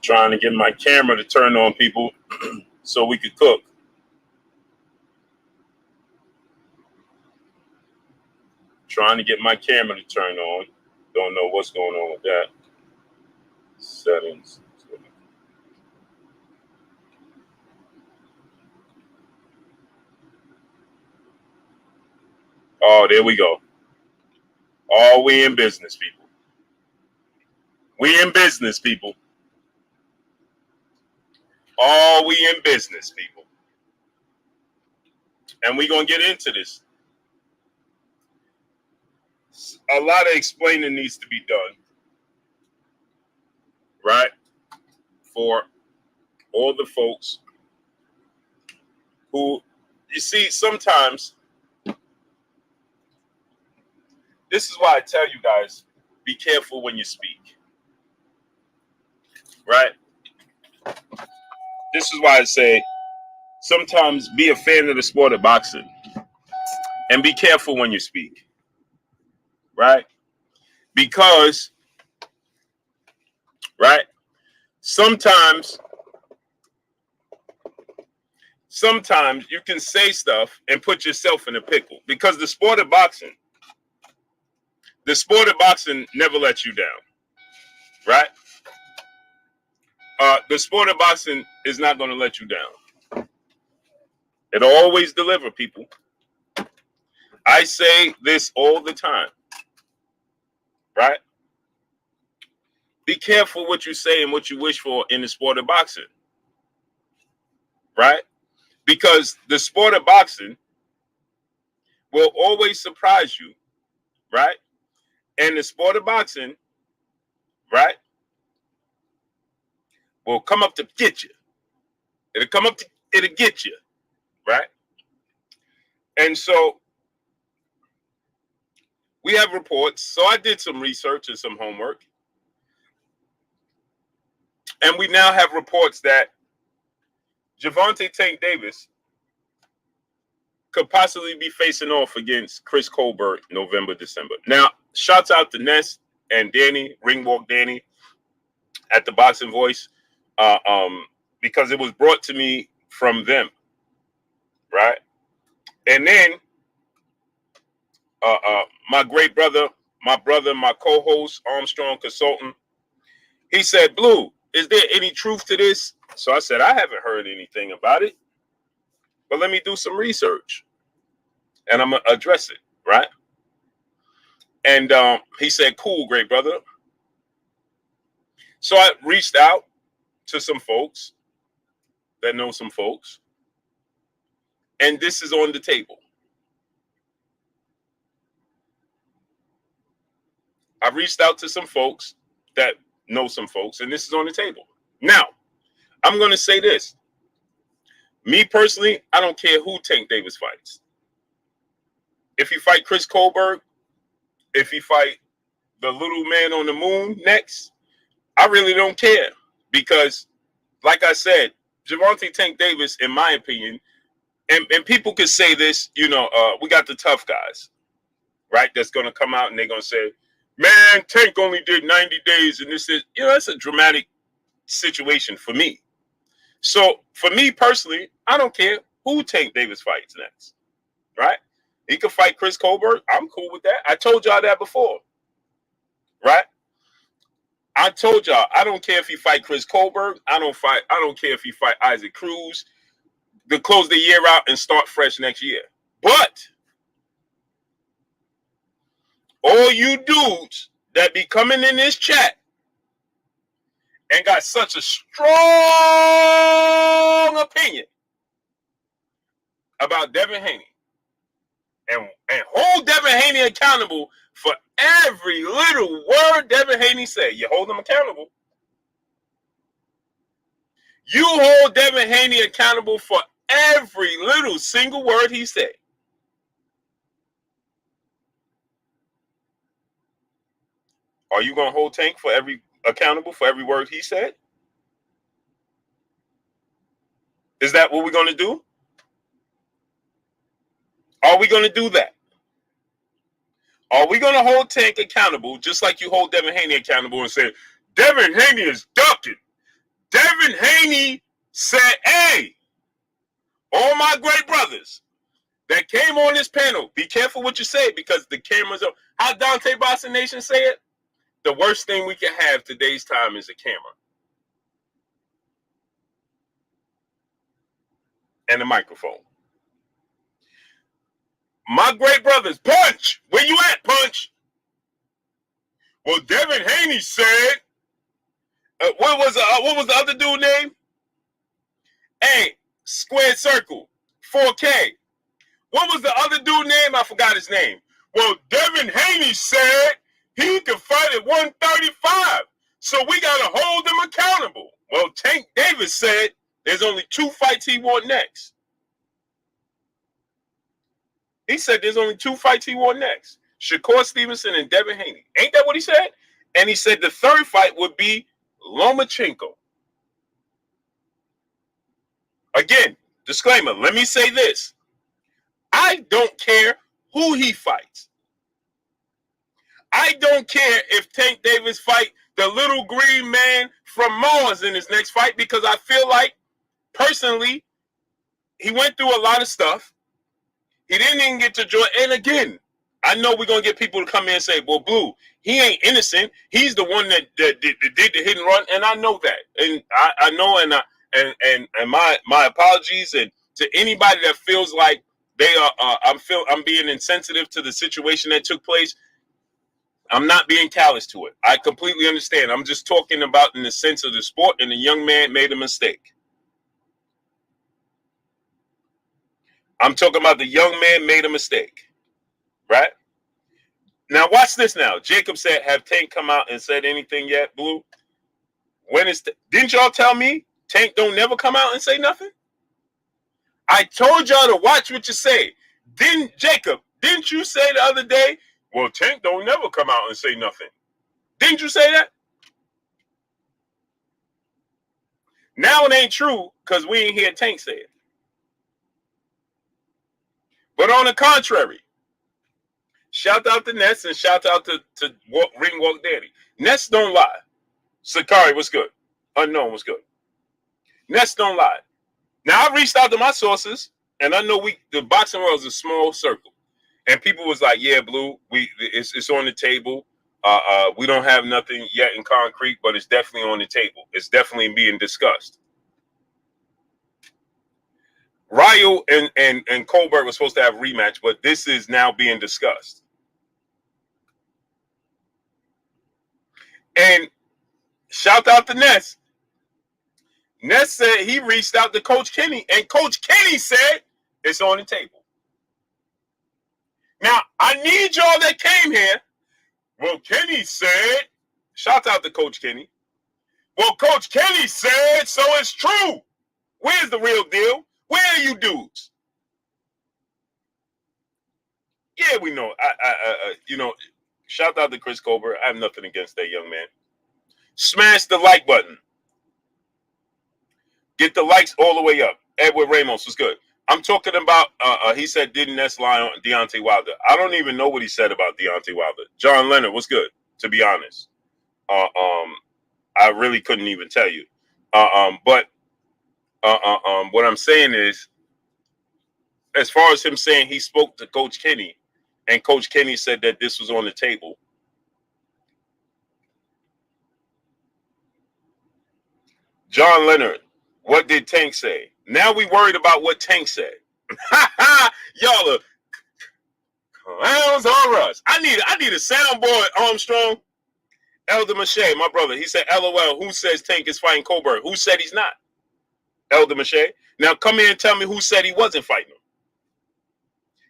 Trying to get my camera to turn on, people, so we could cook. Trying to get my camera to turn on. Don't know what's going on with that. Settings. Oh, there we go. Oh, we in business, people. We in business, people. Oh, we in business, people. And we're going to get into this. A lot of explaining needs to be done, right? For all the folks who, you see, sometimes, this is why I tell you guys, be careful when you speak, right? This is why I say, sometimes be a fan of the sport of boxing and be careful when you speak, right? Because, right, sometimes you can say stuff and put yourself in a pickle, because the sport of boxing never lets you down, right? The sport of boxing is not going to let you down. It'll always deliver, people. I say this all the time, right? Be careful what you say and what you wish for in the sport of boxing, right? Because the sport of boxing will always surprise you, right? And the sport of boxing, right, will come up to get you. It'll get you, right? And so we have reports. So I did some research and some homework. And we now have reports that Gervonta Tank Davis could possibly be facing off against Chris Colbert November, December. Now, shouts out to Ness and Danny, Ringwalk Danny, at the Boxing Voice, because it was brought to me from them, right? And then my great brother, my co-host, Armstrong Consultant, he said, Blue, is there any truth to this? So I said, I haven't heard anything about it, but let me do some research and I'm going to address it, right? And he said, cool, great brother. So I reached out to some folks that know some folks, and this is on the table. I reached out to some folks that know some folks, and this is on the table. Now, I'm going to say this. Me personally, I don't care who Tank Davis fights. If he fight Chris Colbert, if he fight the little man on the moon next, I really don't care, because, like I said, Gervonta Tank Davis, in my opinion, and people could say this, you know, we got the tough guys, right? That's going to come out and they're going to say, man, Tank only did 90 days. And this is, you know, that's a dramatic situation for me. So for me personally, I don't care who Tank Davis fights next, right? He could fight Chris Colbert. I'm cool with that. I told y'all that before, right? I told y'all, I don't care if he fight Chris Colbert. I don't care if he fight Isaac Cruz. To close the year out and start fresh next year. But all you dudes that be coming in this chat and got such a strong opinion about Devin Haney and hold Devin Haney accountable for every little word Devin Haney said. You hold him accountable. You hold Devin Haney accountable for every little single word he said. Are you going to hold Tank for accountable for every word he said? Is that what we're going to do? Are we going to do that? Are we going to hold Tank accountable just like you hold Devin Haney accountable and say, Devin Haney is Duckin? Devin Haney said, hey, all my great brothers that came on this panel, be careful what you say because the cameras are. How Dante Boston Nation say it? The worst thing we can have today's time is a camera and a microphone. My great brothers, Punch, where you at, Punch? Well, Devin Haney said, what was the other dude name? Hey, Squared Circle, 4K. What was the other dude name? I forgot his name. Well, Devin Haney said he could fight at 135, so we got to hold him accountable. Well, Tank Davis said there's only 2 fights he wants next. He said there's only 2 fights he wants next. Shakur Stevenson and Devin Haney. Ain't that what he said? And he said the 3rd fight would be Lomachenko. Again, disclaimer, let me say this. I don't care who he fights. I don't care if Tank Davis fight the little green man from Mars in his next fight because I feel like, personally, he went through a lot of stuff. He didn't even get to join. And again, I know we're going to get people to come in and say, well, Blue, he ain't innocent. He's the one that did the hit and run. And I know that. And I know, and my apologies. And to anybody that feels like they are, I'm being insensitive to the situation that took place. I'm not being callous to it. I completely understand. I'm just talking about in the sense of the sport, and the young man made a mistake. I'm talking about the young man made a mistake, right? Now, watch this now. Jacob said, have Tank come out and said anything yet, Blue? Didn't y'all tell me Tank don't never come out and say nothing? I told y'all to watch what you say. Jacob, didn't you say the other day, well, Tank don't never come out and say nothing? Didn't you say that? Now it ain't true because we ain't hear Tank say it. But on the contrary, shout out to Ness and shout out to Ring Walk Daddy. Ness don't lie. Sakari, what's good? Unknown, what's good? Ness don't lie. Now, I reached out to my sources, and I know the boxing world is a small circle. And people was like, yeah, Blue, it's on the table. We don't have nothing yet in concrete, but it's definitely on the table. It's definitely being discussed. Ryo and Colbert were supposed to have a rematch, but this is now being discussed. And shout out to Ness. Ness said he reached out to Coach Kenny, and Coach Kenny said it's on the table. Now, I need y'all that came here. Well, Kenny said, shout out to Coach Kenny. Well, Coach Kenny said, so it's true. Where's the real deal? Where are you dudes? Yeah, we know. Shout out to Chris Colbert. I have nothing against that young man. Smash the like button. Get the likes all the way up. Edward Ramos was good. I'm talking about, he said, didn't Ness lie on Deontay Wilder? I don't even know what he said about Deontay Wilder. John Leonard was good, to be honest. I really couldn't even tell you. But what I'm saying is, as far as him saying he spoke to Coach Kenny, and Coach Kenny said that this was on the table. John Leonard, what did Tank say? Now we worried about what Tank said. Y'all are clowns on us. I need a soundboard, Armstrong. Elder Mache, my brother, he said, LOL, who says Tank is fighting Colbert? Who said he's not? Elder Mache. Now come here and tell me who said he wasn't fighting him.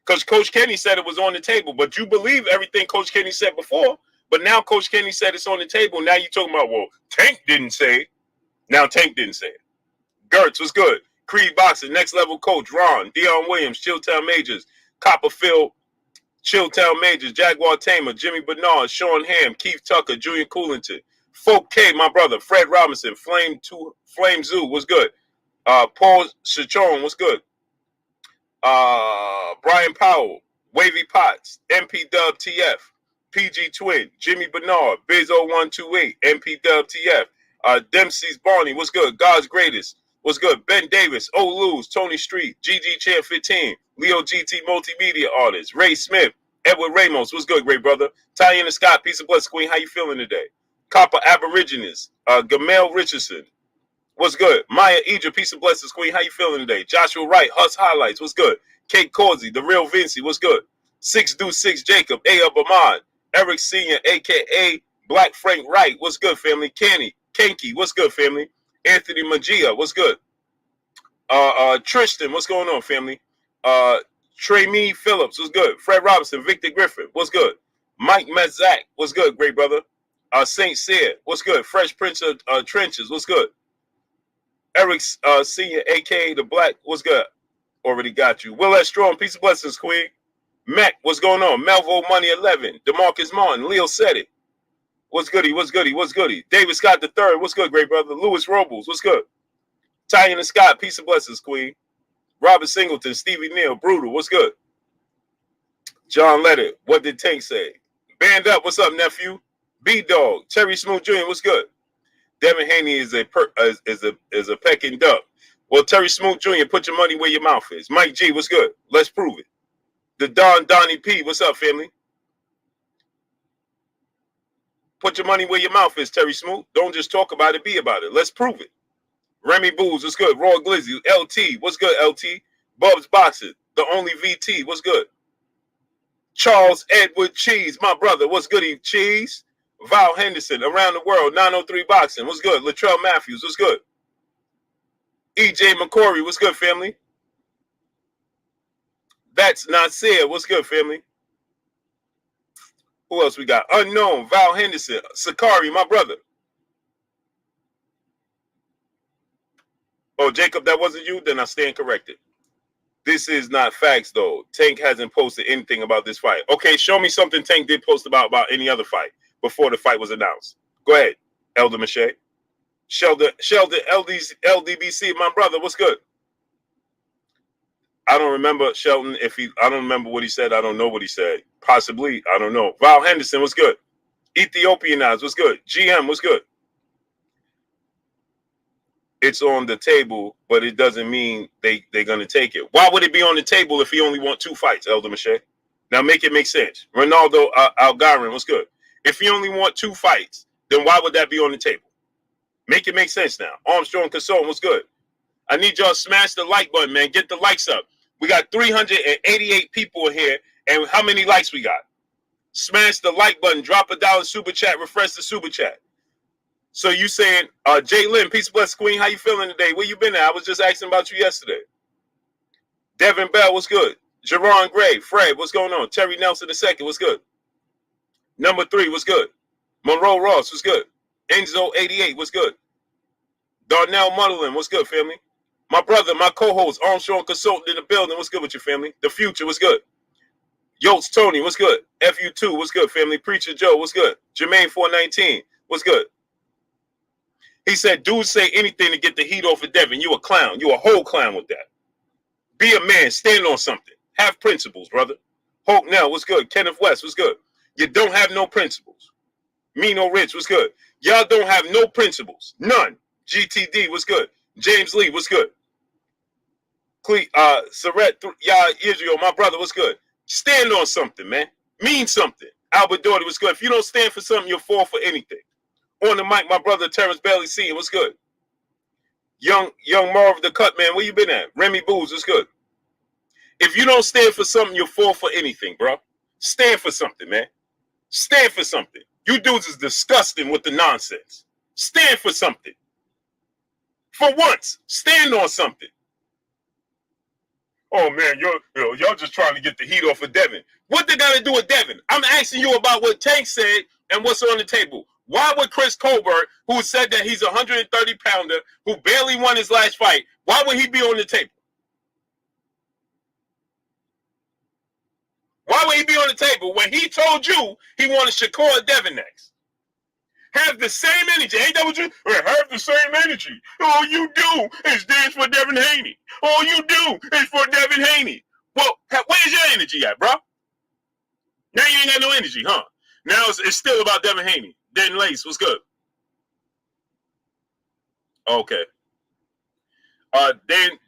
Because Coach Kenny said it was on the table, but you believe everything Coach Kenny said before, but now Coach Kenny said it's on the table. Now you're talking about, well, Tank didn't say it. Now Tank didn't say it. Gertz was good. Creed Boxing, Next Level Coach, Ron, Dion Williams, Chilltown Majors, Copperfield, Chilltown Majors, Jaguar Tamer, Jimmy Bernard, Sean Ham, Keith Tucker, Julian Coolington, Folk K, my brother, Fred Robinson, Flame Zoo was good. Paul Chichon was good. Brian Powell, Wavy Potts, MP Dub TF, PG Twin, Jimmy Bernard, Biz 0128, MP Dub TF, Dempsey's Barney, what's good? God's Greatest, what's good? Ben Davis, O Luz, Tony Street, GG Champ 15, Leo GT Multimedia Artist, Ray Smith, Edward Ramos, what's good, great brother? Tyanna Scott, peace and blessings, Queen, how you feeling today? Copper Aborigines, Gamel Richardson, what's good? Maya Idra, peace and blessings, Queen, how you feeling today? Joshua Wright, Huss Highlights, what's good? Kate Causey, The Real Vinci, what's good? 6 Jacob, A.Up Ahmad, Eric Sr., a.k.a. Black Frank Wright, what's good, family? Kenky, what's good, family? Anthony Magia, what's good? Tristan, what's going on, family? Trey Phillips, what's good? Fred Robinson, Victor Griffin, what's good? Mike Metzak, what's good, great brother? Saint Cyr, what's good? Fresh Prince of Trenches, what's good? Eric Sr., a.k.a. The Black, what's good? Already got you. Will S. Strong, peace and blessings, Queen. Mac, what's going on? Melvo Money 11, DeMarcus Martin, Leo said it. What's goody? What's goody? What's goody? David Scott III, what's good, great brother? Louis Robles, what's good? Tyanna Scott, peace and blessings, Queen. Robert Singleton, Stevie Neal, Brutal, what's good? John Letter, what did Tank say? Band Up, what's up, nephew? B-Dog, Terry Smooth Jr., what's good? Devin Haney is a pecking duck. Well, Terry Smooth Jr., put your money where your mouth is. Mike G, what's good? Let's prove it. The Donnie P, what's up, family? Put your money where your mouth is, Terry Smooth. Don't just talk about it, be about it. Let's prove it. Remy Booz, what's good? Roy Glizzy, LT, what's good, LT? Bubs Boxing, the only VT, what's good? Charles Edward Cheese, my brother, what's goody, Cheese? Val Henderson, Around the World, 903 Boxing, what's good? Latrell Matthews, what's good? EJ McCory, what's good, family? That's Nasir, what's good, family? Who else we got? Unknown, Val Henderson, Sakari, my brother. Oh, Jacob, that wasn't you? Then I stand corrected. This is not facts, though. Tank hasn't posted anything about this fight. Okay, show me something Tank did post about any other fight before the fight was announced. Go ahead, Elder Mache. Sheldon, LDBC, my brother, what's good? I don't remember Shelton. I don't remember what he said. I don't know what he said. Possibly, I don't know. Val Henderson, what's good? Ethiopian Eyes, what's good? GM, what's good? It's on the table, but it doesn't mean they're going to take it. Why would it be on the table if he only want 2 fights, Elder Mache? Now make it make sense. Ronaldo Algarin, what's good? If he only want 2 fights, then why would that be on the table? Make it make sense now. Armstrong Consultant, what's good? I need y'all to smash the like button, man. Get the likes up. We got 388 people in here, and how many likes we got? Smash the like button. Drop a $1 super chat. Refresh the super chat. So you saying, Jay Lynn, peace bless Queen, how you feeling today? Where you been at? I was just asking about you yesterday. Devin Bell, what's good? Jerron Gray, Fred, what's going on? Terry Nelson II, what's good? Number 3, what's good? Monroe Ross, what's good? Enzo 88, what's good? Darnell Muddlin, what's good, family? My brother, my co-host, Armstrong Consultant in the building, what's good with your family? The Future, what's good? Yotes Tony, what's good? FU2, what's good, family? Preacher Joe, what's good? Jermaine 419, what's good? He said, dudes say anything to get the heat off of Devin. You a clown. You a whole clown with that. Be a man. Stand on something. Have principles, brother. Hope now, what's good? Kenneth West, what's good? You don't have no principles. Mino Rich, what's good? Y'all don't have no principles. None. GTD, what's good? James Lee, what's good? Saret, y'all Israel, my brother, what's good? Stand on something, man. Mean something. Albert Doherty, what's good? If you don't stand for something, you'll fall for anything. On the mic, my brother Terrence Bailey Sr., what's good? Young Marv the Cut Man, where you been at? Remy Booz, what's good? If you don't stand for something, you'll fall for anything, bro. Stand for something, man. Stand for something. You dudes is disgusting with the nonsense. Stand for something. For once, stand on something. Oh man, y'all just trying to get the heat off of Devin. What they got to do with Devin? I'm asking you about what Tank said and what's on the table. Why would Chris Colbert, who said that he's a 130-pounder, who barely won his last fight, why would he be on the table? Why would he be on the table when he told you he wanted Shakur or Devin next? Have the same energy. Ain't that what you? Have the same energy. All you do is dance for Devin Haney. All you do is for Devin Haney. Well, where's your energy at, bro? Now you ain't got no energy, huh? Now it's still about Devin Haney. Den Lace, what's good? Okay.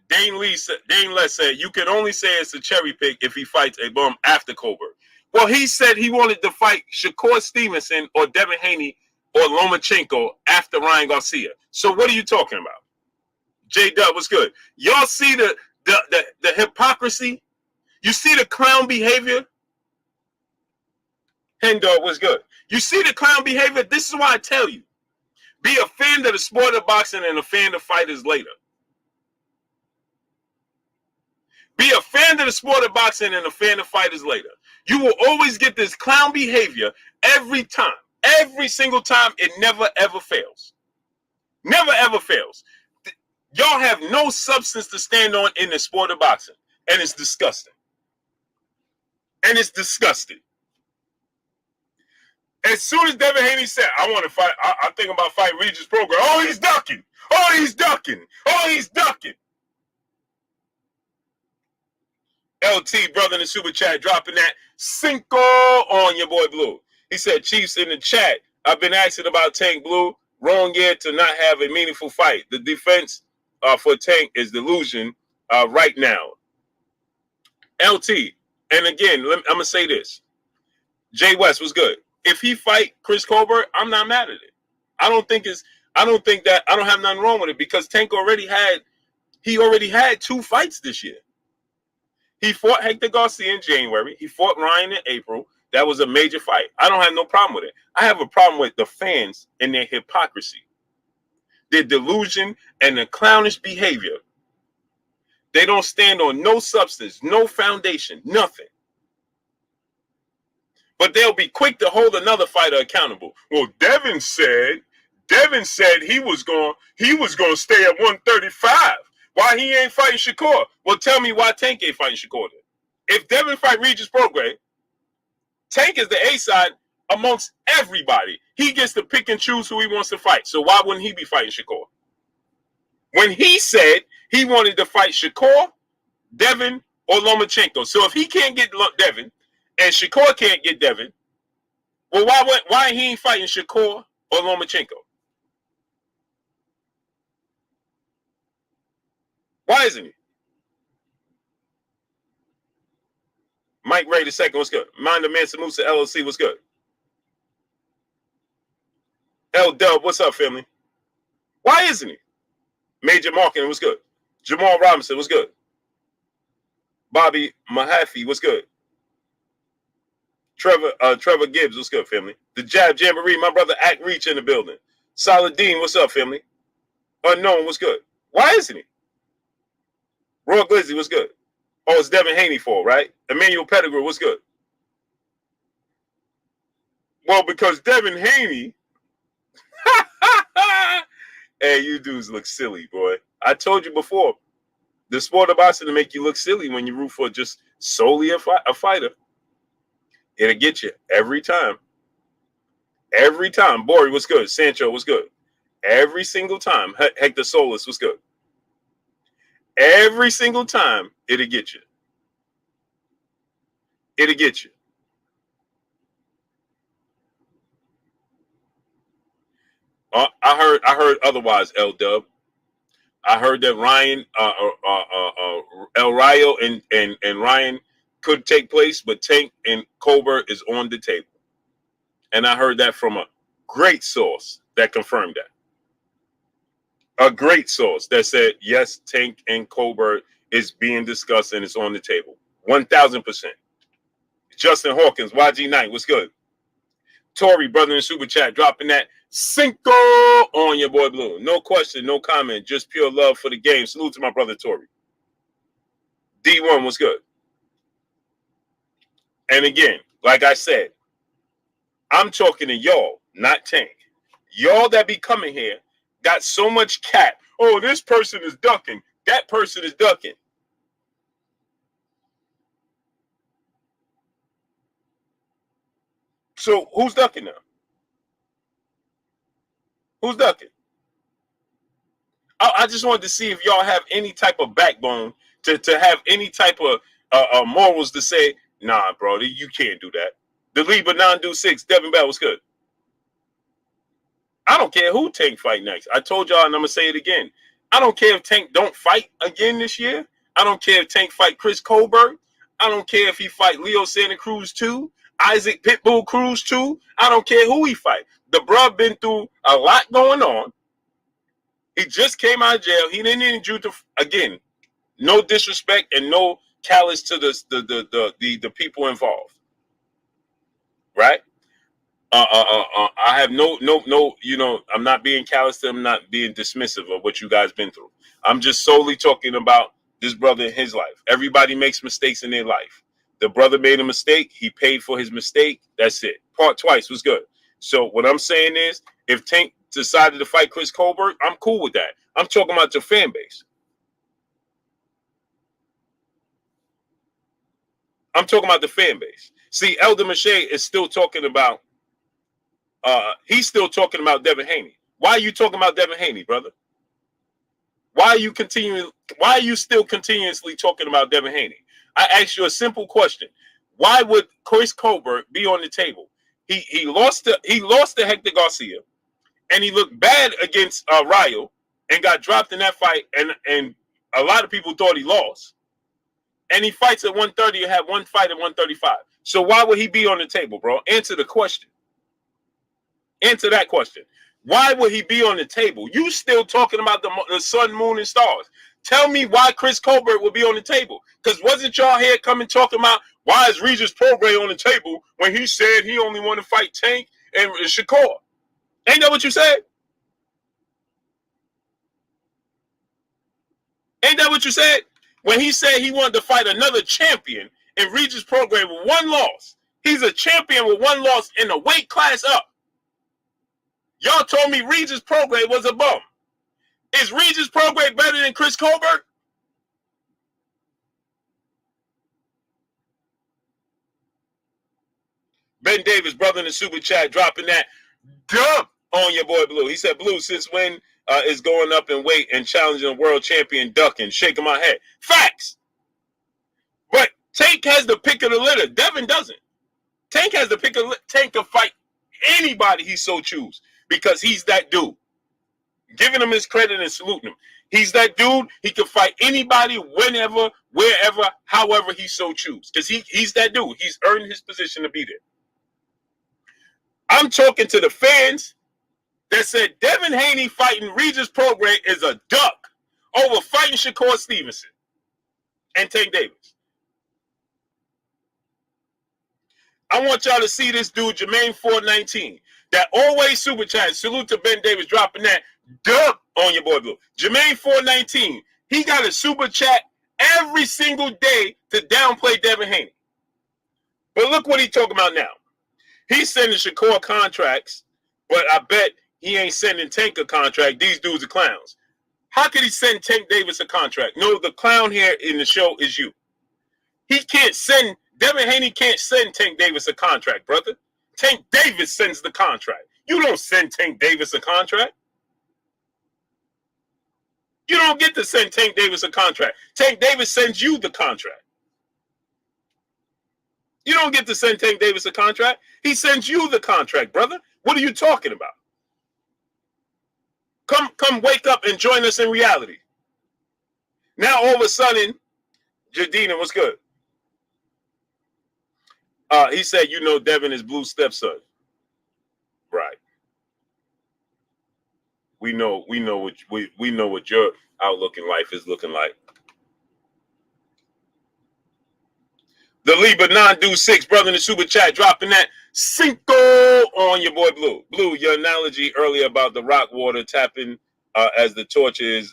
Dane Les said you can only say it's a cherry pick if he fights a bum after Colbert. Well, he said he wanted to fight Shakur Stevenson or Devin Haney or Lomachenko after Ryan Garcia. So what are you talking about? J Dub was good. Y'all see the hypocrisy? You see the clown behavior? Hendog was good. You see the clown behavior? This is why I tell you. Be a fan of the sport of boxing and a fan of fighters later. Be a fan of the sport of boxing and a fan of fighters later. You will always get this clown behavior every time. Every single time. It never, ever fails. Never, ever fails. Y'all have no substance to stand on in the sport of boxing. And it's disgusting. And it's disgusting. As soon as Devin Haney said, I want to fight, I'm thinking about fighting Regis Program. Oh, he's ducking. Oh, he's ducking. Oh, he's ducking. LT, brother in the super chat, dropping that Cinco on your boy Blue. He said, Chiefs in the chat, I've been asking about Tank Blue. Wrong year to not have a meaningful fight. The defense for Tank is delusion right now. LT, and again, I'm going to say this. Jay West was good. If he fight Chris Colbert, I'm not mad at it. I don't have nothing wrong with it because Tank already had 2 fights this year. He fought Hector Garcia in January. He fought Ryan in April. That was a major fight. I don't have no problem with it. I have a problem with the fans and their hypocrisy, their delusion, and the clownish behavior. They don't stand on no substance, no foundation, nothing. But they'll be quick to hold another fighter accountable. Well, Devin said he was going to stay at 135. Why he ain't fighting Shakur? Well, tell me why Tank ain't fighting Shakur then. If Devin fight Regis Prograis, Tank is the A side amongst everybody. He gets to pick and choose who he wants to fight. So why wouldn't he be fighting Shakur? When he said he wanted to fight Shakur, Devin, or Lomachenko. So if he can't get Devin and Shakur can't get Devin, well, why he ain't fighting Shakur or Lomachenko? Why isn't he? Mike Ray II was good. Mind Mansa Musa LLC was good. L Dub, what's up, family? Why isn't he? Major Marketing was good. Jamal Robinson was good. Bobby Mahaffey was good. Trevor Gibbs was good, family. The Jab Jamboree, my brother Act Reach in the building. Solid Dean, what's up, family? Unknown was good. Why isn't he? Roy Glizzy was good. Oh, it's Devin Haney for, right? Emmanuel Pettigrew was good. Well, because Devin Haney, hey, you dudes look silly, boy. I told you before, the sport of boxing to make you look silly when you root for just solely a fighter. It'll get you every time. Every time. Bori was good. Sancho was good. Every single time. Hector Solis was good. Every single time, it'll get you. It'll get you. I heard otherwise, L Dub. I heard that Ryan, El Rayo and Ryan could take place, but Tank and Colbert is on the table. And I heard that from a great source that confirmed that. A great source that said, yes, Tank and Colbert is being discussed and it's on the table. 1,000%. Justin Hawkins, YG Knight, what's good? Tory, brother in Super Chat, dropping that Cinco on your boy Blue. No question, no comment, just pure love for the game. Salute to my brother Tory. D1 was good. And again, like I said, I'm talking to y'all, not Tank. Y'all that be coming here got so much cap. Oh, this person is ducking. That person is ducking. So who's ducking now? Who's ducking? I just wanted to see if y'all have any type of backbone to have any type of morals to say, nah, bro, you can't do that. The Liba 9-6, Devin Bell was good. I don't care who Tank fight next. I told y'all, and I'm gonna say it again. I don't care if Tank don't fight again this year. I don't care if Tank fight Chris Colbert. I don't care if he fight Leo Santa Cruz too, Isaac Pitbull Cruz too. I don't care who he fight. The bruh been through a lot going on. He just came out of jail. He didn't need you to, again, no disrespect and no callous to the people involved, right? I have no, you know, I'm not being callous to him, not being dismissive of what you guys been through. I'm just solely talking about this brother in his life. Everybody makes mistakes in their life. The brother made a mistake. He paid for his mistake. That's it. Part twice was good. So what I'm saying is, if Tank decided to fight Chris Colbert, I'm cool with that. I'm talking about your fan base. I'm talking about the fan base. See, Elder Mache is still talking about, he's still talking about Devin Haney. Why are you talking about Devin Haney, brother? Why are you still continuously talking about Devin Haney? I asked you a simple question. Why would Chris Colbert be on the table? He lost to Hector Garcia, and he looked bad against Rayo and got dropped in that fight, and a lot of people thought he lost. And he fights at 130 and had one fight at 135. So why would he be on the table, bro? Answer the question. Answer that question. Why would he be on the table? You still talking about the sun, moon, and stars. Tell me why Chris Colbert would be on the table. Because wasn't y'all here coming talking about why is Regis Prograis on the table when he said he only want to fight Tank and Shakur? Ain't that what you said? Ain't that what you said? When he said he wanted to fight another champion and Regis Prograis with one loss. He's a champion with one loss in the weight class up. Y'all told me Regis Prograis was a bum. Is Regis Prograis better than Chris Colbert? Ben Davis, brother in the super chat, dropping that dump on your boy Blue. He said, Blue, since when is going up in weight and challenging a world champion Duckin? Shaking my head. Facts. But Tank has the pick of the litter. Devin doesn't. Tank has the pick of the litter. Tank can fight anybody he so choose because he's that dude. Giving him his credit and saluting him. He's that dude. He can fight anybody, whenever, wherever, however he so choose. Because he's that dude. He's earned his position to be there. I'm talking to the fans that said Devin Haney fighting Regis Prograis is a duck over fighting Shakur Stevenson and Tank Davis. I want y'all to see this dude, Jermaine 419, that always super chat. Salute to Ben Davis dropping that duck on your boy Blue. Jermaine 419, he got a super chat every single day to downplay Devin Haney. But look what he's talking about now. He's sending Shakur contracts, but I bet he ain't sending Tank a contract. These dudes are clowns. How could he send Tank Davis a contract? No, the clown here in the show is you. He can't send, Devin Haney can't send Tank Davis a contract, brother. Tank Davis sends the contract. You don't send Tank Davis a contract. You don't get to send Tank Davis a contract. Tank Davis sends you the contract. You don't get to send Tank Davis a contract. He sends you the contract, brother. What are you talking about? Come wake up and join us in reality. Now all of a sudden, Jadina, what's good? He said, you know, Devin is Blue's stepson. Right. We know what your outlook in life is looking like. The Libra 9-6, brother in the super chat, dropping that Cinco on your boy Blue. Blue, your analogy earlier about the rock water tapping as the torch is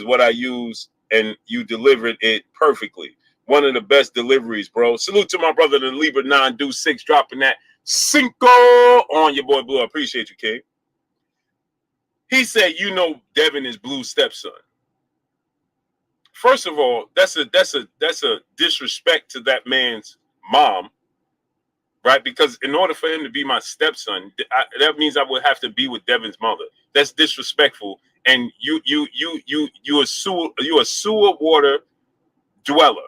what I use, and you delivered it perfectly. One of the best deliveries, bro. Salute to my brother, the Libra 9-6, dropping that Cinco on your boy Blue. I appreciate you, King. He said, you know, Devin is Blue's stepson. First of all, that's a disrespect to that man's mom, right? Because in order for him to be my stepson, that means I would have to be with Devin's mother. That's disrespectful. And you a sewer water dweller.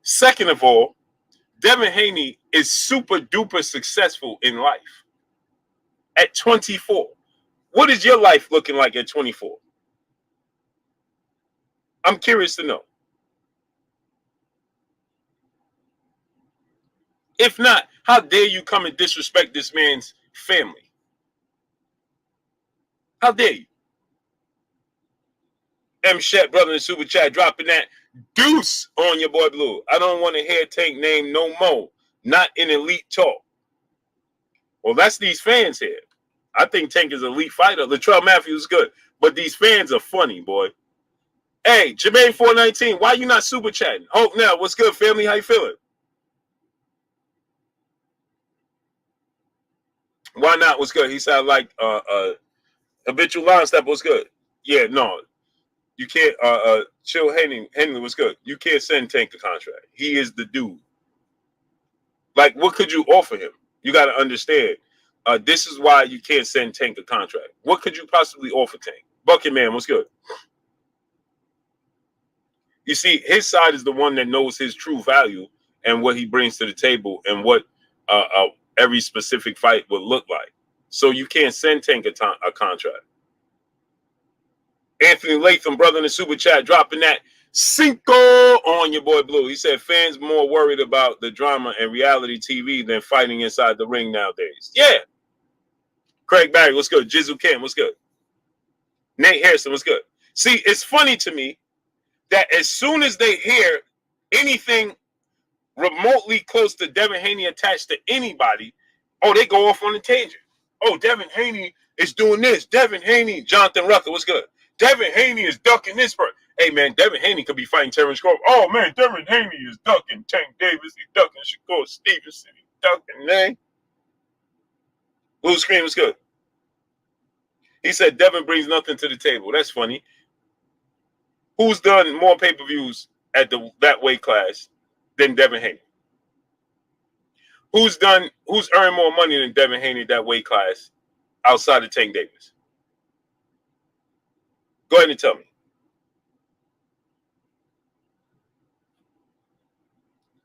Second of all, Devin Haney is super duper successful in life. at 24. What is your life looking like at 24? I'm curious to know. If not, how dare you come and disrespect this man's family? How dare you? M. Shet, brother in the super chat, dropping that deuce on your boy Blue. I don't want to hear Tank name no more. Not in elite talk. Well, that's these fans here. I think Tank is an elite fighter. Latrell Matthews is good. But these fans are funny, boy. Hey, Jermaine 419, why you not super chatting? Hope now, what's good, family? How you feeling? Why not? What's good? He sounded like habitual line step. What's good? Yeah, no. You can't Chill Henry was good. You can't send Tank a contract. He is the dude. Like, what could you offer him? You got to understand. This is why you can't send Tank a contract. What could you possibly offer Tank? Bucket Man, what's good? You see, his side is the one that knows his true value and what he brings to the table and what every specific fight would look like. So you can't send Tank a contract. Anthony Latham, brother in the super chat, dropping that Cinco on your boy Blue. He said fans more worried about the drama and reality TV than fighting inside the ring nowadays. Yeah. Craig Barry, what's good? Jizzle Kim, what's good? Nate Harrison, what's good? See, it's funny to me that as soon as they hear anything remotely close to Devin Haney attached to anybody, oh, they go off on a tangent. Oh, Devin Haney is doing this. Devin Haney, Jonathan Rucker, what's good? Devin Haney is ducking this person. Hey, man, Devin Haney could be fighting Terrence Crawford. Oh, man, Devin Haney is ducking Tank Davis. He's ducking Shakur Stevenson. He's ducking, man. Blue Screen was good. He said Devin brings nothing to the table. That's funny. Who's done more pay-per-views at that weight class than Devin Haney? Who's earned more money than Devin Haney at that weight class outside of Tank Davis? Go ahead and tell me.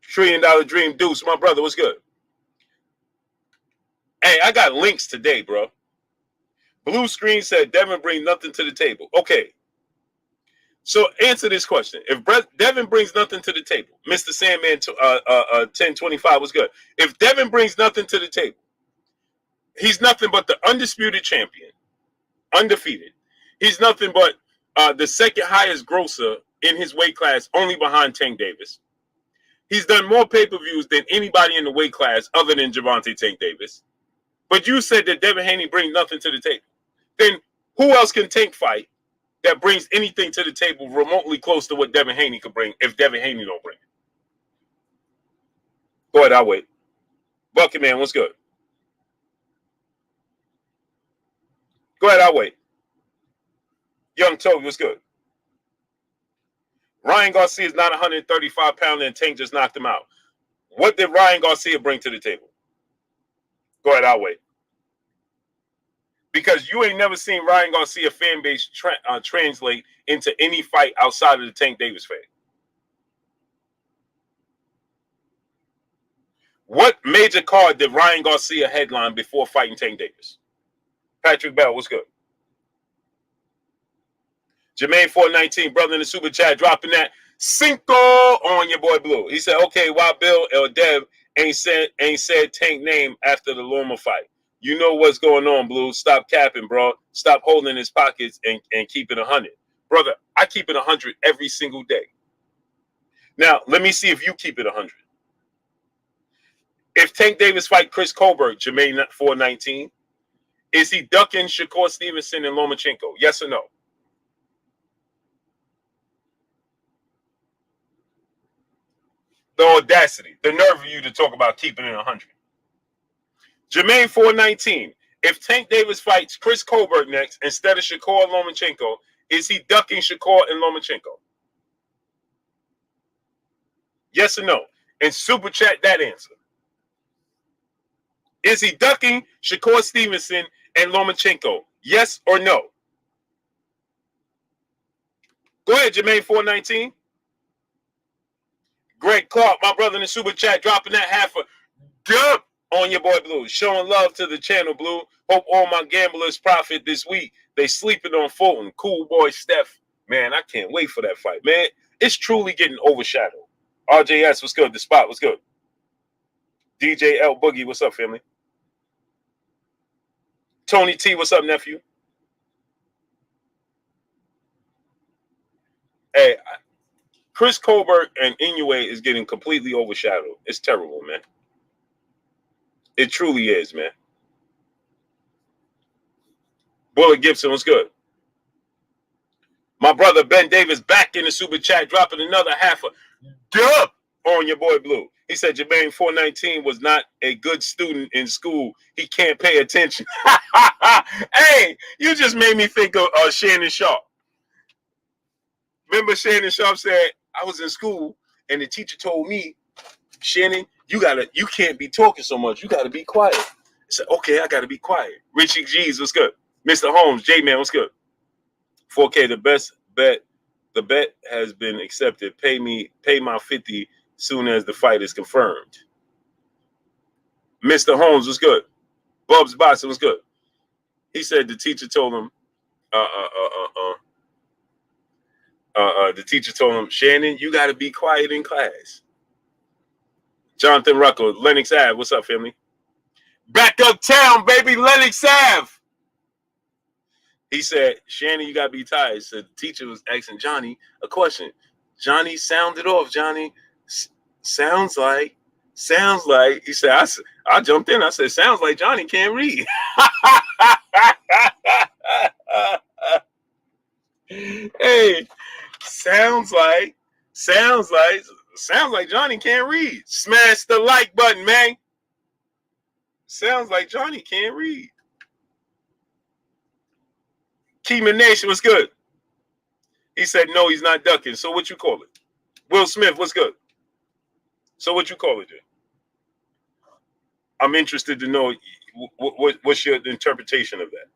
$1 Trillion Dream Deuce, my brother, what's good? Hey, I got links today, bro. Blue Screen said Devin brings nothing to the table. Okay. So answer this question. If Devin brings nothing to the table, Mr. Sandman 1025 was good. If Devin brings nothing to the table, he's nothing but the undisputed champion, undefeated. He's nothing but the second highest grosser in his weight class, only behind Tank Davis. He's done more pay-per-views than anybody in the weight class other than Gervonta Tank Davis. But you said that Devin Haney brings nothing to the table. Then who else can Tank fight that brings anything to the table remotely close to what Devin Haney could bring if Devin Haney don't bring it? Go ahead, I'll wait. Bucket Man, what's good? Go ahead, I'll wait. Young Toby, what's good? Ryan Garcia is not 135 pounds and Tank just knocked him out. What did Ryan Garcia bring to the table? Go ahead, I'll wait. Because you ain't never seen Ryan Garcia fan base translate into any fight outside of the Tank Davis fan. What major card did Ryan Garcia headline before fighting Tank Davis? Patrick Bell, what's good? Jermaine 419, brother in the super chat, dropping that Cinco on your boy Blue. He said, okay, why Bill or Dev ain't said Tank name after the Loma fight? You know what's going on, Blue. Stop capping, bro. Stop holding his pockets and keep it 100. Brother, I keep it 100 every single day. Now, let me see if you keep it 100. If Tank Davis fight Chris Colbert, Jermaine 419, is he ducking Shakur Stevenson and Lomachenko? Yes or no? The audacity, the nerve of you to talk about keeping it 100. Jermaine 419, if Tank Davis fights Chris Colbert next instead of Shakur and Lomachenko, is he ducking Shakur and Lomachenko? Yes or no? And super chat that answer. Is he ducking Shakur Stevenson and Lomachenko? Yes or no? Go ahead, Jermaine 419. Greg Clark, my brother in the super chat, dropping that half a dub On your boy Blue. Showing love to the channel, Blue. Hope all my gamblers profit this week. They sleeping on Fulton. Cool boy Steph. Man, I can't wait for that fight, man. It's truly getting overshadowed. RJS, what's good? The Spot, what's good? DJ L Boogie, what's up, family? Tony T, what's up, nephew? Hey, Chris Colbert and Inoue is getting completely overshadowed. It's terrible, man. It truly is, man. Bullet Gibson, what's good? My brother Ben Davis back in the super chat, dropping another half a dub on your boy Blue. He said Jermaine 419 was not a good student in school. He can't pay attention. Hey, you just made me think of Shannon Sharp. Remember Shannon Sharp said, I was in school and the teacher told me, Shannon, you can't be talking so much. You gotta be quiet. I said, okay, I gotta be quiet. Richie G's, what's good? Mr. Holmes, J-Man, what's good? 4K, the bet has been accepted. Pay my 50 soon as the fight is confirmed. Mr. Holmes, what's good? Bubs Boston, what's good? He said the teacher told him, the teacher told him, Shannon, you got to be quiet in class. Jonathan Ruckel, Lennox Ave, what's up, family? Back uptown, baby, Lennox Ave. He said, Shannon, you got to be tired. So the teacher was asking Johnny a question. Johnny sounded off. Johnny, sounds like. He said, I jumped in. I said, sounds like Johnny can't read. Hey, sounds like Johnny can't read. Smash the like button, man. Sounds like Johnny can't read. Keyman Nation, what's good? He said, no, he's not ducking. So what you call it? Will Smith, what's good? So what you call it then? I'm interested to know what's your interpretation of that.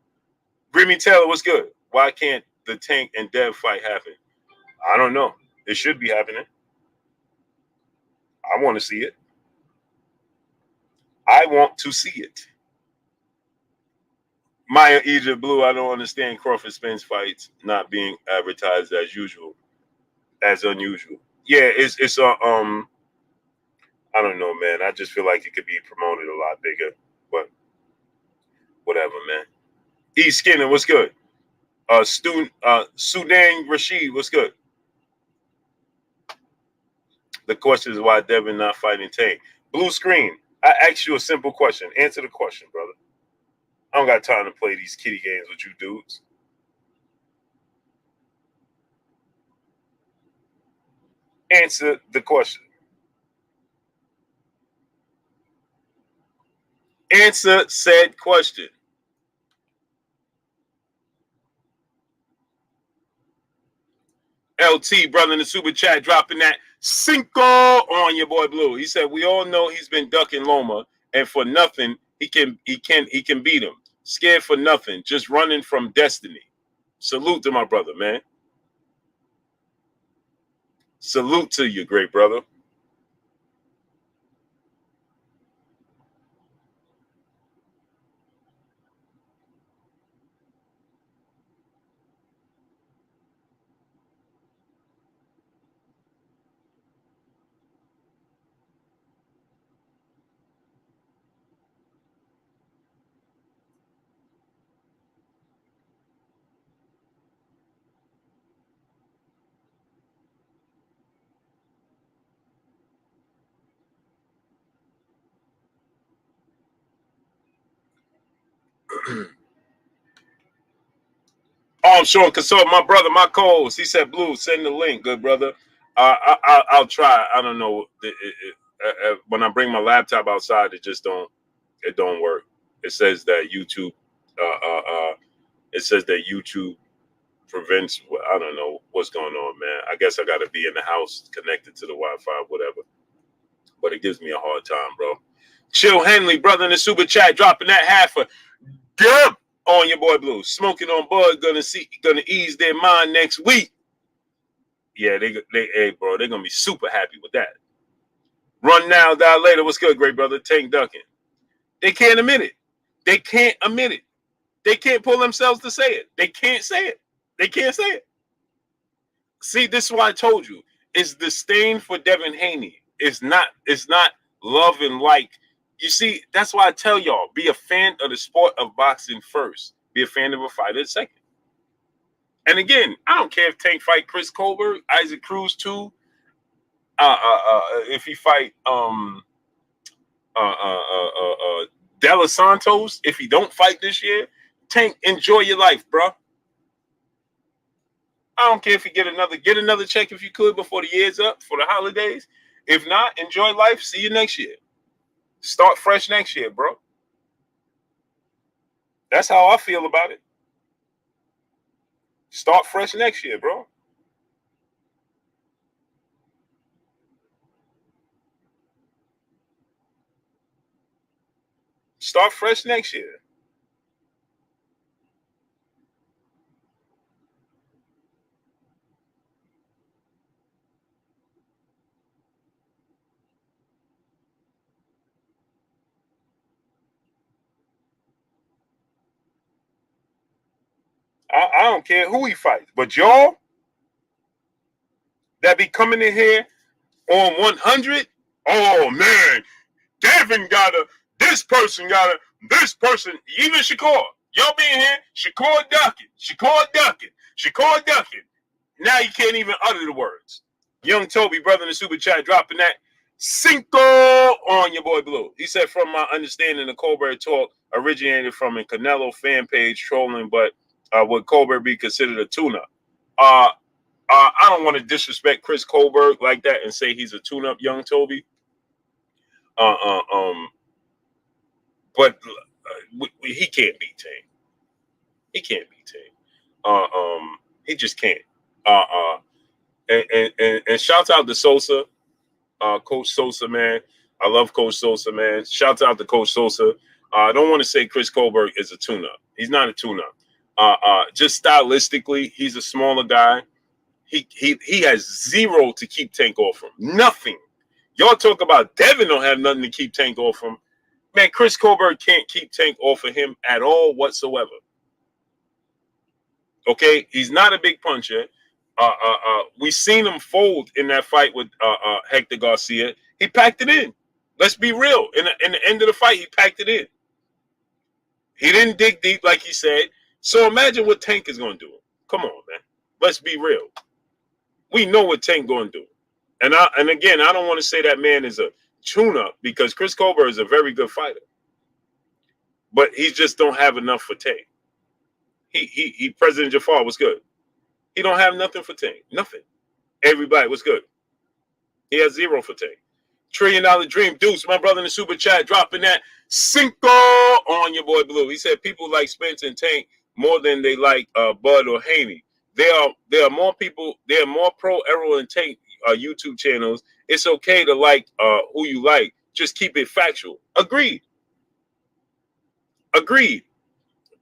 Grimmy Taylor, what's good? Why can't the Tank and Dev fight happen? I don't know. It should be happening. I want to see it. I want to see it. Maya Egypt Blue, I don't understand Crawford Spence fights not being advertised as unusual. Yeah, it's I don't know, man. I just feel like it could be promoted a lot bigger, but whatever, man. E Skinner, what's good? Sudan Rashid, what's good? The question is why Devin not fighting Tank. Blue screen. I asked you a simple question. Answer the question, brother. I don't got time to play these kiddie games with you dudes. Answer the question. Answer said question. LT, brother in the super chat, dropping that cinco on your boy Blue. He said, we all know he's been ducking Loma, and for nothing, he can beat him. Scared for nothing, just running from destiny. Salute to my brother, man. Salute to you, great brother. I'm sure consult my brother, my co-host. He said, Blue, send the link, good brother. I'll try. I don't know. When I bring my laptop outside, it don't work. It says that YouTube, prevents. I don't know what's going on, man. I guess I got to be in the house connected to the Wi-Fi, whatever. But it gives me a hard time, bro. Chill Henley, brother in the super chat, dropping that half a dub on your boy Blue. Smoking on Bud, gonna ease their mind next week. Yeah, hey, bro, they're gonna be super happy with that. Run now, die later. What's good, great brother? Tank Duckin. They can't admit it. They can't admit it. They can't pull themselves to say it. They can't say it. They can't say it. See, this is why I told you. It's disdain for Devin Haney. It's not love and like. You see, that's why I tell y'all, be a fan of the sport of boxing first. Be a fan of a fighter second. And again, I don't care if Tank fight Chris Colbert, Isaac Cruz too. If he fight De Los Santos, if he don't fight this year, Tank, enjoy your life, bro. I don't care if you get another check if you could before the year's up for the holidays. If not, enjoy life. See you next year. Start fresh next year, bro. That's how I feel about it. Start fresh next year, bro. Start fresh next year. I don't care who he fights, but y'all that be coming in here on 100, oh man, Devin this person, even Shakur. Y'all being here, Shakur Duckin. Now you can't even utter the words. Young Toby, brother in the super chat, dropping that Cinco on your boy Blue. He said, from my understanding, the Colbert talk originated from a Canelo fan page trolling, but would Colbert be considered a tune-up? I don't want to disrespect Chris Colbert like that and say he's a tune-up, Young Toby. But he can't beat Tank. He can't beat Tank. He just can't. And shout out to Sosa, Coach Sosa, man. I love Coach Sosa, man. Shout out to Coach Sosa. I don't want to say Chris Colbert is a tune-up. He's not a tune-up. Just stylistically, he's a smaller guy. He has zero to keep Tank off from. Nothing. Y'all talk about Devin don't have nothing to keep Tank off from. Man, Chris Colbert can't keep Tank off of him at all whatsoever. Okay, he's not a big puncher. We seen him fold in that fight with Hector Garcia. He packed it in. Let's be real. In the end of the fight, he packed it in. He didn't dig deep like he said. So imagine what Tank is going to do. Come on, man. Let's be real. We know what Tank going to do. And again, I don't want to say that man is a tune-up because Chris Colbert is a very good fighter. But he just don't have enough for Tank. He President Jafar was good. He don't have nothing for Tank. Nothing. Everybody was good. He has zero for Tank. $1 Trillion Dream Deuce, my brother in the super chat, dropping that Cinco on your boy Blue. He said people like Spence and Tank more than they like Bud or Haney. There are more people. There are more pro Errol and Tank YouTube channels. It's okay to like who you like. Just keep it factual. Agreed.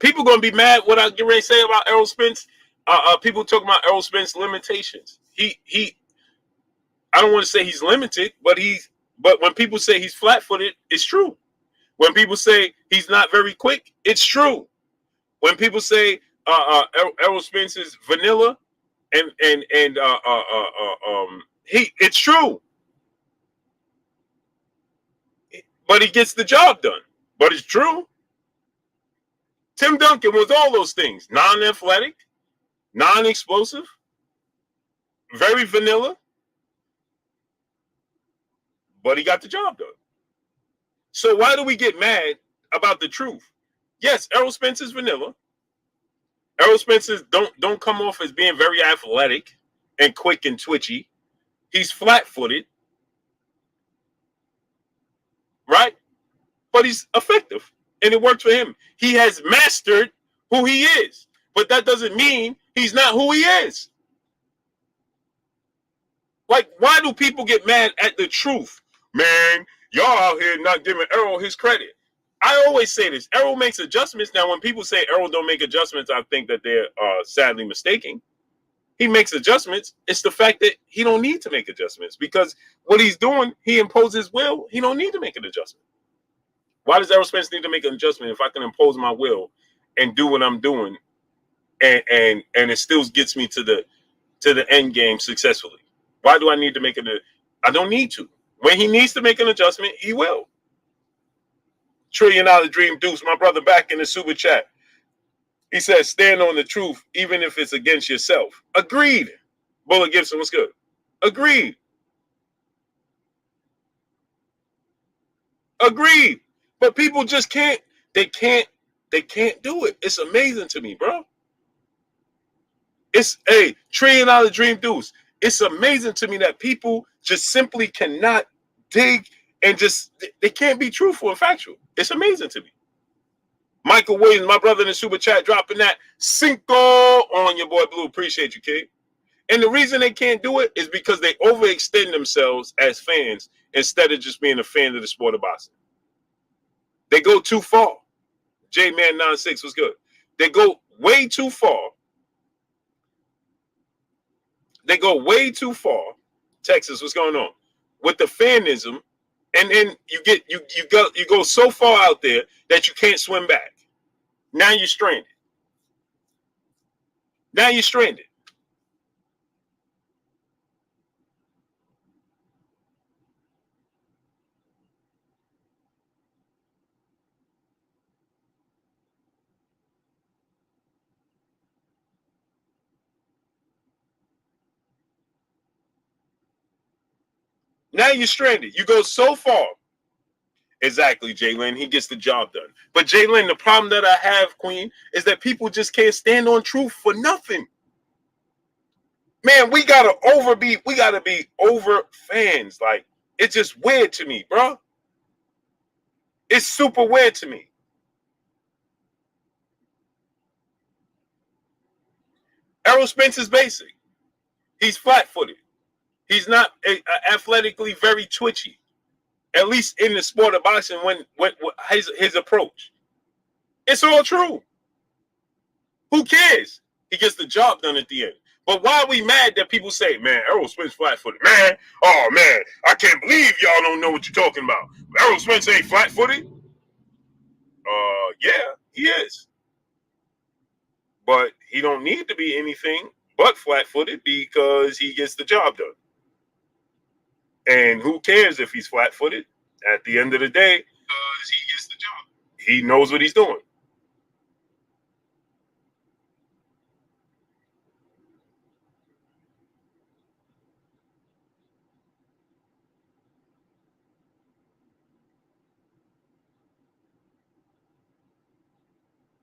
People gonna be mad what I get ready to say about Errol Spence. People talking about Errol Spence limitations. He I don't want to say he's limited, but when people say he's flat-footed, it's true. When people say he's not very quick, it's true. When people say Errol Spence is vanilla it's true. But he gets the job done. But it's true. Tim Duncan was all those things. Non-athletic, non-explosive, very vanilla. But he got the job done. So why do we get mad about the truth? Yes, Errol Spence is vanilla. Errol Spence don't come off as being very athletic and quick and twitchy. He's flat-footed. Right? But he's effective. And it worked for him. He has mastered who he is. But that doesn't mean he's not who he is. Like, why do people get mad at the truth? Man, y'all out here not giving Errol his credit. I always say this. Errol makes adjustments. Now, when people say Errol don't make adjustments, I think that they're sadly mistaken. He makes adjustments. It's the fact that he don't need to make adjustments because what he's doing, he imposes will. He don't need to make an adjustment. Why does Errol Spence need to make an adjustment if I can impose my will and do what I'm doing, and it still gets me to the end game successfully? Why do I need to make it? I don't need to. When he needs to make an adjustment, he will. $1 trillion dream Deuce, my brother, back in the super chat. He says, stand on the truth, even if it's against yourself. Agreed. Bullet Gibson, what's good? Agreed. Agreed. But people just can't. They can't do it. It's amazing to me, bro. It's a $1 trillion dream Deuce. It's amazing to me that people just simply cannot dig and they can't be truthful and factual. It's amazing to me. Michael Williams, my brother in the super chat, dropping that Cinco on your boy Blue. Appreciate you, kid. And the reason they can't do it is because they overextend themselves as fans instead of just being a fan of the sport of boxing. They go too far. J-Man96 was good. They go way too far. They go way too far. Texas, what's going on? With the fanism, and then you go so far out there that you can't swim back. Now you're stranded. Now you're stranded. Now you're stranded. You go so far. Exactly, Jalen. He gets the job done. But Jalen, the problem that I have, Queen, is that people just can't stand on truth for nothing. Man, we gotta be over fans. Like, it's just weird to me, bro. It's super weird to me. Errol Spence is basic. He's flat-footed. He's not athletically very twitchy. At least in the sport of boxing, when his approach. It's all true. Who cares? He gets the job done at the end. But why are we mad that people say, man, Errol Spence flat-footed? Man, oh, man, I can't believe y'all don't know what you're talking about. Errol Spence ain't flat-footed? Yeah, he is. But he don't need to be anything but flat-footed because he gets the job done. And who cares if he's flat-footed? At the end of the day, because he gets the job. He knows what he's doing.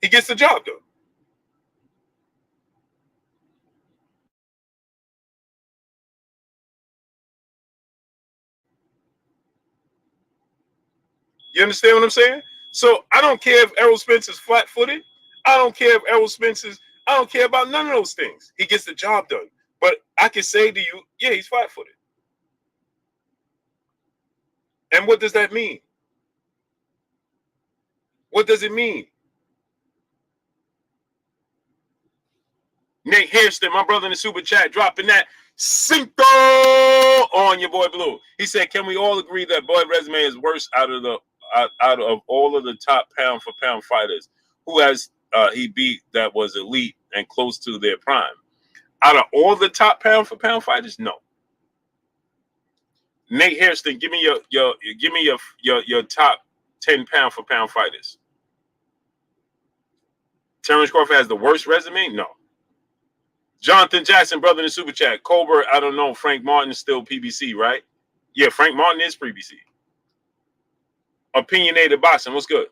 He gets the job done. You understand what I'm saying? So I don't care if Errol Spence is flat-footed. I don't care if Errol Spence is. I don't care about none of those things. He gets the job done. But I can say to you, yeah, he's flat-footed. And what does that mean? What does it mean? Nate Hairston, my brother in the super chat, dropping that Cinco on your boy Blue. He said, can we all agree that Boyd resume is worse out of all of the top pound for pound fighters? Who has he beat that was elite and close to their prime? Out of all the top pound for pound fighters, no. Nate Hairston, give me your top 10 pound for pound fighters. Terrence Crawford has the worst resume? No. Jonathan Jackson, brother in the super chat. Colbert, I don't know. Frank Martin is still PBC, right? Yeah, Frank Martin is PBC. Opinionated boxing, what's good?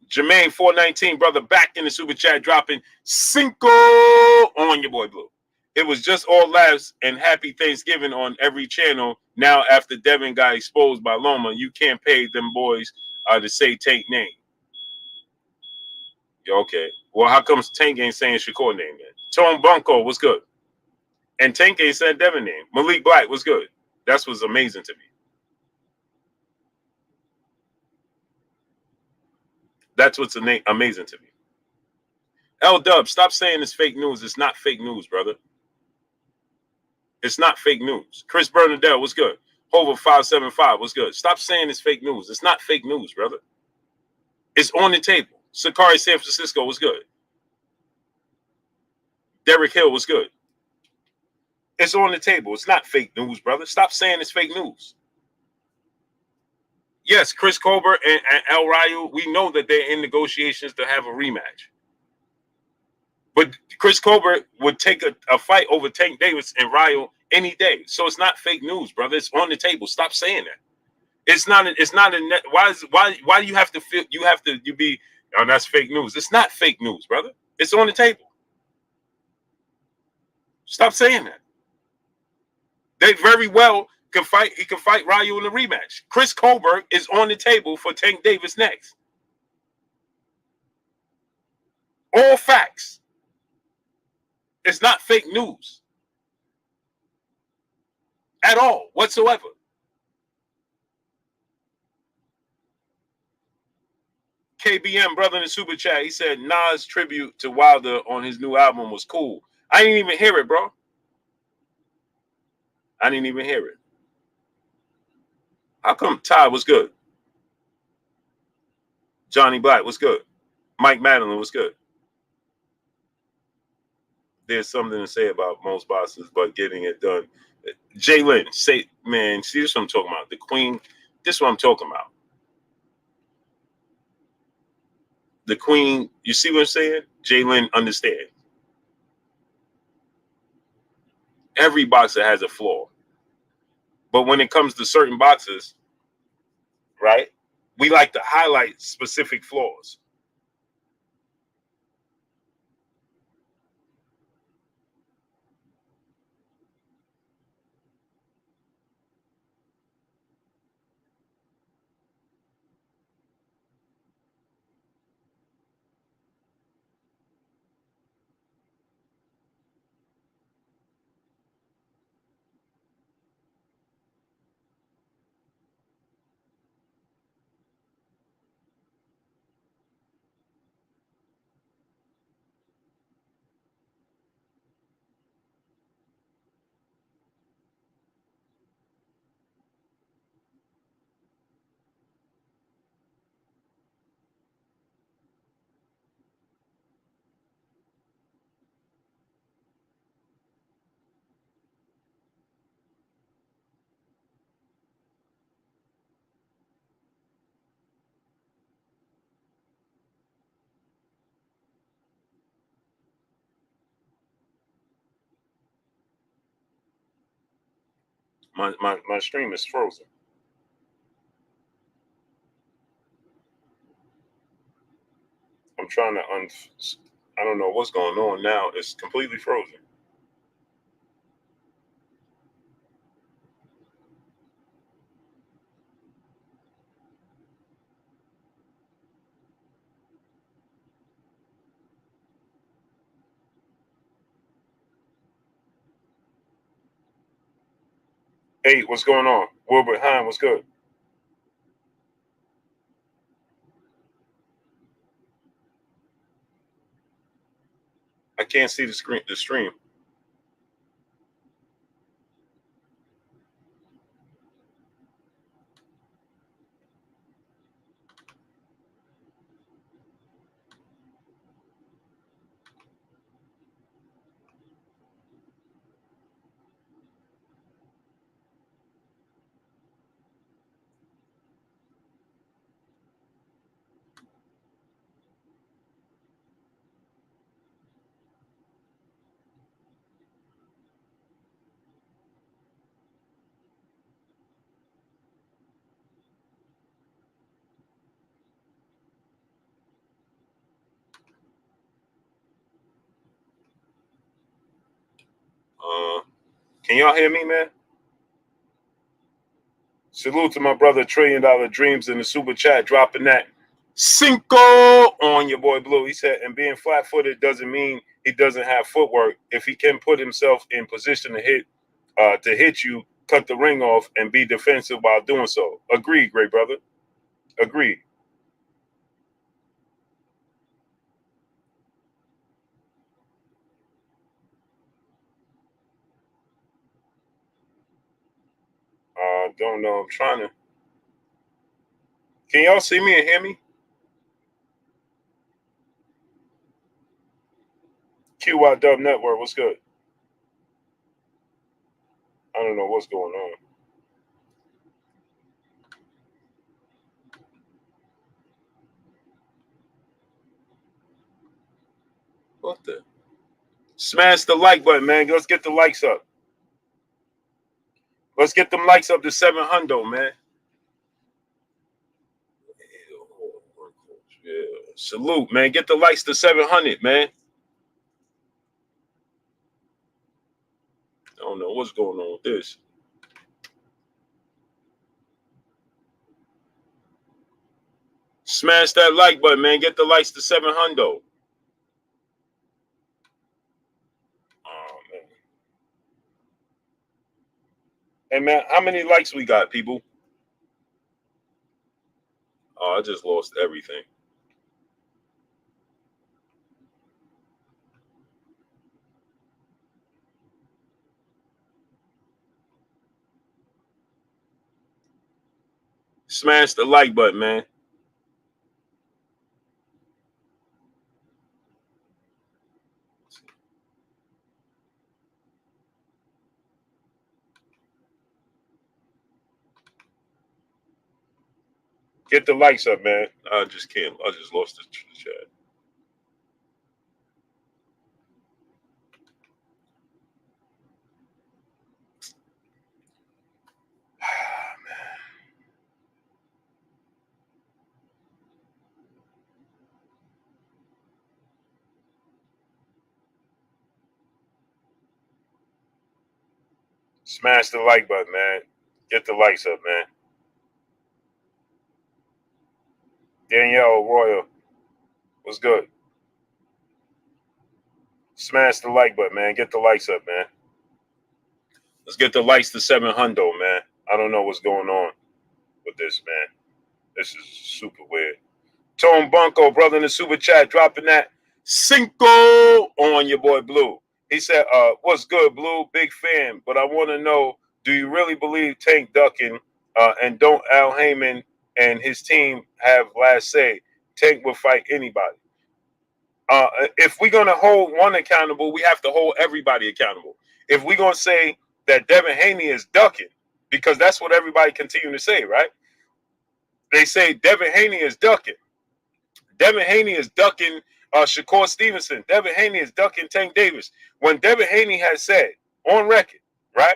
Jermaine 419, brother, back in the super chat, dropping Cinco on your boy Blue. It was just all laughs and happy Thanksgiving on every channel. Now, after Devin got exposed by Loma, you can't pay them boys to say Tank name. Yeah, okay. Well, how comes Tank ain't saying Shakur name then? Tone Bunko, what's good? And Tank ain't said Devin name. Malik Black, what's good? That's what's amazing to me. That's what's amazing to me. L-Dub, stop saying it's fake news. It's not fake news, brother. It's not fake news. Chris Bernadette, what's good? Hover 575, what's good? Stop saying it's fake news. It's not fake news, brother. It's on the table. Sakari San Francisco was good. Derrick Hill was good. It's on the table. It's not fake news, brother. Stop saying it's fake news. Yes, Chris Colbert and El Rayo, we know that they're in negotiations to have a rematch. But Chris Colbert would take a fight over Tank Davis and Rayo any day. So it's not fake news, brother. It's on the table. Stop saying that. It's not. It's not a net. Why do you have to feel? You be. Oh, that's fake news. It's not fake news, brother. It's on the table. Stop saying that. They very well can fight. He can fight Ryu in the rematch. Chris Colbert is on the table for Tank Davis next. All facts. It's not fake news at all whatsoever. KBM, brother in the super chat, he said Nas' tribute to Wilder on his new album was cool. I didn't even hear it, bro. I didn't even hear it. How come Ty was good? Johnny Black was good. Mike Madeline was good. There's something to say about most bosses, but getting it done. Jalen, say, man, see, this is what I'm talking about. The Queen, this is what I'm talking about. The Queen, you see what I'm saying? Jalen, understand. Every boxer has a flaw. But when it comes to certain boxers, right, we like to highlight specific flaws. My stream is frozen. I'm trying to I don't know what's going on now. It's completely frozen. Hey, what's going on? Wilbert Hine, what's good? I can't see the stream. Can y'all hear me, man? Salute to my brother $1 Trillion Dreams in the super chat, dropping that Cinco on your boy Blue. He said, and being flat-footed doesn't mean he doesn't have footwork. If he can put himself in position to hit you, cut the ring off, and be defensive while doing so. Agreed, great brother. Agreed. Don't know. I'm trying to. Can y'all see me and hear me? QY Dub Network, what's good? I don't know what's going on. What the? Smash the like button, man. Let's get the likes up. Let's get them likes up to 700, man. Yeah. Salute, man. Get the likes to 700, man. I don't know what's going on with this. Smash that like button, man. Get the likes to 700. Oh, man. Hey, man, how many likes we got, people? Oh, I just lost everything. Smash the like button, man. Get the likes up, man. I just can't. I just lost the chat. Smash the like button, man. Get the likes up, man. Danielle Royal, what's good? Smash the like button, man. Get the likes up, man. Let's get the likes to 700, man. I don't know what's going on with this, man. This is super weird. Tone Bunko, brother in the super chat, dropping that Cinco on your boy Blue. He said, what's good, Blue? Big fan. But I want to know, do you really believe Tank Duckin and don't Al Heyman and his team have last say? Tank will fight anybody. If we're going to hold one accountable, we have to hold everybody accountable. If we're going to say that Devin Haney is ducking, because that's what everybody continue to say, right? They say Devin Haney is ducking. Devin Haney is ducking Shakur Stevenson. Devin Haney is ducking Tank Davis. When Devin Haney has said on record, right?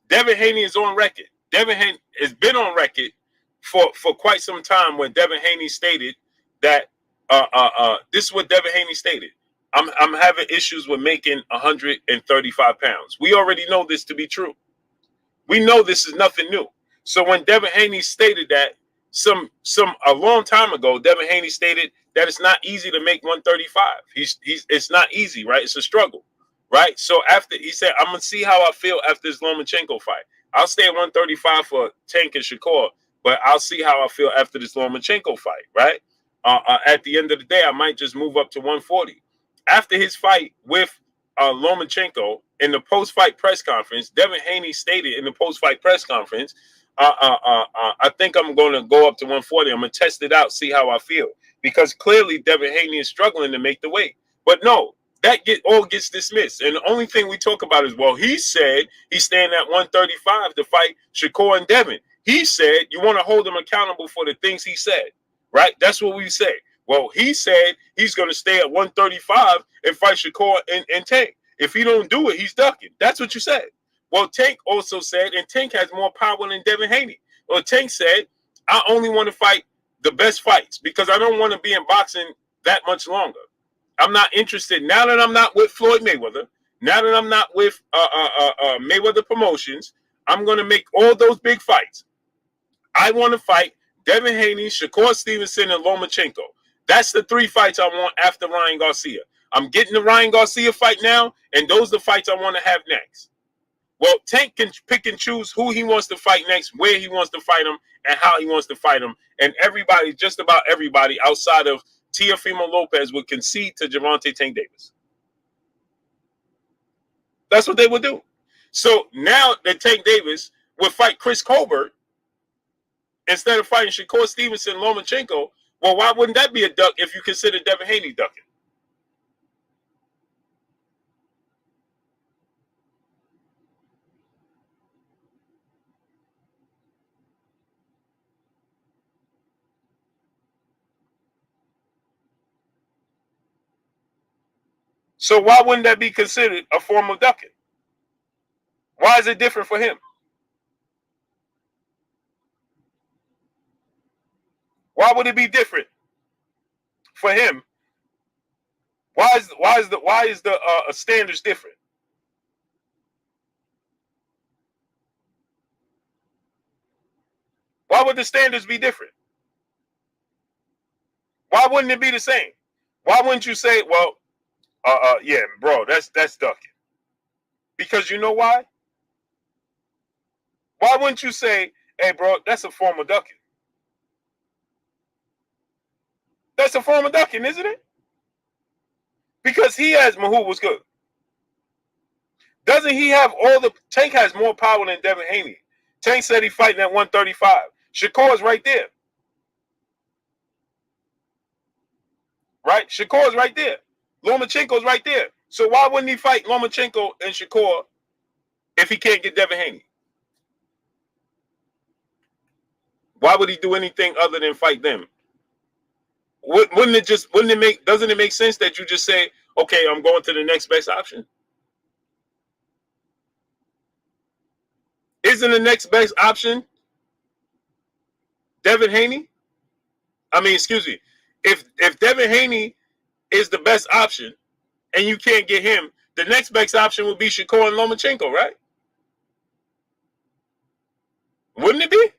Devin Haney is on record. Devin Haney has been on record for quite some time when Devin Haney stated that this is what Devin Haney stated. I'm having issues with making 135 pounds. We already know this to be true. We know this is nothing new. So when Devin Haney stated that a long time ago, Devin Haney stated that it's not easy to make 135. It's not easy, right? It's a struggle, right? So after he said, I'm gonna see how I feel after this Lomachenko fight. I'll stay at 135 for Tank and Shakur, but I'll see how I feel after this Lomachenko fight, right? At the end of the day, I might just move up to 140. After his fight with Lomachenko in the post-fight press conference, Devin Haney stated in the post-fight press conference, I think I'm going to go up to 140. I'm going to test it out, see how I feel. Because clearly Devin Haney is struggling to make the weight. But no, that all gets dismissed. And the only thing we talk about is, well, he said he's staying at 135 to fight Shakur and Devin. He said you want to hold him accountable for the things he said, right? That's what we say. Well, he said he's going to stay at 135 and fight Shakur and Tank. If he don't do it, he's ducking. That's what you said. Well, Tank also said, and Tank has more power than Devin Haney. Well, Tank said, I only want to fight the best fights because I don't want to be in boxing that much longer. I'm not interested. Now that I'm not with Floyd Mayweather, now that I'm not with Mayweather Promotions, I'm going to make all those big fights. I want to fight Devin Haney, Shakur Stevenson, and Lomachenko. That's the 3 fights I want after Ryan Garcia. I'm getting the Ryan Garcia fight now, and those are the fights I want to have next. Well, Tank can pick and choose who he wants to fight next, where he wants to fight him, and how he wants to fight him. And everybody, just about everybody outside of Teofimo Lopez would concede to Gervonta Tank Davis. That's what they would do. So now that Tank Davis would fight Chris Colbert instead of fighting Shakur Stevenson, Lomachenko, Well, why wouldn't that be a duck if you consider Devin Haney ducking? So why wouldn't that be considered a form of ducking? Why is it different for him? Why would it be different for him? Why is the standards different? Why would the standards be different? Why wouldn't it be the same? Why wouldn't you say, well, yeah, bro, that's ducking? Because you know why? Why wouldn't you say, hey, bro, that's a form of ducking? That's a form of ducking, isn't it? Because he has Mahou was good. Doesn't he have all the Tank has more power than Devin Haney? Tank said he's fighting at 135. Shakur's right there. Right? Shakur's right there. Lomachenko's right there. So why wouldn't he fight Lomachenko and Shakur if he can't get Devin Haney? Why would he do anything other than fight them? Doesn't it make sense that you just say, okay, I'm going to the next best option? Isn't the next best option Devin Haney? I mean, excuse me. If Devin Haney is the best option and you can't get him, the next best option would be Shakur and Lomachenko, right? Wouldn't it be?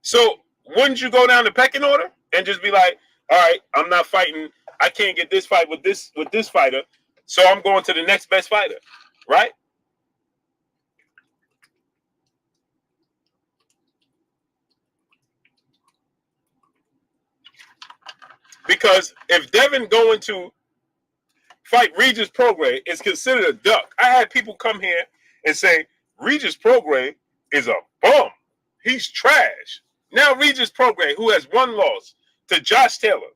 So wouldn't you go down the pecking order and just be like, all right, I'm not fighting. I can't get this fight with this fighter, so I'm going to the next best fighter, right? Because if Devin going to fight Regis Prograis is considered a duck, I had people come here and say Regis Prograis is a bum. He's trash. Now Regis Prograis, who has one loss to Josh Taylor.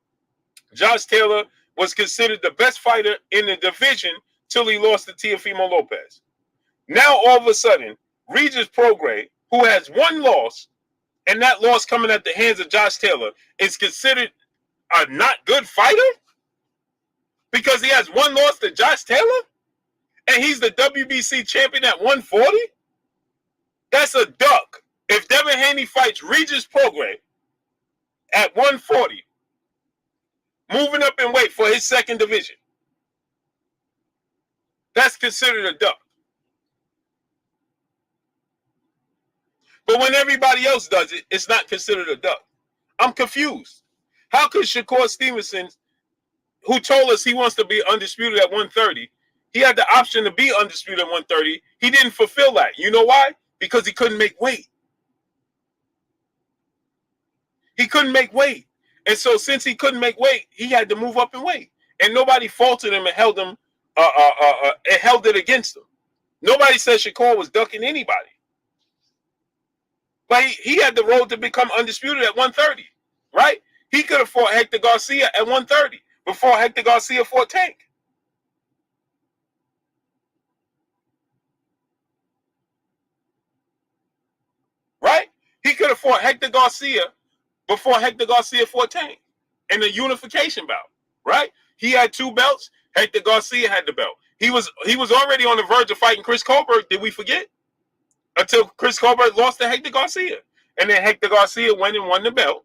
Josh Taylor was considered the best fighter in the division till he lost to Teofimo Lopez. Now all of a sudden, Regis Prograis, who has one loss, and that loss coming at the hands of Josh Taylor, is considered a not good fighter because he has one loss to Josh Taylor and he's the WBC champion at 140? That's a duck. If Devin Haney fights Regis Prograis at 140, moving up in weight for his second division, that's considered a duck. But when everybody else does it, it's not considered a duck. I'm confused. How could Shakur Stevenson, who told us he wants to be undisputed at 130, he had the option to be undisputed at 130. He didn't fulfill that. You know why? Because he couldn't make weight. He couldn't make weight. And so since he couldn't make weight, he had to move up in weight. And nobody faulted him and held him, and held it against him. Nobody said Shakur was ducking anybody. But he had the road to become undisputed at 130, right? He could have fought Hector Garcia at 130 before Hector Garcia fought Tank. Right? He could have fought Hector Garcia before Hector Garcia fought Tank in the unification bout, right? He had two belts. Hector Garcia had the belt. He was already on the verge of fighting Chris Colbert. Did we forget? Until Chris Colbert lost to Hector Garcia. And then Hector Garcia went and won the belt.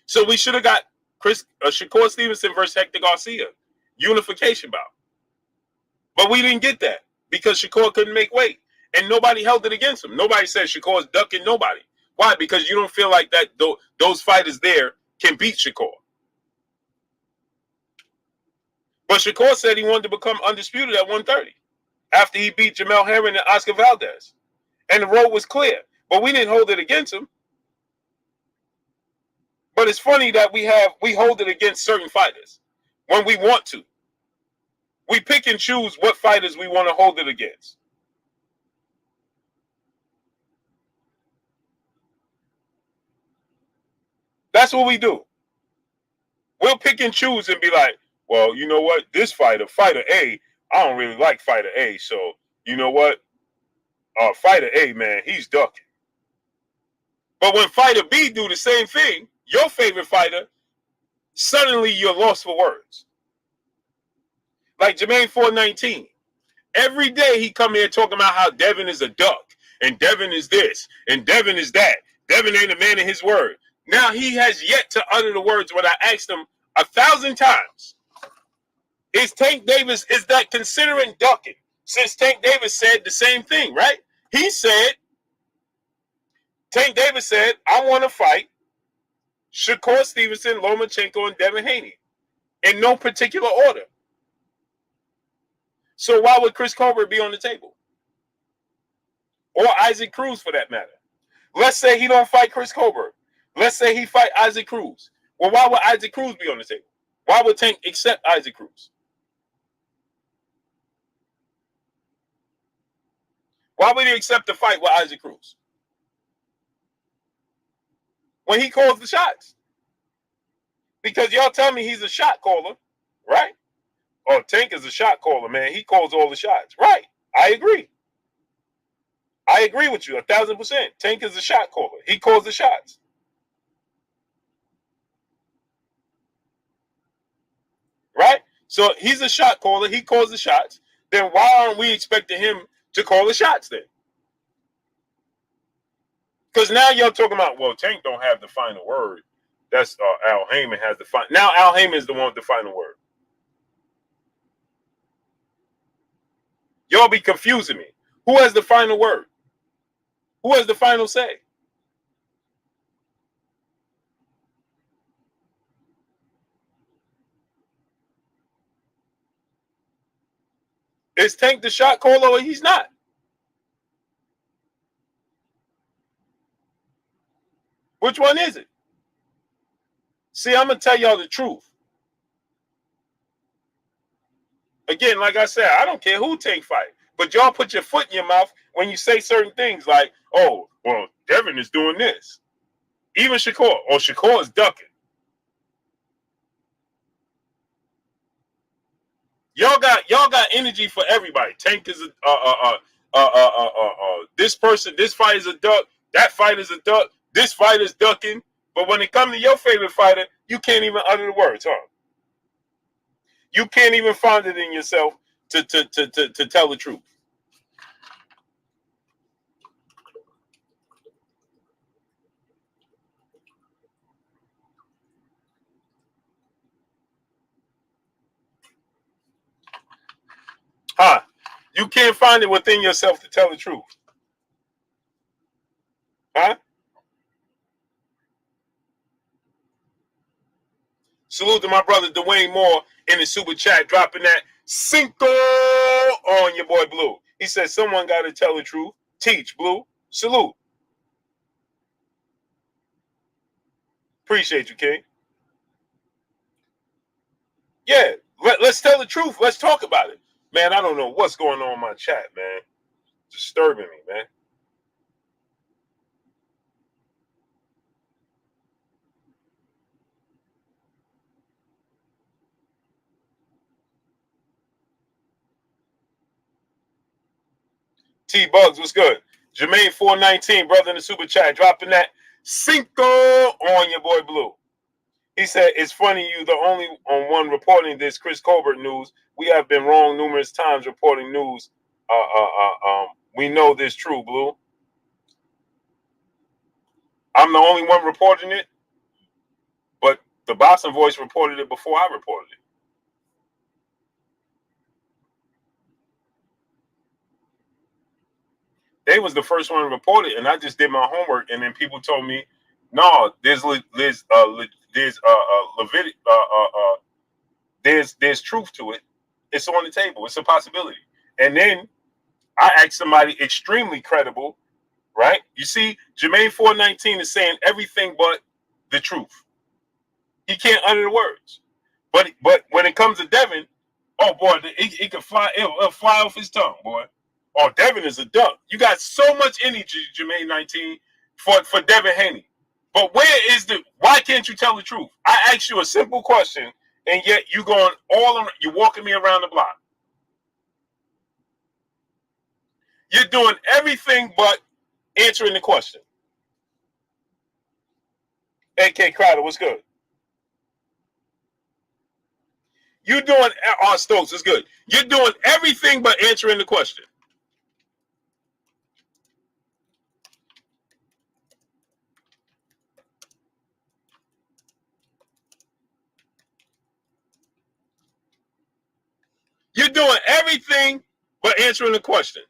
So we should have got Shakur Stevenson versus Hector Garcia unification bout. But we didn't get that because Shakur couldn't make weight. And nobody held it against him. Nobody said Shakur's ducking nobody. Why? Because you don't feel like that those fighters there can beat Shakur. But Shakur said he wanted to become undisputed at 130 after he beat Jamel Herring and Oscar Valdez. And the road was clear. But we didn't hold it against him. But it's funny that we hold it against certain fighters when we want to. We pick and choose what fighters we want to hold it against. That's what we do. We'll pick and choose and be like, well, you know what? This fighter A, I don't really like fighter A. So, you know what? Fighter A, man, he's ducking. But when fighter B do the same thing, your favorite fighter, suddenly you're lost for words. Like Jermaine 419. Every day he come here talking about how Devin is a duck, and Devin is this, and Devin is that. Devin ain't a man of his word. Now he has yet to utter the words when I asked him 1,000 times. Is Tank Davis, is that considering ducking? Since Tank Davis said the same thing, right? He said, Tank Davis said, I want to fight Shakur Stevenson, Lomachenko, and Devin Haney in no particular order. So why would Chris Colbert be on the table? Or Isaac Cruz for that matter. Let's say he don't fight Chris Colbert. Let's say he fight Isaac Cruz. Well, why would Isaac Cruz be on the table? Why would Tank accept Isaac Cruz? Why would he accept the fight with Isaac Cruz? When he calls the shots. Because y'all tell me he's a shot caller, right? Oh, Tank is a shot caller, man. He calls all the shots. Right. I agree. I agree with you 1,000%. Tank is a shot caller. He calls the shots. Right? So he's a shot caller. He calls the shots. Then why aren't we expecting him to call the shots then? Because now y'all talking about, well, Tank don't have the final word. That's Al Heyman has the final. Now Al Heyman is the one with the final word. Y'all be confusing me. Who has the final word? Who has the final say? Is Tank the shot caller or he's not? Which one is it? See, I'm going to tell y'all the truth. Again, like I said, I don't care who Tank fight. But y'all put your foot in your mouth when you say certain things like, oh, well, Devin is doing this. Even Shakur. Or Shakur is ducking. Y'all got energy for everybody. Tank is this person, this fight is a duck, that fight is a duck, this fight is ducking. But when it comes to your favorite fighter, you can't even utter the words, huh? You can't even find it in yourself to tell the truth. Huh? You can't find it within yourself to tell the truth. Huh? Salute to my brother Dwayne Moore in the super chat, dropping that Cinco on your boy Blue. He said, someone got to tell the truth. Teach, Blue. Salute. Appreciate you, King. Yeah, let's tell the truth. Let's talk about it. Man, I don't know what's going on in my chat, man. Disturbing me, man. T-Bugs, what's good? Jermaine 419, brother in the super chat, dropping that Cinco on your boy Blue. He said, it's funny you the only one reporting this Chris Colbert news. We have been wrong numerous times reporting news. We know this true, Blue. I'm the only one reporting it, but the Boston Voice reported it before I reported it. They was the first one to report it, and I just did my homework, and then people told me, no, there's truth to it. It's on the table. It's a possibility. And then I asked somebody extremely credible, right? You see, Jermaine 419 is saying everything but the truth. He can't utter the words. But when it comes to Devin, oh boy, he can fly. It'll fly off his tongue, boy. Oh, Devin is a duck. You got so much energy, Jermaine 19, for Devin Haney. But why Why can't you tell the truth? I asked you a simple question, and yet you're walking me around the block. You're doing everything but answering the question. AK Crowder, what's good? You're doing Stokes, it's good. You're doing everything but answering the question. You're doing everything but answering the question.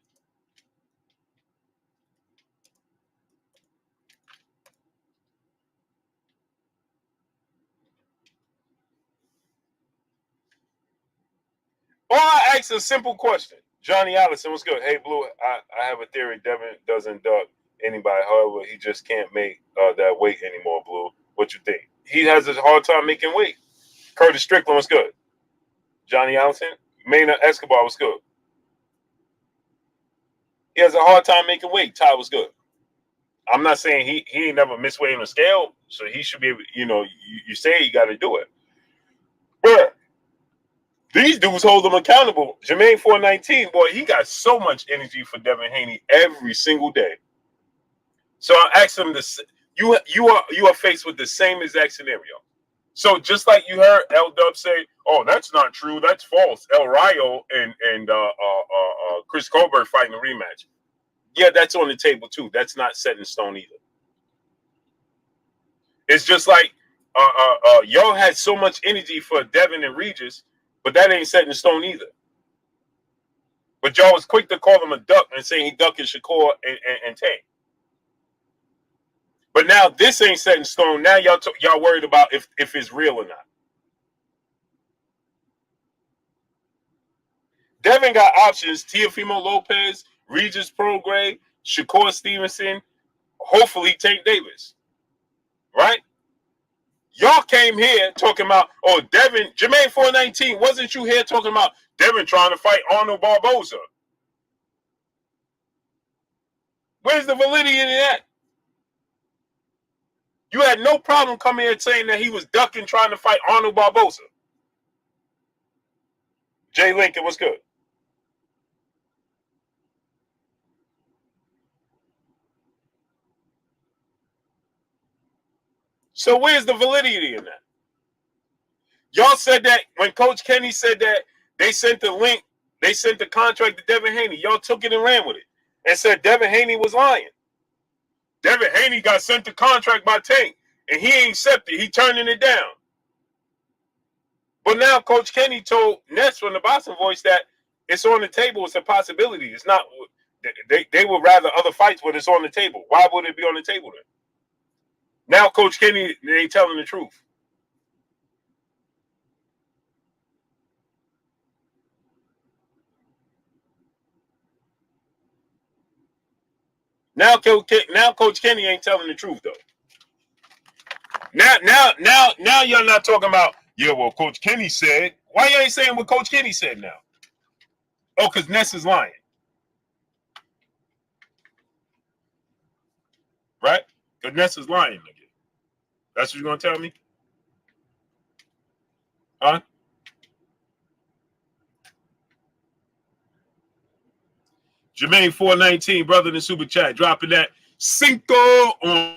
Or I ask a simple question. Johnny Allison, what's good? Hey, Blue, I have a theory. Devin doesn't duck anybody. However, he just can't make that weight anymore, Blue. What you think? He has a hard time making weight. Curtis Strickland, what's good? Johnny Allison. Maynard Escobar, what's good? He has a hard time making weight. Ty, was good. I'm not saying he ain't never missed weight on the scale, so he should be able, you say you got to do it. But these dudes hold him accountable. Jermaine 419, boy, he got so much energy for Devin Haney every single day. So I asked him this: you are faced with the same exact scenario. So just like you heard L Dub say, "Oh, that's not true. That's false." El Rayo and Chris Colbert fighting a rematch. Yeah, that's on the table too. That's not set in stone either. It's just like y'all had so much energy for Devin and Regis, but that ain't set in stone either. But y'all was quick to call him a duck and saying he ducking Shakur and Tank. But now this ain't set in stone. Now y'all worried about if it's real or not. Devin got options: Teofimo Lopez, Regis Prograis, Shakur Stevenson, hopefully Tank Davis. Right? Y'all came here talking about, oh, Devin, Jermaine 419, wasn't you here talking about Devin trying to fight Arnold Barboza? Where's the validity in that? You had no problem coming here saying that he was ducking trying to fight Arnold Barboza. Jay Lincoln, what's good? So where's the validity in that? Y'all said that when Coach Kenny said that they sent the link, they sent the contract to Devin Haney. Y'all took it and ran with it and said Devin Haney was lying. Devin Haney got sent the contract by Tank and he ain't accepted. He turning it down. But now Coach Kenny told Ness from the Boston Voice that it's on the table. It's a possibility. It's not. They would rather other fights, but it's on the table. Why would it be on the table then? Now Coach Kenny ain't telling the truth. Now Coach Kenny ain't telling the truth though. Now y'all not talking about, yeah, well, Coach Kenny said. Why you ain't saying what Coach Kenny said now? Oh, because Ness is lying. Right? Because Ness is lying again. That's what you're going to tell me? Huh? Jermaine 419, brother in the super chat, dropping that Cinco on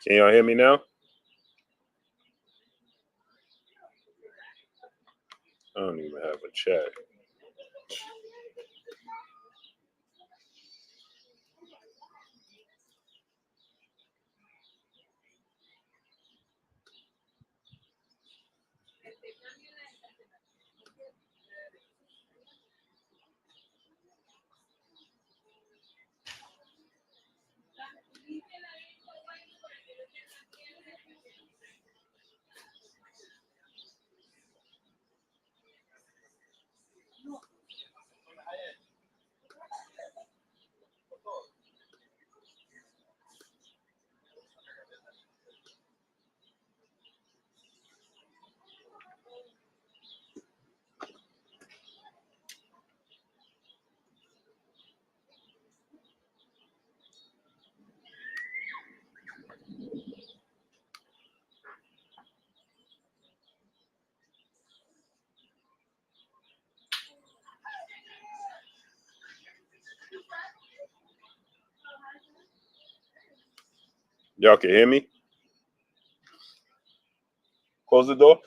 Can y'all hear me now? I don't even have a chat. Y'all can hear me? Close the door.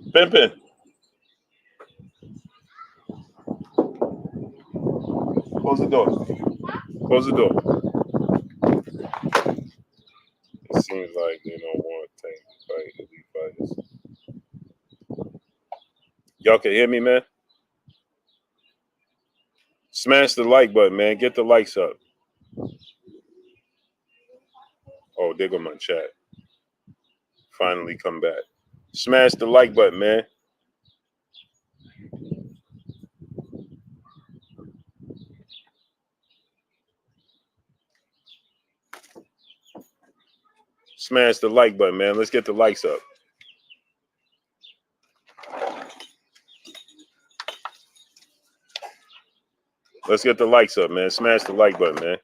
Pimpin'. Close the door. Close the door. It seems like they don't want to take the fight, elite fighters. Y'all can hear me, man? Smash the like button, man. Get the likes up. Oh, there go my chat. Finally come back. Smash the like button, man. Smash the like button, man. Let's get the likes up. Let's get the likes up, man. Smash the like button, man.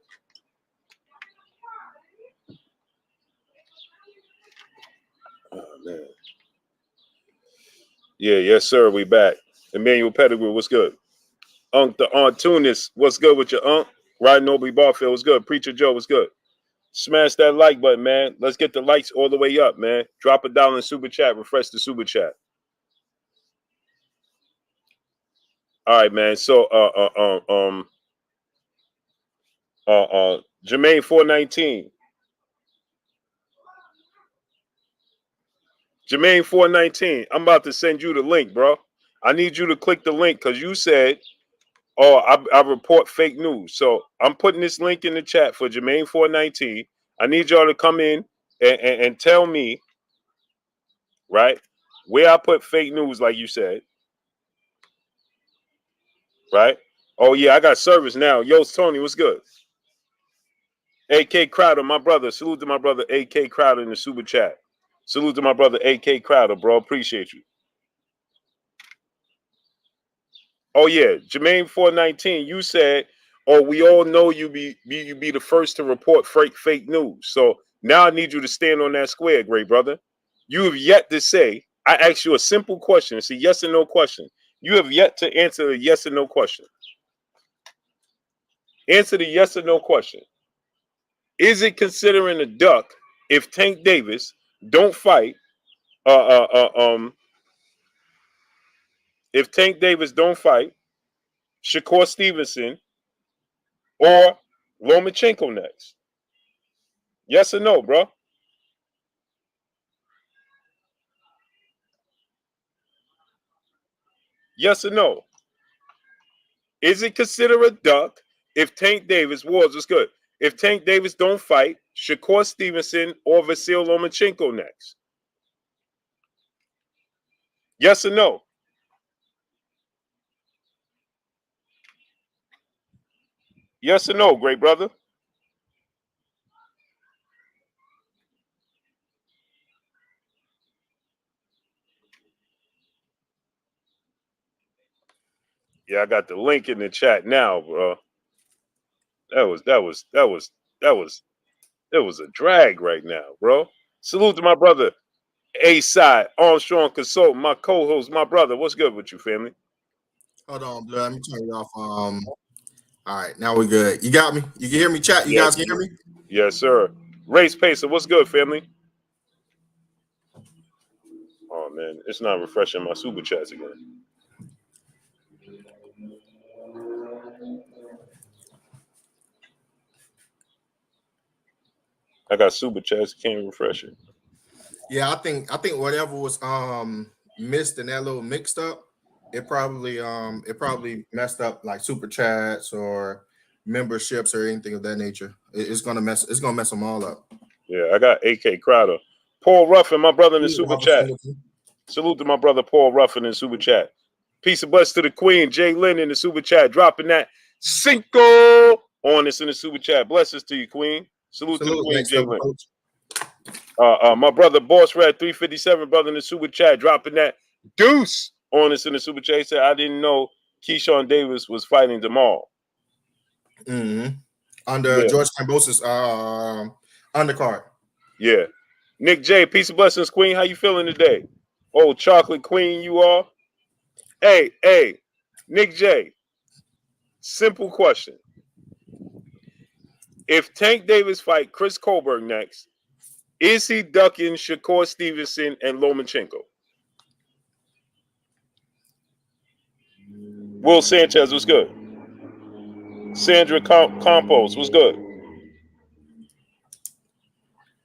Oh, man. Yeah, yes, sir. We back. Emmanuel Pettigrew, what's good? Unc the Aunt Tunis, what's good with your Unc? Ryan Noble Barfield, what's good? Preacher Joe, what's good? Smash that like button, man. Let's get the likes all the way up, man. Drop $1 in super chat. Refresh the super chat. All right, man. So, Jermaine 419. Jermaine 419. I'm about to send you the link, bro. I need you to click the link because you said, "Oh, I report fake news." So I'm putting this link in the chat for Jermaine 419. I need y'all to come in and tell me, right, where I put fake news, like you said, right? Oh yeah, I got service now. Yo, Tony, what's good? AK Crowder, my brother. Salute to my brother AK Crowder in the super chat. Salute to my brother AK Crowder, bro. Appreciate you. Oh yeah, Jermaine 419. You said, "Oh, we all know you be the first to report fake news." So now I need you to stand on that square, great brother. You have yet to say. I asked you a simple question. It's a yes or no question. You have yet to answer a yes or no question. Answer the yes or no question. Is it considering a duck if Tank Davis don't fight? If Tank Davis don't fight Shakur Stevenson or Lomachenko next? Yes or no, bro? Yes or no? Is it considered a duck if Tank Davis was good? If Tank Davis don't fight Shakur Stevenson or Vasyl Lomachenko next? Yes or no? Yes or no, great brother? Yeah, I got the link in the chat now, bro. That was a drag right now, bro. Salute to my brother, A-Side, Armstrong Consultant, my co-host, my brother. What's good with you, family? Hold on, blood. Let me turn you off. All right, now we're good. You got me? You can hear me, chat? You guys Yes, can hear me? yes, sir. Race Pacer, what's good, family? Oh man, it's not refreshing my super chats again. I got super chats, can't refresh it. Yeah, I think whatever was missed in that little mixed up, it probably messed up like super chats or memberships or anything of that nature. It's gonna mess them all up. Yeah, I got AK Crowder. Paul Ruffin, my brother in the Ooh, super have a chat. single- Salute to my brother Paul Ruffin in the super chat. Peace of bless to the Queen, Jay Lynn in the super chat, dropping that Cinco on us in the super chat. Blessings to you, Queen. Salute to the Salute, Queen, next Jay level Lynn. coach. My brother Boss Red 357, brother in the super chat, dropping that Deuce on us in the super chat. He said, I didn't know Keyshawn Davis was fighting tomorrow. Mm-hmm. Under George Cambosis undercard. Yeah. Nick J, peace of blessings, Queen. How you feeling today? Oh, chocolate queen you are. Hey, Nick J. Simple question. If Tank Davis fight Chris Colbert next, is he ducking Shakur Stevenson and Lomachenko? Will Sanchez was good. Sandra Campos was good.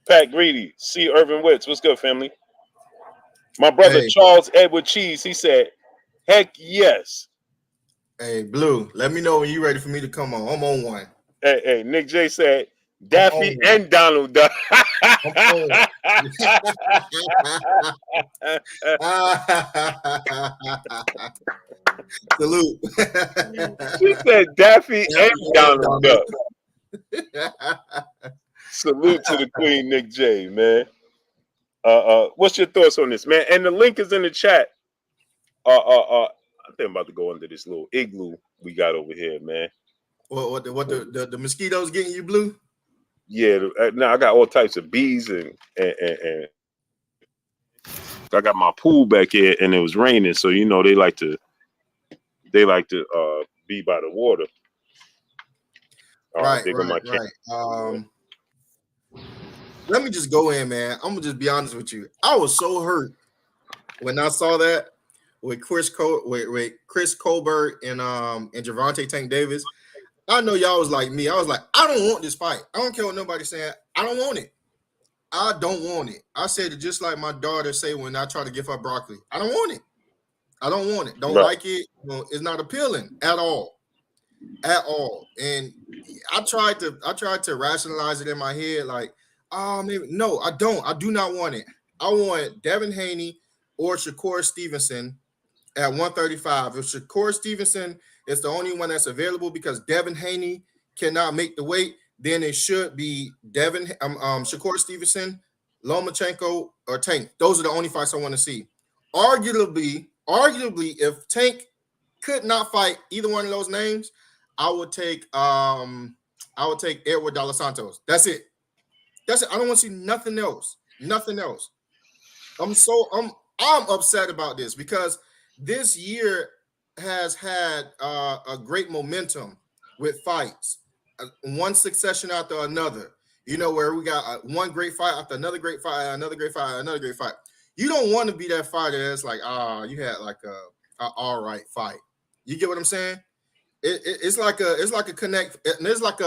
Pat Greedy, C. Irvin Witts, what's good, family? My brother Charles Edward Cheese, he said, heck yes. Hey, Blue, let me know when you're ready for me to come on. I'm on one. Hey, Nick J said, Daffy and Donald Duck. Salute. She said Daffy and Donald Duck. Salute to the Queen, Nick J, man. What's your thoughts on this, man? And the link is in the chat. I think I'm about to go under this little igloo we got over here, man. What the mosquitoes getting you, Blue? Yeah, now I got all types of bees and I got my pool back here and it was raining, so you know they like to be by the water. Right. Let me just go in, man. I'm gonna just be honest with you. I was so hurt when I saw that with Chris Colbert and Gervonta Tank Davis. I know y'all was like me. I was like, I don't want this fight. I don't care what nobody's saying. I don't want it. I don't want it. I said it just like my daughter say when I try to give her broccoli. I don't want it. I don't want it. Don't like it. It's not appealing at all. At all. And I tried to rationalize it in my head, like, maybe no, I don't. I do not want it. I want Devin Haney or Shakur Stevenson at 135. If Shakur Stevenson is the only one that's available because Devin Haney cannot make the weight, then it should be Shakur Stevenson, Lomachenko, or Tank. Those are the only fights I want to see. Arguably, if Tank could not fight either one of those names, I would take Errol Dos Santos. That's it. I don't want to see nothing else. Nothing else. I'm upset about this because this year has had a great momentum with fights, one succession after another. You know, where we got one great fight after another great fight, another great fight, another great fight. You don't want to be that fighter that's like, you had like a all right fight. You get what I'm saying? It's like a connect. It's like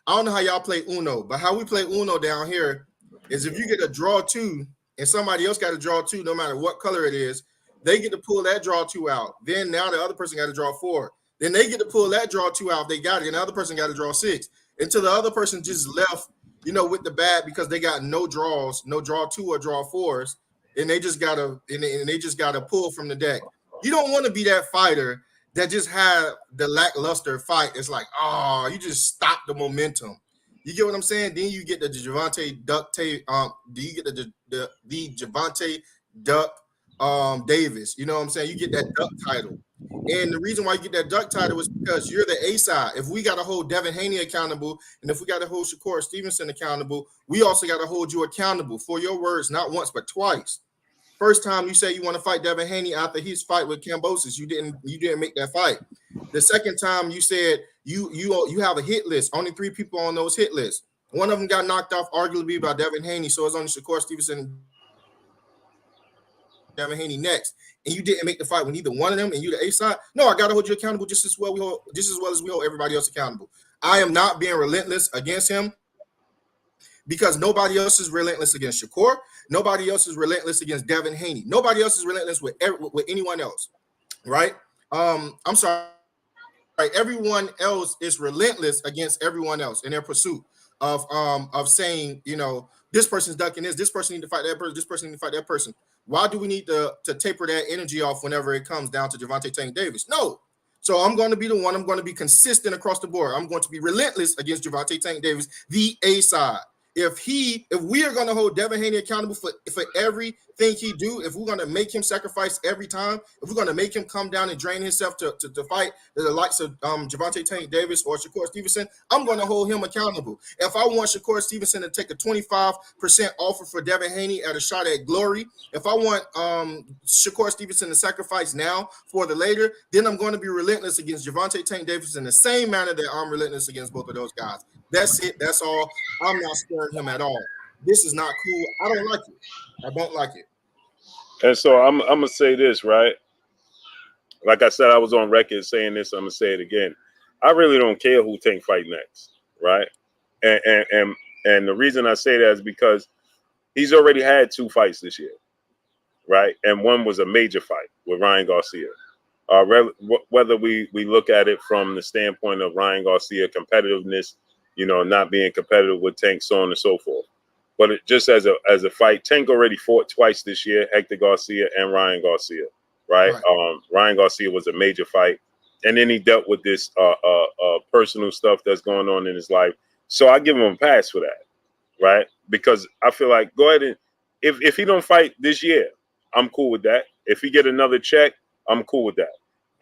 I don't know how y'all play Uno, but how we play Uno down here is if you get a draw 2 and somebody else got a draw 2, no matter what color it is, they get to pull that draw 2 out. Then now the other person got to draw 4. Then they get to pull that draw 2 out. If they got it, and the other person got to draw 6 until the other person just left, with the bad because they got no draws, no draw 2 or draw 4s, and they just gotta pull from the deck. You don't want to be that fighter that just had the lackluster fight. It's like, you just stop the momentum. You get what I'm saying? Then you get the Gervonta Duck. You get the Gervonta Duck Davis. You know what I'm saying? You get that Duck title. And the reason why you get that Duck title is because you're the A side. If we got to hold Devin Haney accountable, and if we got to hold Shakur Stevenson accountable, we also got to hold you accountable for your words, not once but twice. First time you say you want to fight Devin Haney after his fight with Cambosis, you didn't make that fight. The second time you said you have a hit list, only 3 people on those hit lists. One of them got knocked off arguably by Devin Haney, so it's only Shakur Stevenson, Devin Haney next, and you didn't make the fight with either one of them, and you the A side. No, I gotta hold you accountable just as well as we hold everybody else accountable. I am not being relentless against him because nobody else is relentless against Shakur. Nobody else is relentless against Devin Haney. Nobody else is relentless with anyone else, right? I'm sorry. Right, everyone else is relentless against everyone else in their pursuit of saying, this person's ducking this person need to fight that person, this person need to fight that person. Why do we need to taper that energy off whenever it comes down to Gervonta Tank Davis? No. So I'm going to be the one. I'm going to be consistent across the board. I'm going to be relentless against Gervonta Tank Davis, the A side. If we are going to hold Devin Haney accountable for everything he do, if we're going to make him sacrifice every time, if we're going to make him come down and drain himself to fight the likes of Gervonta Tank Davis or Shakur Stevenson, I'm going to hold him accountable. If I want Shakur Stevenson to take a 25% offer for Devin Haney at a shot at glory, if I want Shakur Stevenson to sacrifice now for the later, then I'm going to be relentless against Gervonta Tank Davis in the same manner that I'm relentless against both of those guys. That's it. That's all. I'm not sparing him at all. This is not cool. I don't like it. I don't like it. And so I'm gonna say this, right? Like I said, I was on record saying this. I'm gonna say it again. I really don't care who Tank fight next, right? And the reason I say that is because he's already had 2 fights this year, right? And one was a major fight with Ryan Garcia. Whether we look at it from the standpoint of Ryan Garcia competitiveness, not being competitive with Tank, so on and so forth. But just as a fight, Tank already fought twice this year, Hector Garcia and Ryan Garcia, right? Ryan Garcia was a major fight. And then he dealt with this personal stuff that's going on in his life. So I give him a pass for that, right? Because I feel like, go ahead and, if he don't fight this year, I'm cool with that. If he get another check, I'm cool with that.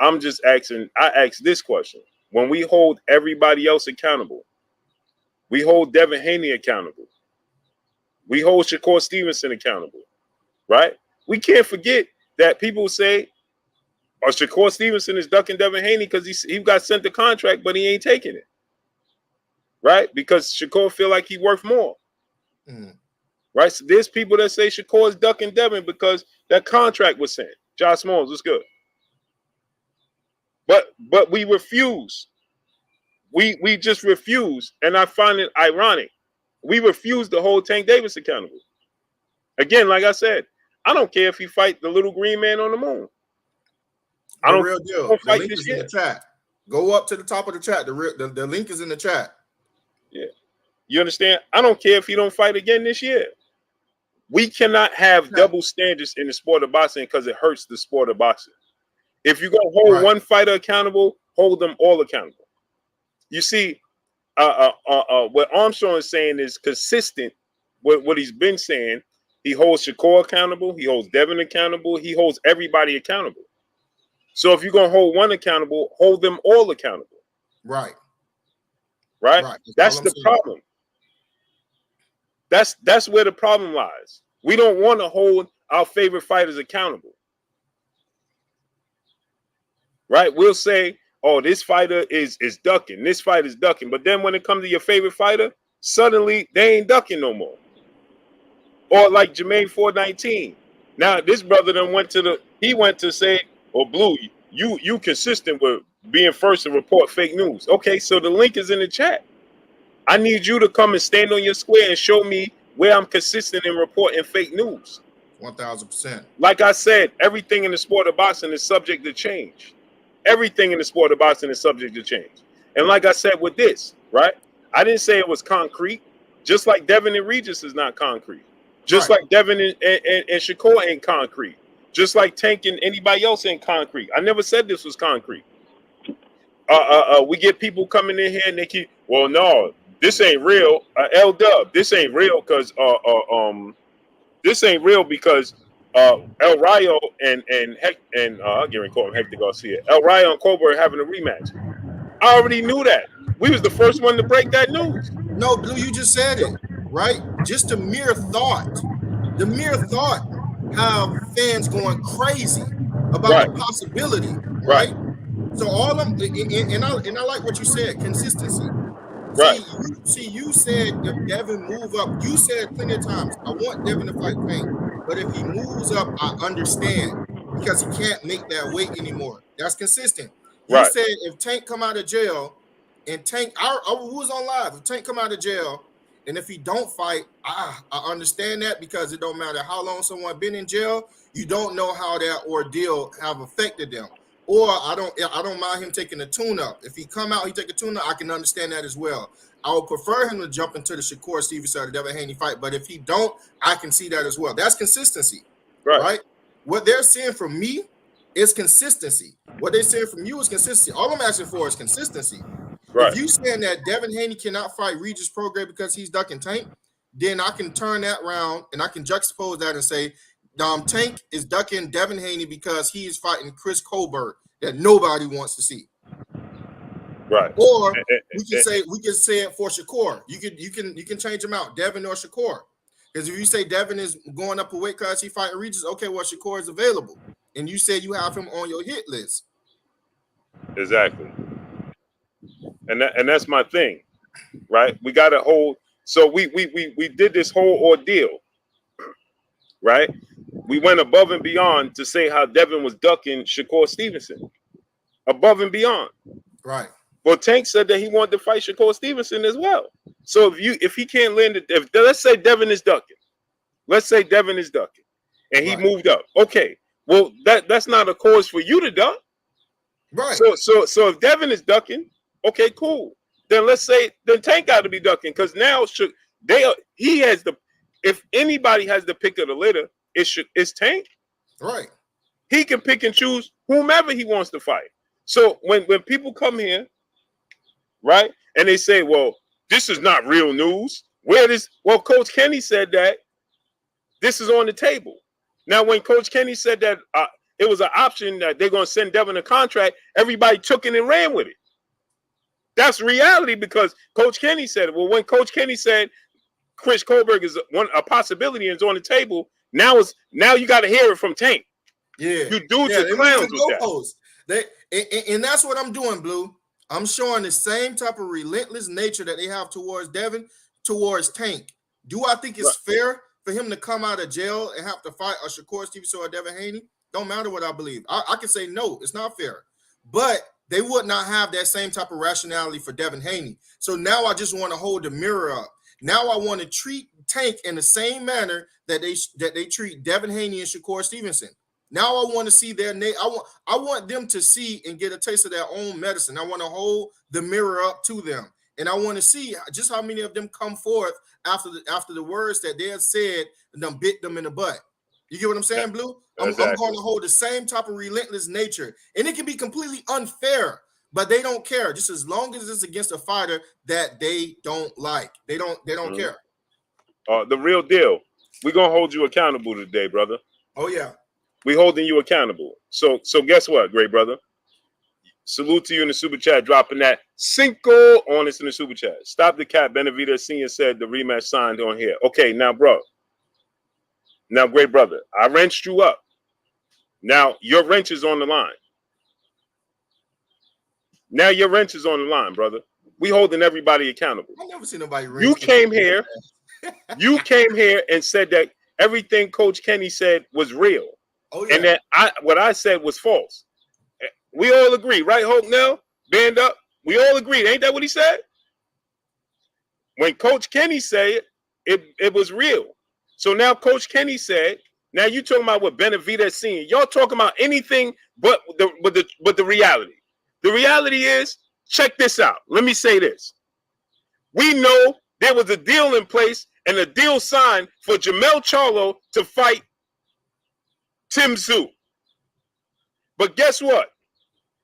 I'm just asking, I ask this question. When we hold everybody else accountable, we hold Devin Haney accountable. We hold Shakur Stevenson accountable, right? We can't forget that people say, Shakur Stevenson is ducking Devin Haney because he got sent the contract, but he ain't taking it, right? Because Shakur feel like he worth more, right? So there's people that say Shakur is ducking Devin because that contract was sent. Josh Smalls, what's good? But we refuse. We just refuse, and I find it ironic. We refuse to hold Tank Davis accountable. Again, like I said, I don't care if he fight the little green man on the moon. I don't real deal. The link is in the chat. Go up to the top of the chat. The link is in the chat. Yeah, you understand? I don't care if he don't fight again this year. We cannot have double standards in the sport of boxing because it hurts the sport of boxing. If you're gonna hold one fighter accountable, hold them all accountable. You see, what Armstrong is saying is consistent with what he's been saying. He holds Shakur accountable. He holds Devin accountable. He holds everybody accountable. So if you're going to hold one accountable, hold them all accountable. Right. That's the problem. That's where the problem lies. We don't want to hold our favorite fighters accountable. Right? We'll say, oh, this fighter is ducking. This fighter is ducking. But then when it comes to your favorite fighter, suddenly they ain't ducking no more. Or like Jermaine 419. Now this brother then went to say, oh, Blue, you consistent with being first to report fake news. Okay, so the link is in the chat. I need you to come and stand on your square and show me where I'm consistent in reporting fake news. 1000%. Like I said, everything in the sport of boxing is subject to change. Everything in the sport of boxing is subject to change. And like I said with this, right? I didn't say it was concrete. Just like Devin and Regis is not concrete. Just like Devin and Shakur ain't concrete. Just like Tank and anybody else ain't concrete. I never said this was concrete. We get people coming in here and they keep, well, no, this ain't real. L-Dub, this ain't real because this ain't real because El Rayo and I'm getting called Hector Garcia. El Rayo and Colbert having a rematch. I already knew that. We was the first one to break that news. No, Blue, you just said it, right? Just the mere thought have fans going crazy about the possibility, right? So all of and I like what you said, consistency. Right. You said if Devin move up, you said plenty of times, I want Devin to fight Tank, but if he moves up, I understand because he can't make that weight anymore. That's consistent. You Right. said if Tank come out of jail and Tank, I was on live. If Tank come out of jail and if he don't fight, I understand that because it don't matter how long someone been in jail, you don't know how that ordeal have affected them. Or I don't mind him taking a tune-up. If he come out, he take a tune-up, I can understand that as well. I would prefer him to jump into the Shakur Stevenson or the Devin Haney fight, but if he don't, I can see that as well. That's consistency, right? What they're seeing from me is consistency. What they're seeing from you is consistency. All I'm asking for is consistency. Right. If you saying that Devin Haney cannot fight Regis Prograis because he's ducking Tank, then I can turn that around and I can juxtapose that and say, Tank is ducking Devin Haney because he is fighting Chris Colbert that nobody wants to see. Right. Or we can say it for Shakur. You can change them out, Devin or Shakur. Because if you say Devin is going up a weight class, he fighting Regis, okay, well Shakur is available, and you said you have him on your hit list. Exactly. And that's my thing, right? We got to hold. So we did this whole ordeal, right? We went above and beyond to say how Devin was ducking Shakur Stevenson, above and beyond. Right. Well, Tank said that he wanted to fight Shakur Stevenson as well. So if he can't land it, let's say Devin is ducking, and he moved up. Okay, well that's not a cause for you to duck. Right. So if Devin is ducking, okay, cool. Then let's say Tank got to be ducking because now he has the. If anybody has the pick of the litter, it's Tank. Right. He can pick and choose whomever he wants to fight. So when people come here, right, and they say, well, this is not real news. Well, Coach Kenny said that this is on the table. Now, when Coach Kenny said that it was an option that they're going to send Devin a contract, everybody took it and ran with it. That's reality because Coach Kenny said it. Well, when Coach Kenny said Chris Colbert is a possibility and it's on the table, now you got to hear it from Tank. Yeah, you dudes are clowns with that. And that's what I'm doing, Blue. I'm showing the same type of relentless nature that they have towards Devin, towards Tank. Do I think it's fair for him to come out of jail and have to fight a Shakur Stevenson or Devin Haney? Don't matter what I believe. I can say no, it's not fair. But they would not have that same type of rationality for Devin Haney. So now I just want to hold the mirror up. Now I want to treat Tank in the same manner that they treat Devin Haney and Shakur Stevenson. Now I want to see I want them to see and get a taste of their own medicine. I want to hold the mirror up to them, and I want to see just how many of them come forth after the words that they have said and them bit them in the butt. You get what I'm saying, Blue? Exactly. I'm going to hold the same type of relentless nature, and it can be completely unfair, but they don't care. Just as long as it's against a fighter that they don't like, they don't care. The real deal. We're gonna hold you accountable today, brother. Oh yeah. We holding you accountable. So guess what, great brother? Salute to you in the super chat, dropping that Cinco on us in the super chat. Stop the cap. Benavidez Senior said the rematch signed on here. Okay, now, bro. Now, great brother, I wrenched you up. Now your wrench is on the line. Now your wrench is on the line, brother. We holding everybody accountable. I never seen nobody wrench. You came here. You came here and said that everything Coach Kenny said was real. Oh, yeah. And that what I said was false. We all agree, right, Hope? Now, band up. We all agreed. Ain't that what he said? When Coach Kenny said it was real. So now Coach Kenny said, now you talking about what Benavidez Senior. Y'all talking about anything but the reality. The reality is, check this out. Let me say this. We know there was a deal in place and a deal signed for Jermell Charlo to fight Tim Tszyu. But guess what?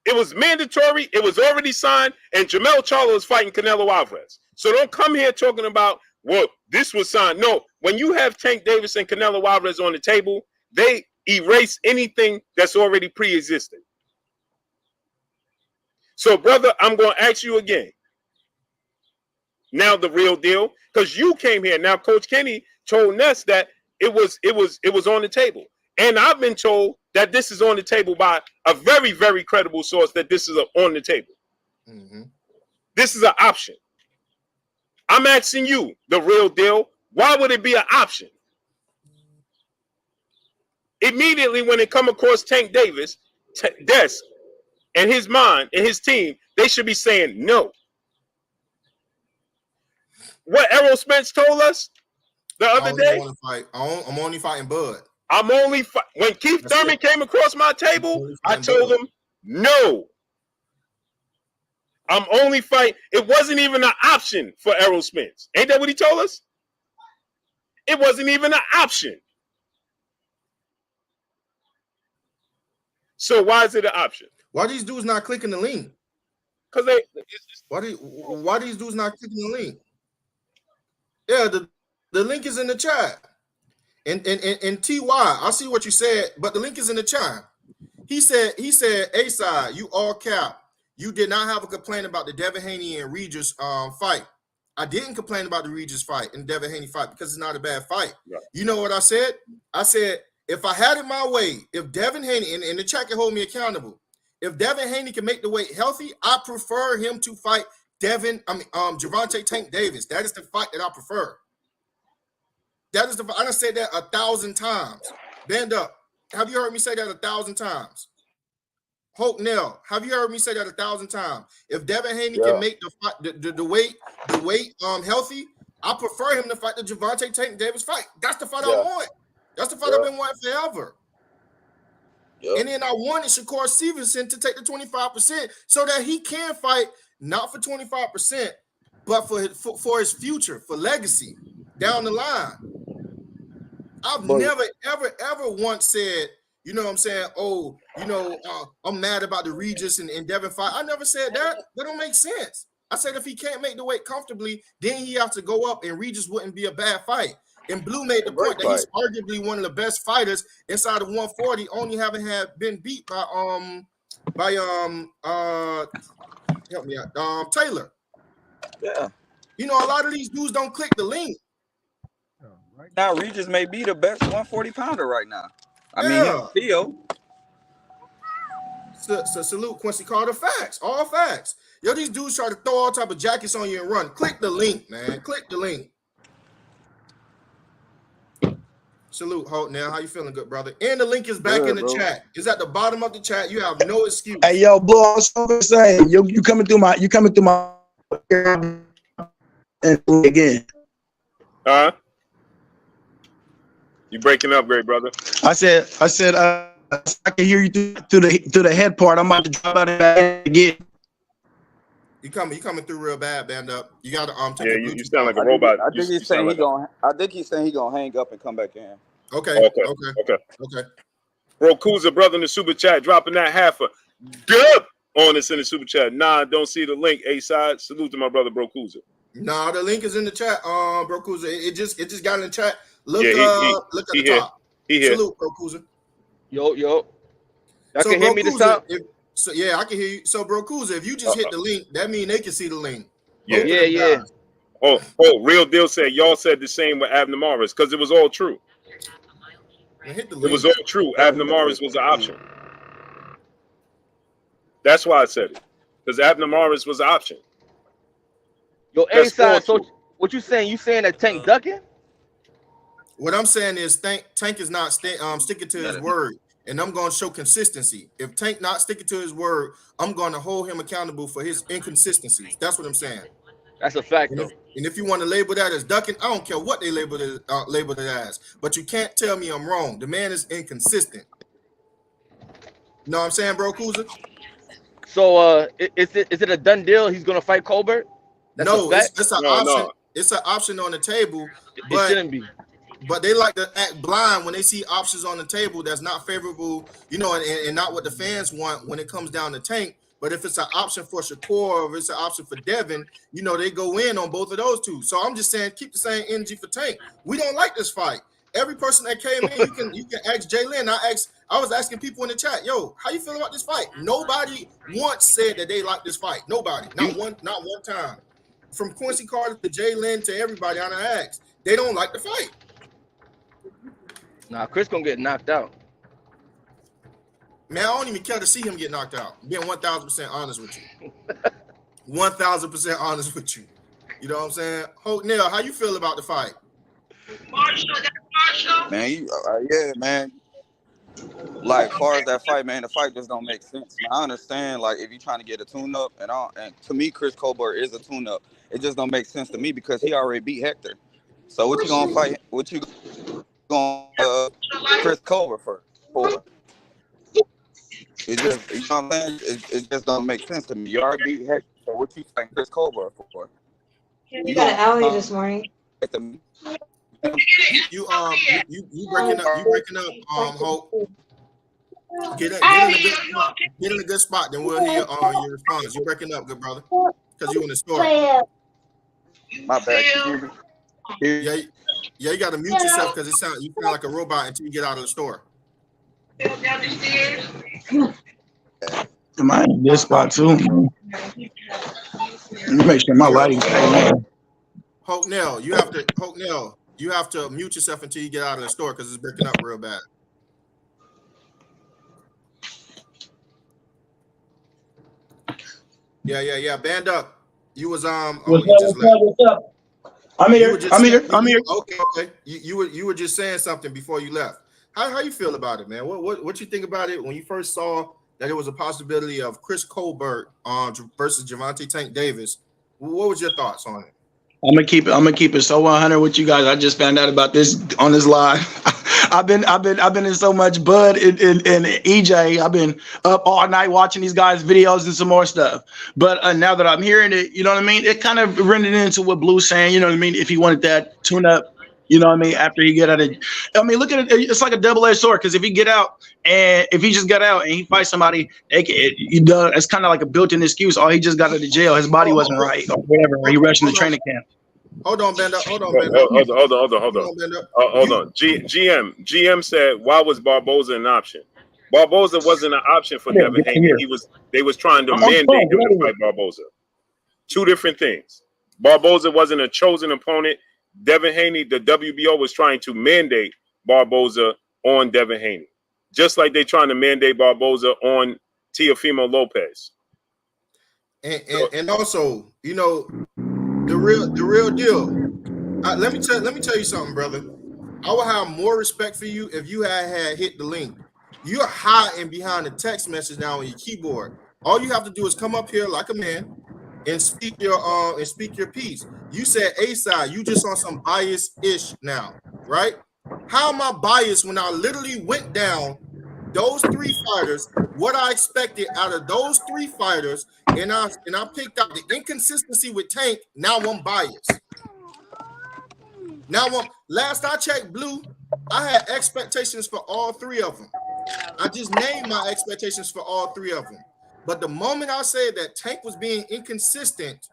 It was mandatory. It was already signed, and Jermell Charlo is fighting Canelo Alvarez. So don't come here talking about, well, this was signed. No, when you have Tank Davis and Canelo Alvarez on the table, they erase anything that's already pre-existing. So, brother, I'm going to ask you again. Now the real deal, because you came here. Now, Coach Kenny told Ness that it was on the table. And I've been told that this is on the table by a very, very credible source that this is on the table. This is an option. I'm asking you, the real deal, why would it be an option? Immediately when it come across Tank Davis' desk and his mind and his team, they should be saying no. What Errol Spence told us the other day? I'm only fighting Bud. When Keith Thurman came across my table, I told him no. I'm only fighting. It wasn't even an option for Errol Spence. Ain't that what he told us? It wasn't even an option. So why is it an option? Why these dudes not clicking the link? Because why these dudes not clicking the link? Yeah, the link is in the chat. And TY, I see what you said, but the link is in the chat. He said, A-side, you all cap. You did not have a complaint about the Devin Haney and Regis fight. I didn't complain about the Regis fight and Devin Haney fight because it's not a bad fight. Right. You know what I said? I said, if I had it my way, if Devin Haney, and the chat can hold me accountable, if Devin Haney can make the weight healthy, I prefer him to fight Gervonta Tank Davis. That is the fight that I prefer. That is the fight. I done said that 1,000 times. Band up. Have you heard me say that 1,000 times? Hope Nell, have you heard me say that 1,000 times? If Devin Haney can make the fight, the weight healthy, I prefer him to fight the Gervonta Tank Davis fight. That's the fight I want. That's the fight I've been wanting forever. And then I wanted Shakur Stevenson to take the 25% so that he can fight not for 25%, but for his future, for legacy down the line. I've never, ever once said, you know what I'm saying? Oh, I'm mad about the Regis and Devin fight. I never said that. That don't make sense. I said if he can't make the weight comfortably, then he has to go up, and Regis wouldn't be a bad fight. And Blue made the point that he's arguably one of the best fighters inside of 140, only having been beat by help me out, Taylor. Yeah. A lot of these dudes don't click the link. Right now, Regis may be the best 140 pounder right now. I mean, Theo. So salute Quincy Carter. Facts, all facts. Yo, these dudes try to throw all type of jackets on you and run. Click the link, man. Click the link. Salute, Holt. Now, how you feeling, good brother? And the link is back in the chat. It's at the bottom of the chat. You have no excuse. Hey, yo, Blue, I was gonna say, you coming through my and again. You breaking up, great brother. I said, I can hear you through the head part. I'm about to drop out and back again. You coming through real bad, band up. You gotta take you sound like a robot. I think he's saying he's gonna hang up and come back in. Okay. Bro Kuzza, brother in the super chat, dropping that half a dub on us in the super chat. Nah, don't see the link. A-side. Salute to my brother, Bro Kuzza. Nah, the link is in the chat. Bro Kuzza. It just got in the chat. Look at the top. He here. Salute, Bro Kuzza. Yo. Y'all can hear me this time? Yeah, I can hear you. So, Bro Kuzza, if you just hit the link, that means they can see the link. Yeah. Oh, real deal said y'all said the same with Abner Morris because it was all true. It was all true. Abner Morris was an option. That's why I said it, because Abner Morris was an option. Yo, A-side. So what you saying? You saying that Tank Duckin? What I'm saying is Tank is not sticking to his word, and I'm going to show consistency. If Tank not sticking to his word, I'm going to hold him accountable for his inconsistencies. That's what I'm saying. That's a fact, and if you want to label that as Duckin, I don't care what they labeled it as, but you can't tell me I'm wrong. The man is inconsistent. You know what I'm saying, Bro Kuzza? So is it a done deal? He's going to fight Colbert? No, it's an option. No. It's an option on the table. It shouldn't be. But they like to act blind when they see options on the table that's not favorable, and not what the fans want when it comes down to Tank. But if it's an option for Shakur or if it's an option for Devin, they go in on both of those two. So I'm just saying, keep the same energy for Tank. We don't like this fight. Every person that came in, you can ask Jalen. I was asking people in the chat, yo, how you feel about this fight? Nobody once said that they like this fight. Nobody, not one time. From Quincy Carter to Jalen to everybody I asked, they don't like the fight. Nah, Chris gonna get knocked out. Man, I don't even care to see him get knocked out. Being 1,000% honest with you. 1,000% honest with you. You know what I'm saying? Hope Neil, how you feel about the fight? Man, yeah, man. Like, far as that fight, man, the fight just don't make sense. Man, I understand, like, if you're trying to get a tune-up, and to me, Chris Colbert is a tune-up. It just don't make sense to me because he already beat Hector. So what you gonna fight? What you gonna Chris Colbert for? It just, you know what I'm saying? It just don't make sense to me. You already beat Hector, so what you fighting Chris Colbert for? You got an alley this morning. You breaking up, Hope. Get in a good spot, then we'll hear your response. You're breaking up, good brother, because you in the store. My bad. Yeah, you got to mute yourself because you sound like a robot until you get out of the store. Am I in this spot too? Let me make sure my lighting. Hope Nell, you have to mute yourself until you get out of the store because it's breaking up real bad. Yeah. Band up. You was What's up? I'm here. Okay. You were just saying something before you left. How you feel about it, man? What you think about it when you first saw that it was a possibility of Chris Colbert versus Gervonta Tank Davis? What was your thoughts on it? I'm gonna keep it so 100 with you guys. I just found out about this on this live. I've been in so much Bud and EJ. I've been up all night watching these guys' videos and some more stuff. But now that I'm hearing it, you know what I mean? It kind of rendered into what Blue's saying, you know what I mean? If he wanted that tune up, you know what I mean? After he get out of, I mean, look at it. It's like a double-edged sword because if he just got out and he fights somebody, it's kind of like a built-in excuse. Oh, he just got out of jail. His body wasn't right or whatever. Or he rushed in the training camp. Hold on, Bender. Hold on. GM said, why was Barboza an option? Barboza wasn't an option for Devin Haney. They was trying to mandate him to fight Barboza. Two different things. Barboza wasn't a chosen opponent. Devin Haney, the WBO was trying to mandate Barboza on Devin Haney, just like they trying to mandate Barboza on Teofimo Lopez. And also, you know, the real deal. Let me tell you something, brother. I would have more respect for you if you had hit the link. You're hiding behind the text message now on your keyboard. All you have to do is come up here like a man and speak your piece. You said A-side, you just on some bias-ish now, right? How am I biased when I literally went down those three fighters, what I expected out of those three fighters, and I picked out the inconsistency with Tank. Now I'm biased. Last I checked, Blue, I had expectations for all three of them. I just named my expectations for all three of them. But the moment I said that Tank was being inconsistent,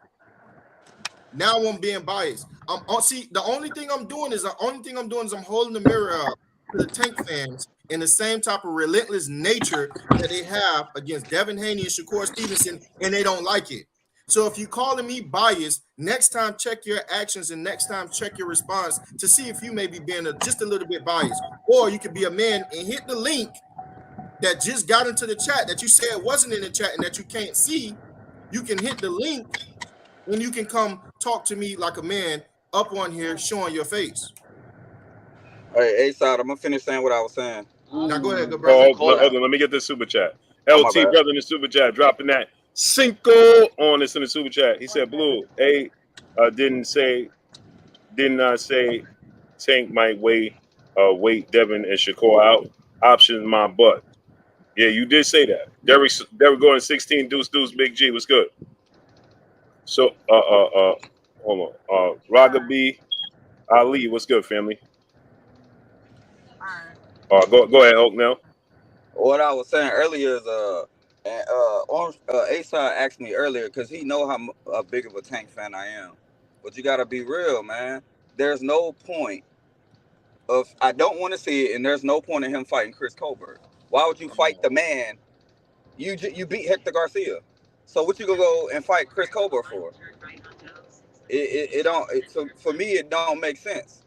now I'm being biased. The only thing I'm doing is I'm holding the mirror up to the Tank fans in the same type of relentless nature that they have against Devin Haney and Shakur Stevenson, and they don't like it. So if you're calling me biased, next time check your actions and next time check your response to see if you may be being just a little bit biased. Or you could be a man and hit the link that just got into the chat that you said wasn't in the chat and that you can't see. You can hit the link and you can come talk to me like a man up on here showing your face. Hey, A-side, I'm gonna finish saying what I was saying. Now go ahead, good brother. Hold on, let me get this super chat. LT brother in the super chat dropping that Cinco on us in the super chat. He said, Blue, did not say Tank might wait Devin and Shakur out. Option my butt. Yeah, you did say that. Derek going 16 deuce Big G was good. So hold on. Raga B Ali, what's good, family? Go ahead, Hulk now. What I was saying earlier is A-side asked me earlier because he know how big of a Tank fan I am. But you gotta be real, man. There's no point of I don't want to see it, and there's no point in him fighting Chris Colbert. Why would you fight the man? You beat Hector Garcia, so what you gonna go and fight Chris Colbert for? It don't. So for me, it don't make sense.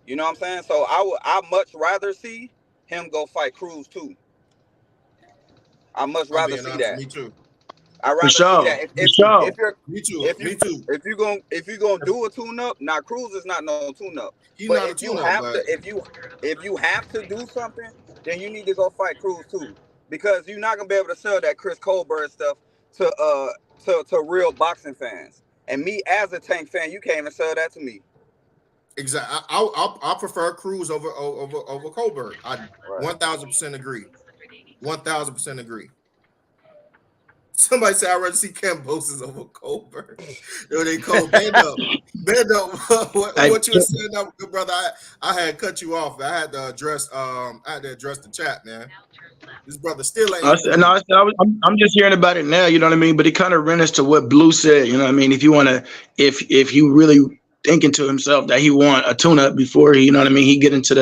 You know what I'm saying? So I much rather see him go fight Cruz too. I much I'm rather being see honest. that. Me too. I For rather see sure. that. For sure. If you're Me too. if Me you too. if you gonna do a tune up, now Cruz is not no tune up. He's But not a if you tune-up, have to, but if you have to do something, then you need to go fight Cruz too, because you're not gonna be able to sell that Chris Colbert stuff to real boxing fans. And me as a Tank fan, you can't even sell that to me. exactly. I prefer Cruz over Colbert. I Right. 1000% agree. 1000% agree. Somebody said I'd rather see Cambosis over Colbert. Yo, they call bend up. Bend up. Hey, What you were saying, good brother? I had cut you off. I had to address the chat, man. This brother still ain't agreed. I'm just hearing about it now. You know what I mean? But it kind of renders to what Blue said. You know what I mean? If you want to, if you really thinking to himself that he want a tune-up before he, you know what I mean, he get into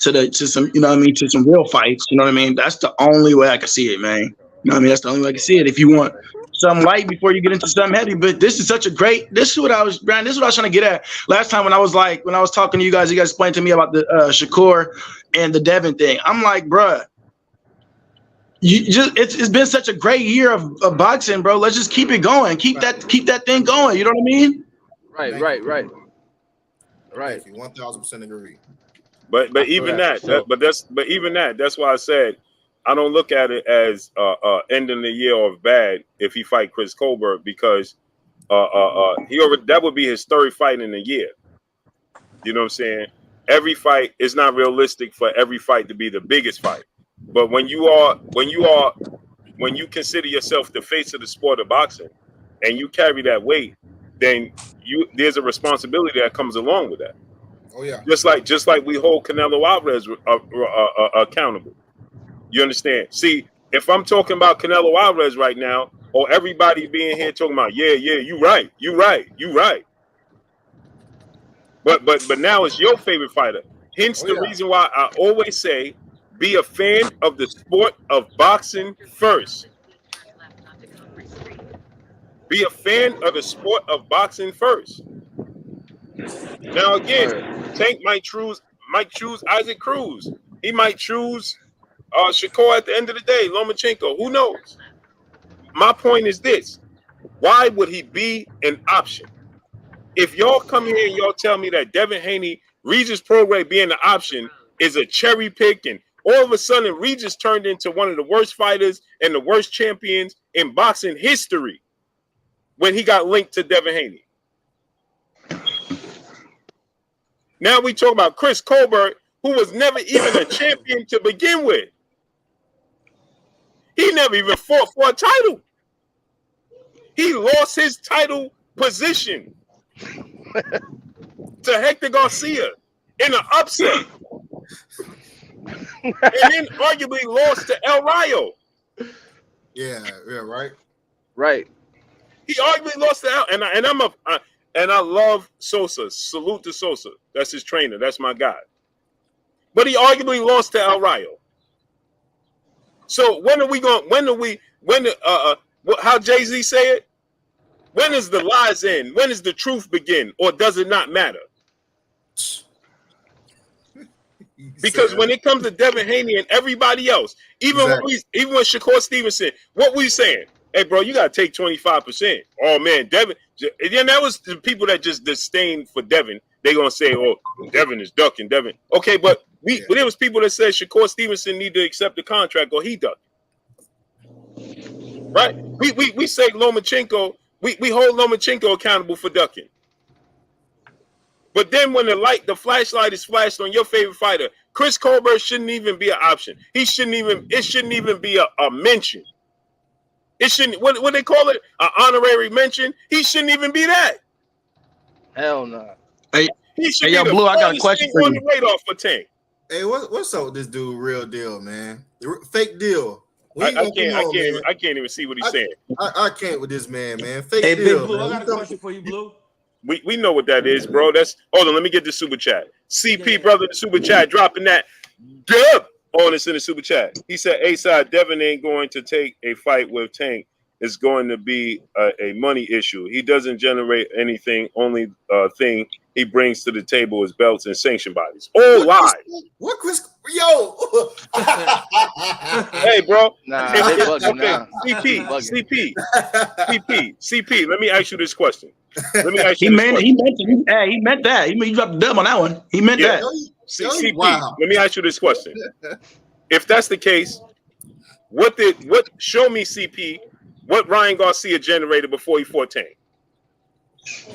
to some, you know what I mean, to some real fights. You know what I mean? That's the only way I can see it, man. You know what I mean? That's the only way I can see it. If you want something light before you get into something heavy. But this is such a great. This is what I was, Brandon. This is what I was trying to get at last time when I was talking to you guys explained to me about the Shakur and the Devin thing. I'm like, bruh. It's been such a great year of boxing, bro. Let's just keep it going. Keep that thing going. You know what I mean? Right. Thank you. 1000% agree. But even that's why I said I don't look at it as ending the year off bad if he fight Chris Colbert, because that would be his third fight in a year. You know what I'm saying? Every fight is not realistic for every fight to be the biggest fight. But when you consider yourself the face of the sport of boxing and you carry that weight, then there's a responsibility that comes along with that. Oh yeah. Just like we hold Canelo Alvarez accountable. You understand? See, if I'm talking about Canelo Alvarez right now, or everybody being here talking about, yeah, you right. But now it's your favorite fighter. Hence the reason why I always say, be a fan of the sport of boxing first. Be a fan of the sport of boxing first. Now again, Tank might choose Isaac Cruz. He might choose Shakur at the end of the day, Lomachenko. Who knows? My point is this: why would he be an option? If y'all come here and y'all tell me that Devin Haney, Regis Prograis being the option is a cherry pick, and all of a sudden Regis turned into one of the worst fighters and the worst champions in boxing history when he got linked to Devin Haney. Now we talk about Chris Colbert, who was never even a champion to begin with. He never even fought for a title. He lost his title position to Hector Garcia in an upset. And then arguably lost to El Rayo. Yeah, right. Right. He arguably lost to El, and I love Sosa. Salute to Sosa. That's his trainer. That's my guy. But he arguably lost to El Rayo. So how Jay-Z say it? When does the lies end? When does the truth begin? Or does it not matter? Because when it comes to Devin Haney and everybody else, even when Shakur Stevenson, what we saying? Hey, bro, you got to take 25%. Oh, man, Devin. And then that was the people that just disdain for Devin. They're going to say, oh, Devin is ducking, Devin. Okay, but there was people that said Shakur Stevenson need to accept the contract or he ducked. Right? We say Lomachenko, we hold Lomachenko accountable for ducking. But then when the flashlight is flashed on your favorite fighter, Chris Colbert shouldn't even be an option. It shouldn't even be a mention. It shouldn't, what they call it? An honorary mention. He shouldn't even be that. Hell no. He should be the Blue, I got a question for on you. the radar for Tank. Hey, what's up with this dude? Real deal, man. Fake deal. I can't even see what he's saying. I can't with this man. Fake Hey, deal. Big Blue, Man. I got a question for you, Blue. We know what that is, bro. Hold on, let me get the super chat. CP brother, the super chat, dropping that dub on us in the super chat. He said, A-side, Devin ain't going to take a fight with Tank is going to be a money issue. He doesn't generate anything. Only thing he brings to the table is belts and sanction bodies. All lies. What Chris? Yo. Hey, bro. Nah, they bugging now. CP. Let me ask you this question. He meant that. He dropped the dub on that one. He meant that. CP. Wow. Let me ask you this question. If that's the case, show me CP what Ryan Garcia generated before he fought Tank.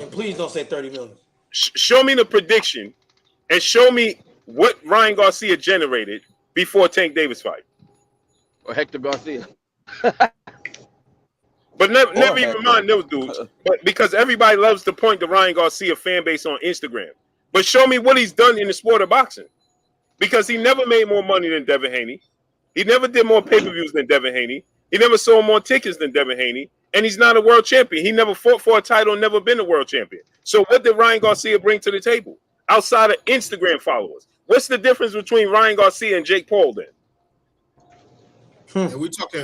And please don't say 30 million. Show me the prediction and show me what Ryan Garcia generated before Tank Davis fight. Or Hector Garcia. But never even mind those dudes. But because everybody loves to point the Ryan Garcia fan base on Instagram. But show me what he's done in the sport of boxing. Because he never made more money than Devin Haney. He never did more pay-per-views than Devin Haney. He never sold more tickets than Devin Haney. And he's not a world champion. He never fought for a title, never been a world champion. So what did Ryan Garcia bring to the table? Outside of Instagram followers. What's the difference between Ryan Garcia and Jake Paul then? And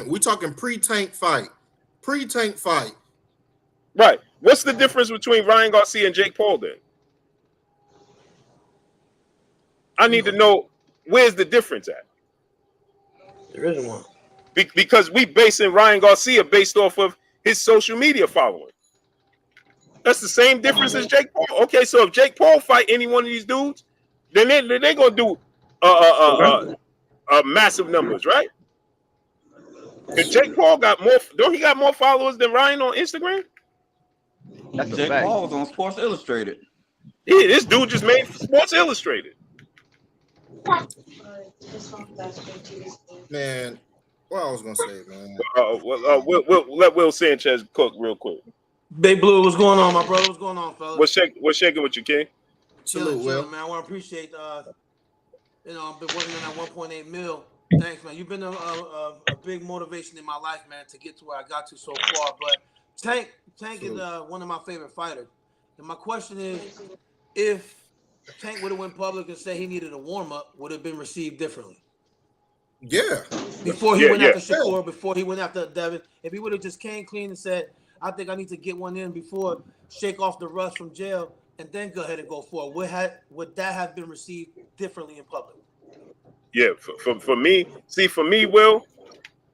we talking pre-Tank fight. Pre-Tank fight. Right. What's the difference between Ryan Garcia and Jake Paul then? I need to know where's the difference at. There isn't one. Because we basing Ryan Garcia based off of his social media following. That's the same difference as Jake Paul. Okay, so if Jake Paul fight any one of these dudes, then they're gonna do massive numbers, right? Because Jake Paul got more. Don't he got more followers than Ryan on Instagram? That's a Jake fact. Paul was on Sports Illustrated. Yeah, this dude just made Sports Illustrated. Man, what I was gonna say, man. We'll let Will Sanchez cook real quick. Big Blue, what's going on, my brother? What's going on, fellas? What's shaking with you, King? Salute, Will. Man. I want to appreciate, I've been working on that 1.8 mil. Thanks, man. You've been a big motivation in my life, man, to get to where I got to so far. But Tank is one of my favorite fighters. And my question is, if Tank would have went public and said he needed a warm-up, would it have been received differently? Yeah. Before he went after Shakur, before he went after Devin, if he would have just came clean and said, I think I need to get one in before shake off the rust from jail and then go ahead and go forward, would that have been received differently in public? Yeah, for me, Will,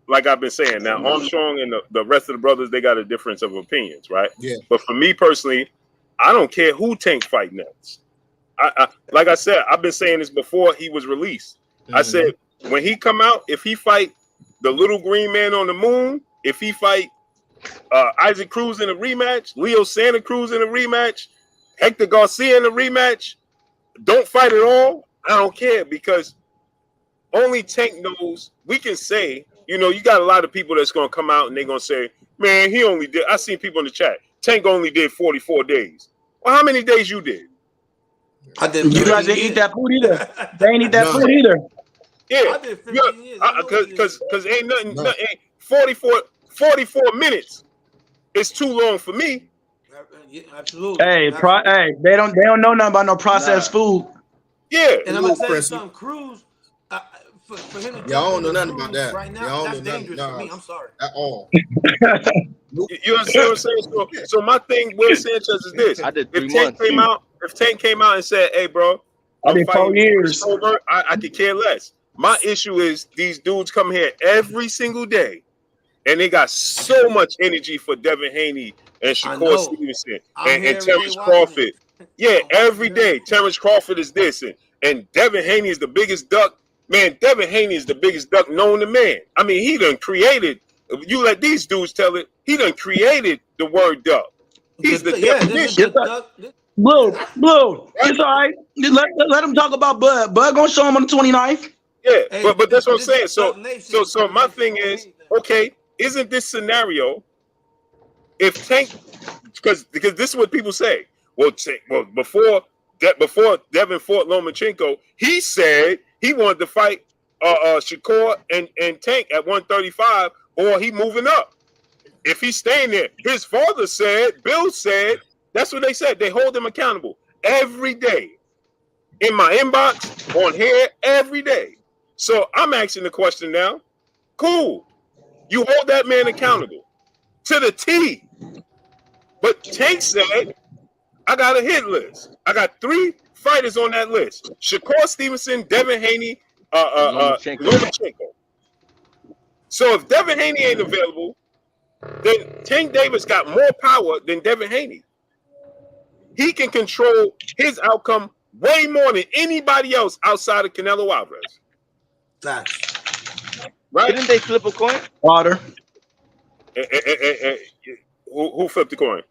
like I've been saying, now Armstrong and the rest of the brothers, they got a difference of opinions, right? Yeah. But for me personally, I don't care who Tank fight next. I like I said, I've been saying this before he was released. I said, when he come out, if he fight the little green man on the moon, if he fight Isaac Cruz in a rematch, Leo Santa Cruz in a rematch, Hector Garcia in a rematch, don't fight at all, I don't care, because only Tank knows. We can say, you got a lot of people that's going to come out and they're going to say, man, he only did, I seen people in the chat, Tank only did 44 days. Well, how many days you did? I didn't. You guys didn't eat that food either. They ain't eat that food either. Yeah, I did 15 years. because ain't nothing, ain't 44 minutes is too long for me. Yeah, absolutely. Hey, they don't know nothing about no processed food. Yeah, And I'm gonna tell you something, Cruz. For him to y'all don't know nothing about that. right now, that's dangerous for me. I'm sorry. At all. You understand what I'm saying? So my thing, Will Sanchez, is this: I did if 3 Tank months. if Tank came out and said, "Hey, bro, I did 4 years. Colbert, I could care less." My issue is these dudes come here every single day, and they got so much energy for Devin Haney and Shakur Stevenson and Terrence Crawford. Yeah, every day Terrence Crawford is this, and Devin Haney is the biggest duck. Man, Devin Haney is the biggest duck known to man. I mean, he done created. You let these dudes tell it. He done created the word duck. He's the definition. Blue. It's all right. Let him talk about Bud. Bud gonna show him on the 29th. Yeah, but that's what I'm saying. So my thing is, okay, isn't this scenario if Tank, because this is what people say. Well, before Devin fought Lomachenko, he said he wanted to fight Shakur and Tank at 135, or he moving up. If he's staying there, his father said, Bill said, that's what they said. They hold him accountable every day. In my inbox, on here, every day. So I'm asking the question now. Cool. You hold that man accountable. to the T. But Tank said, I got a hit list. I got 3 fighters on that list. Shakur Stevenson, Devin Haney, Lomachenko. So if Devin Haney ain't available, then Tank Davis got more power than Devin Haney. He can control his outcome way more than anybody else outside of Canelo Alvarez. Facts. Right? Didn't they flip a coin? Water. Who flipped the coin?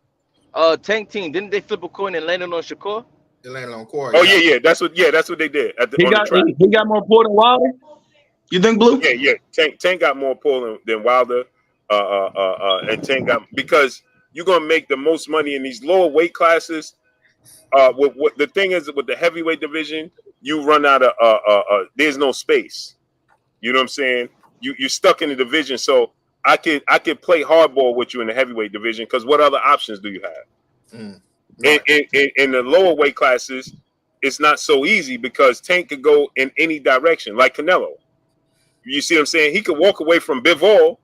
Tank team. Didn't they flip a coin and landed on Shakur? They landed on Corey. Oh yeah. That's what they did at the He on got the track. he got more pull than Wilder. You think, Blue? Yeah. Tank got more pull than Wilder. And Tank got, because you're gonna make the most money in these lower weight classes. What the thing is with the heavyweight division, you run out of there's no space. You know what I'm saying? You're stuck in the division. So I could play hardball with you in the heavyweight division, because what other options do you have? Right. In the lower weight classes, it's not so easy, because Tank could go in any direction, like Canelo. You see what I'm saying? He could walk away from Bivol,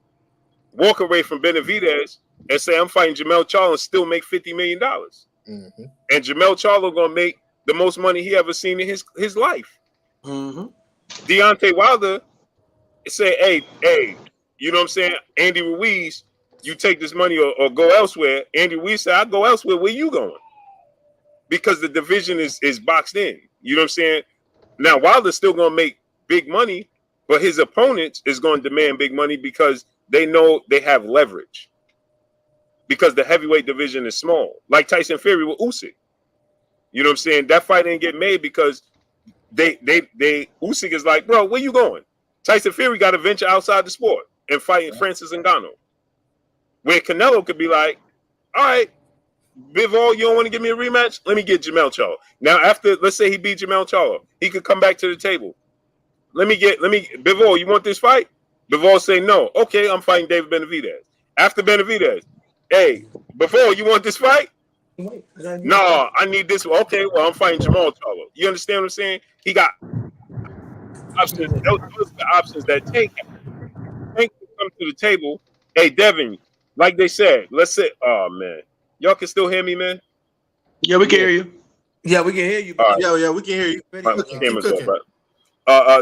walk away from Benavidez, and say, I'm fighting Jermell Charlo and still make $50 million. Mm-hmm. And Jermell Charlo gonna make the most money he ever seen in his life. Mm-hmm. Deontay Wilder say, hey, you know what I'm saying? Andy Ruiz, you take this money or go elsewhere. Andy Ruiz said, I go elsewhere. Where you going? Because the division is boxed in. You know what I'm saying? Now Wilder's still gonna make big money, but his opponents is going to demand big money, because they know they have leverage. Because the heavyweight division is small, like Tyson Fury with Usyk. You know what I'm saying? That fight didn't get made because they Usyk is like, bro, where you going? Tyson Fury got to venture outside the sport and fight Francis Ngannou. Where Canelo could be like, all right, Bivol, you don't want to give me a rematch? Let me get Jermell Charlo. Now, after, let's say he beat Jermell Charlo, he could come back to the table. Bivol, you want this fight? Bivol say no. Okay, I'm fighting David Benavidez. After Benavidez, hey, Bivol, you want this fight? No, I need this one. Okay, well, I'm fighting Jermell Charlo. You understand what I'm saying? He got options. Those are the options that Tank can come to the table. Hey, Devin, like they said, let's say, oh man, y'all can still hear me, man? Yeah, we can hear you. Yeah, we can hear you. Right. Yeah, we can hear you.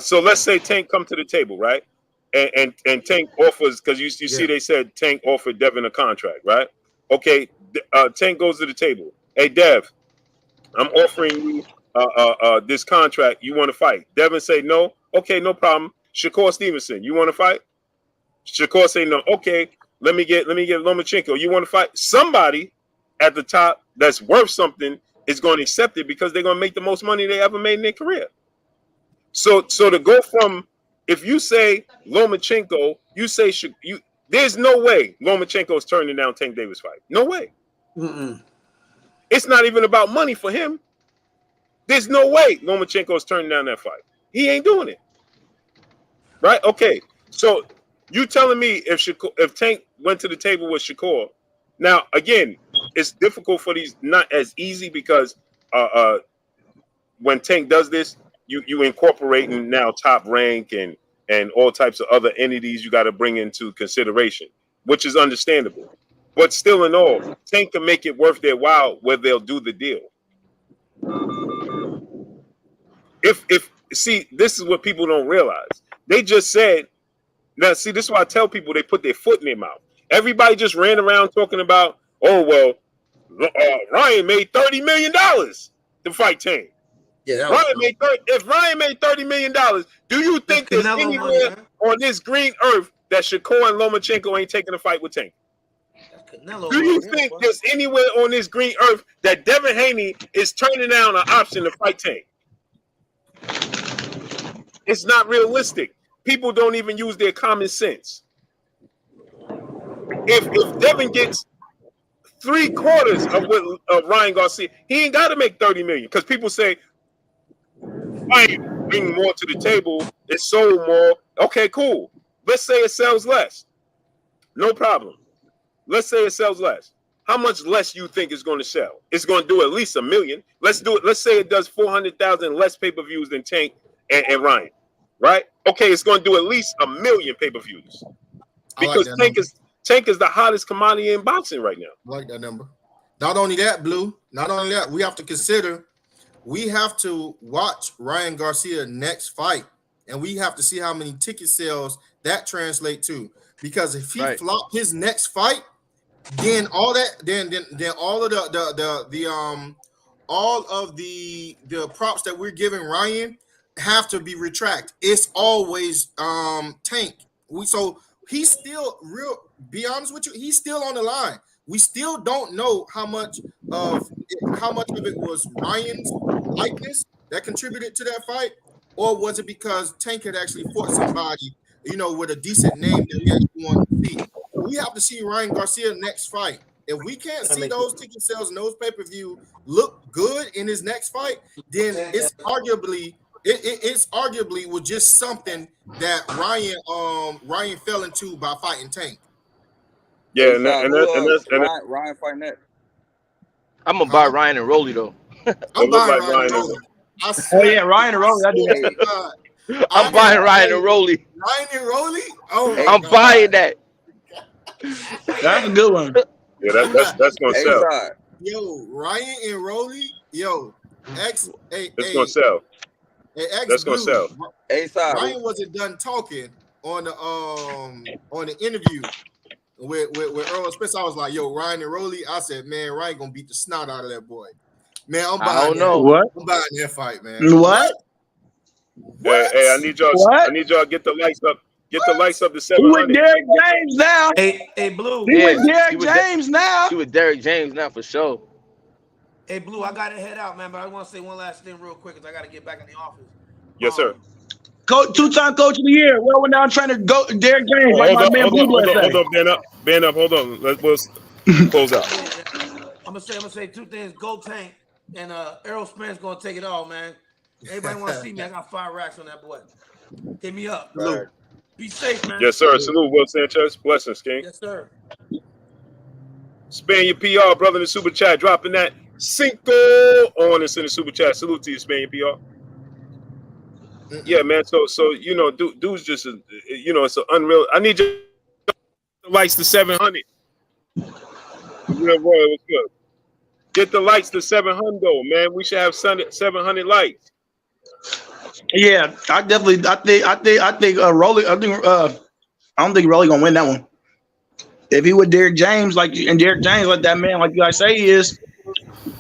So let's say Tank come to the table, right? And Tank offers, because you see they said Tank offered Devin a contract, right? Okay, Tank goes to the table. Hey, Dev, I'm offering you this contract. You want to fight? Devin say no. Okay, no problem. Shakur Stevenson, you want to fight? Shakur say no. Okay, let me get Lomachenko. You want to fight? Somebody at the top that's worth something is going to accept it, because they're going to make the most money they ever made in their career. So to go from, if you say Lomachenko, you say there's no way Lomachenko is turning down Tank Davis fight. No way. Mm-mm. It's not even about money for him. There's no way Lomachenko is turning down that fight. He ain't doing it. Right? Okay. So you telling me if Tank went to the table with Shakur, now again, it's difficult for these, not as easy, because when Tank does this, you incorporating now Top Rank and all types of other entities you got to bring into consideration, which is understandable. But still in all, Tank can make it worth their while where they'll do the deal. If see, this is what people don't realize. They just said, now see, this is why I tell people they put their foot in their mouth. Everybody just ran around talking about, oh, well, Ryan made $30 million to fight Tank. Yeah, if Ryan made $30 million, do you think there's anywhere on this green earth that Shakur and Lomachenko ain't taking a fight with Tank? Do you think there's anywhere on this green earth that Devin Haney is turning down an option to fight Tank? It's not realistic. People don't even use their common sense. If Devin gets 3/4 of Ryan Garcia, he ain't got to make $30 million, because people say, Ryan bring more to the table, it sold more. Okay, cool. Let's say it sells less. No problem. Let's say it sells less. How much less you think it's going to sell? It's going to do at least $1 million. Let's do it. Let's say it does 400,000 less pay-per-views than Tank and Ryan, right? Okay, it's going to do at least 1 million pay-per-views, because Tank is the hottest commodity in boxing right now. I like that number. Not only that, Blue. Not only that, we have to consider. We have to watch Ryan Garcia next fight, and we have to see how many ticket sales that translate to. Because if he flopped his next fight, then all that, then all of the props that we're giving Ryan have to be retracted. It's always Tank. So he's still real. Be honest with you, he's still on the line. We still don't know how much of it was Ryan's likeness that contributed to that fight, or was it because Tank had actually fought somebody, with a decent name that we actually want to see. We have to see Ryan Garcia next fight. If we can't see those ticket sales and those pay-per-view look good in his next fight, then it's arguably was just something that Ryan fell into by fighting Tank. Yeah, and that's Ryan fighting that. I'm gonna buy Ryan and Rolly though. I'm buying Ryan and Rolly. Oh yeah, Ryan and Rolly. I'm buying Ryan and Rolly. Ryan and Rolly? Oh, I'm buying that. That's a good one. Yeah, that's gonna sell. Yo, Ryan and Rolly. Yo, it's gonna sell. That's gonna sell. Ryan wasn't done talking on the interview with Errol and Spence. I was like, yo, Ryan and Rolly. I said, man, Ryan gonna beat the snot out of that boy. Man, I'm buying that fight, man. What? Hey, I need y'all to get the lights up. Get the lights up to 700. He with Derek James now. Hey, Blue. He with Derek James now. He with Derek James now for sure. Hey, Blue, I got to head out, man, but I want to say one last thing real quick because I got to get back in the office. Yes, sir. Coach, two-time coach of the year. Well, we're now trying to go Derek James. Hold on, Ben up. Hold on. Let's close out. I'm gonna say two things. Go Tank and Errol Spence gonna take it all, man. Everybody want to see me. I got 5 racks on that boy. Hit me up. Blue. Be safe, man. Yes, sir. Salute, Will Sanchez. Blessings, King. Yes, sir. Spam your PR, brother, in the super chat. Dropping that Cinco on us in the super chat. Salute to you, Spam your PR. Yeah, man. So dude's just, it's an unreal. I need you the lights to 700. Yeah, boy, it was good. Get the lights to 700, man. We should have 700 lights. Yeah, I think Rolly. I don't think Rolly gonna win that one. If he with Derek James, like that man, like you guys say he is,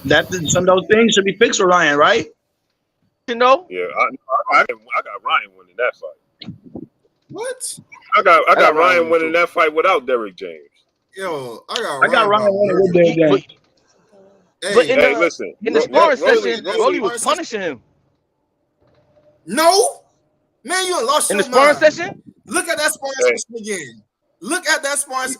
that some of those things should be fixed for Ryan, right? Yeah, I got Ryan winning that fight. What? I got Ryan winning that fight without Derek James. Yo, I got Ryan winning with Derek James. But listen. In the sparring session, Rolly was punishing him. No, man, you lost in your the sparring mind. session. Look at that sparring session again. Look at that sparring,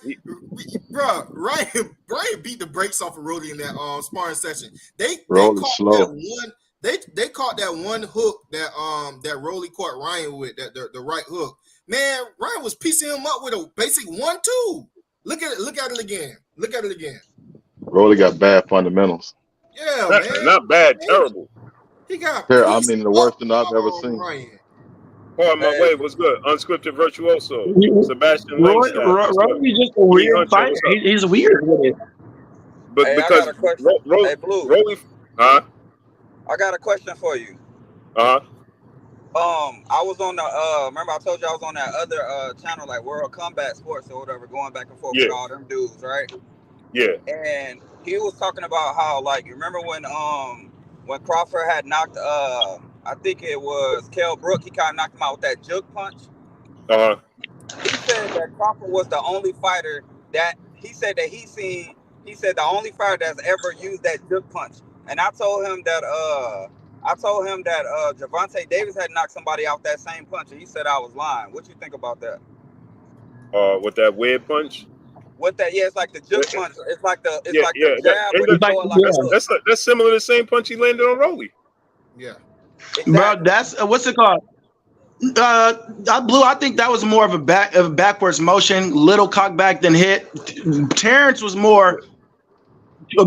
bro. Ryan beat the brakes off of Rolly in that sparring session. They caught slow. that one. They caught that one hook that Rolly caught Ryan with, the right hook. Man, Ryan was piecing him up with a basic 1-2. Look at it again. Rolly got bad fundamentals. Yeah, man. Not bad, terrible. He got. I mean, the worst thing I've ever seen. Ryan. Oh, my way was good. Unscripted virtuoso. Sebastian Rolly's just a weird fighter. He's weird with it. But hey, because I got a question. Hey, Blue. Rolly, huh? I got a question for you. Uh-huh. I was on the remember I told you I was on that other channel, like World Combat Sports or whatever, going back and forth with all them dudes, right? Yeah. And he was talking about how, like, you remember when Crawford had knocked I think it was Kell Brook, he kind of knocked him out with that juke punch. Uh-huh. He said that Crawford was the only fighter that he said the only fighter that's ever used that juke punch. And I told him that Gervonta Davis had knocked somebody out that same punch, and he said I was lying. What you think about that? With that weird punch? With that, it's like the juke punch. It's like the jab. That's similar to the same punch he landed on Rolly. Yeah. Exactly. Bro, that's what's it called? I think that was more of a backwards motion, little cock back than hit. Terrence was more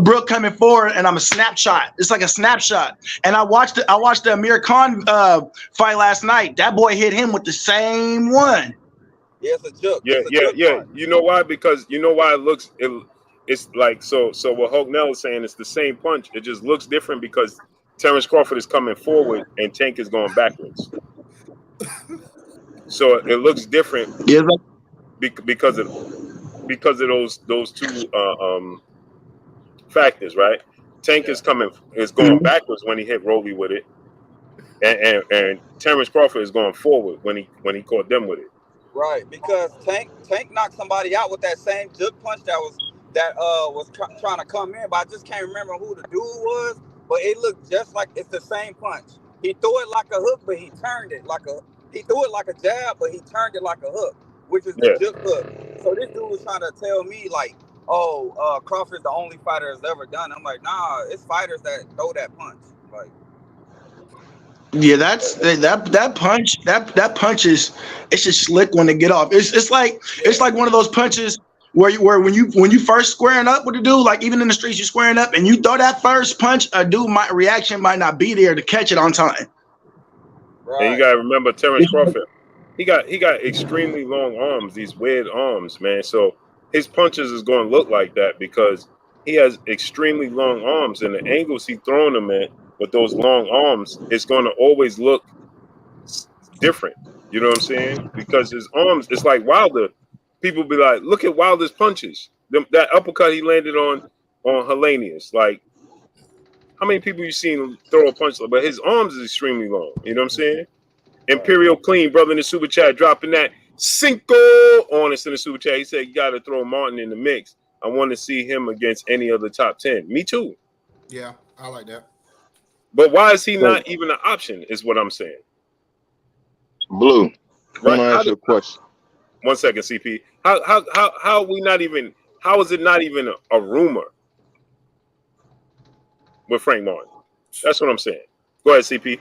Brooke coming forward, and I'm a snapshot. It's like a snapshot. And I watched the Amir Khan fight last night. That boy hit him with the same one. Yeah, it's a juke. Yeah, It's a yeah, juke yeah. punch. You know why? Because you know why it's like so what Hognell is saying, it's the same punch. It just looks different because Terrence Crawford is coming forward and Tank is going backwards. So it looks different Yeah, because of those two factors, right? Tank Yeah. is going backwards when he hit Roly with it, and Terrence Crawford is going forward when he caught them with it. Right, because Tank knocked somebody out with that same juke punch that was trying to come in, but I just can't remember who the dude was. But it looked just like it's the same punch. He threw it like a hook, but he threw it like a jab, but he turned it like a hook, which is the Yeah. juke hook. So this dude was trying to tell me like, oh, Crawford's the only fighter that's ever done it. I'm like, nah, it's fighters that throw that punch. Like, yeah, that punch is, it's just slick when they get off. It's like one of those punches where when you first squaring up with a dude, like even in the streets, you squaring up and you throw that first punch, a dude reaction might not be there to catch it on time. right. And you gotta remember Terrence Crawford. He got extremely long arms, these weird arms, man. So his punches is going to look like that because he has extremely long arms, and the angles he throwing them at with those long arms, it's going to always look different. You know what I'm saying? Because his arms, it's like Wilder. People be like, look at Wilder's punches. That uppercut he landed on Hellenius. Like, how many people you seen throw a punch? But his arms is extremely long. You know what I'm saying? Imperial Clean, brother, in the super chat, dropping that Cinco on us in the super chat. He said, you got to throw Martin in the mix. I want to see him against any other top 10. Me too. Yeah, I like that. But why is he not even an option, is what I'm saying. Blue, I Right? want to ask you a question. 1 second, CP. How are we not even, how is it not even a rumor with Frank Martin? That's what I'm saying. Go ahead, CP.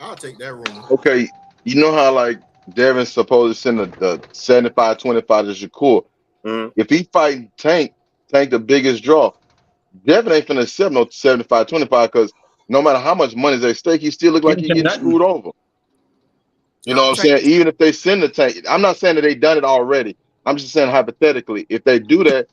I'll take that rumor. Okay, you know how like Devin's supposed to send the 75-25 to Shakur. Mm-hmm. If he fighting Tank the biggest draw, Devin ain't finna accept no 75-25 because no matter how much money is at stake, he still look like he getting screwed over. You know what I'm saying? Even if they send the Tank, I'm not saying that they done it already. I'm just saying hypothetically, if they do that,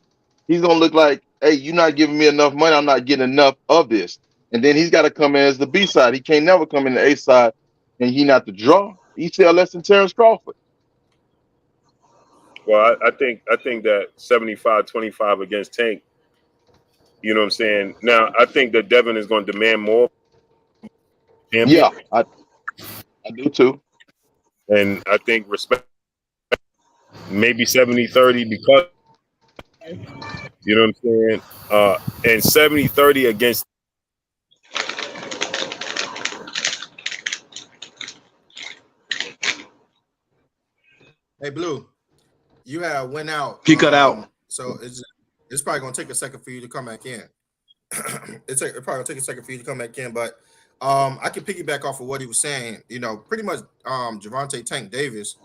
he's gonna look like, hey, you're not giving me enough money. I'm not getting enough of this. And then he's got to come in as the B side. He can't never come in the A side, and he not the draw. He sell less than Terrence Crawford. Well, I think that 75-25 against Tank, you know what I'm saying? Now, I think that Devin is going to demand more. Yeah, I do too. And I think respect, maybe 70-30 because, you know what I'm saying? And 70-30 against. Hey, Blue, you have went out. He cut out. So it's probably gonna take a second for you to come back in. It probably gonna take a second for you to come back in, but I can piggyback off of what he was saying. You know, pretty much Gervonta Tank Davis.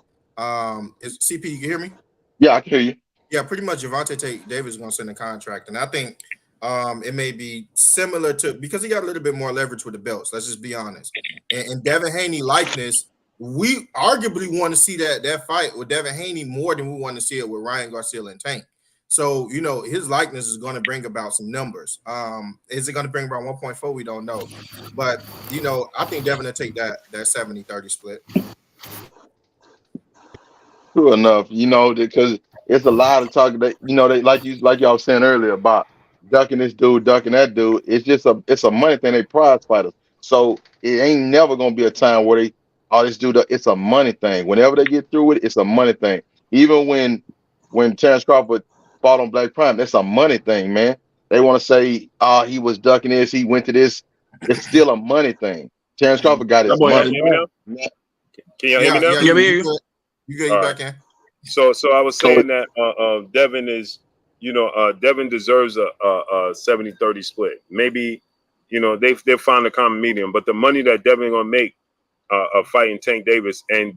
Is CP, you can hear me? Yeah, I can hear you. Yeah, pretty much Gervonta Tank Davis is gonna send a contract, and I think it may be similar to, because he got a little bit more leverage with the belts. Let's just be honest. And Devin Haney likeness, we arguably want to see that fight with Devin Haney more than we want to see it with Ryan Garcia and Tank. So, you know, his likeness is going to bring about some numbers. Is it going to bring about 1.4? We don't know. But, you know, I think Devin will take that 70-30 split. True enough, you know, because it's a lot of talk that, you know, they like y'all was saying earlier about ducking this dude, ducking that dude. It's a money thing. They prize fighters. So it ain't never gonna be a time where this dude, it's a money thing. Whenever they get through it, it's a money thing. Even when Terrence Crawford fought on Black Prime, it's a money thing, man. They want to say, he was ducking this, he went to this. It's still a money thing. Terrence Crawford got his money. Can y'all hear me now? Yeah, you good, you back in. So I was saying that Devin is, you know, Devin deserves a 70-30 split. Maybe, you know, they'll find a common medium, but the money that Devin gonna make fighting Tank Davis, and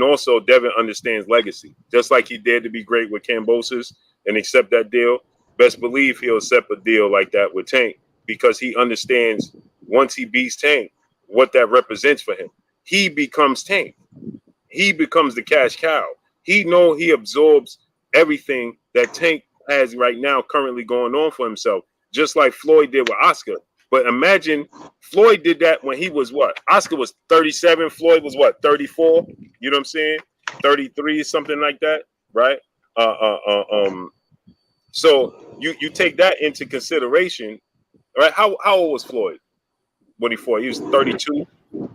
also Devin understands legacy, just like he dared to be great with Kambosos and accept that deal. Best believe he'll accept a deal like that with Tank, because he understands once he beats Tank, what that represents for him. He becomes Tank. He becomes the cash cow. he absorbs everything that Tank has right now currently going on for himself, just like Floyd did with Oscar. But imagine Floyd did that when he was what? Oscar was 37, Floyd was what, 34? You know what I'm saying? 33, something like that, right? So you take that into consideration, right? How old was Floyd when he fought? He was 32,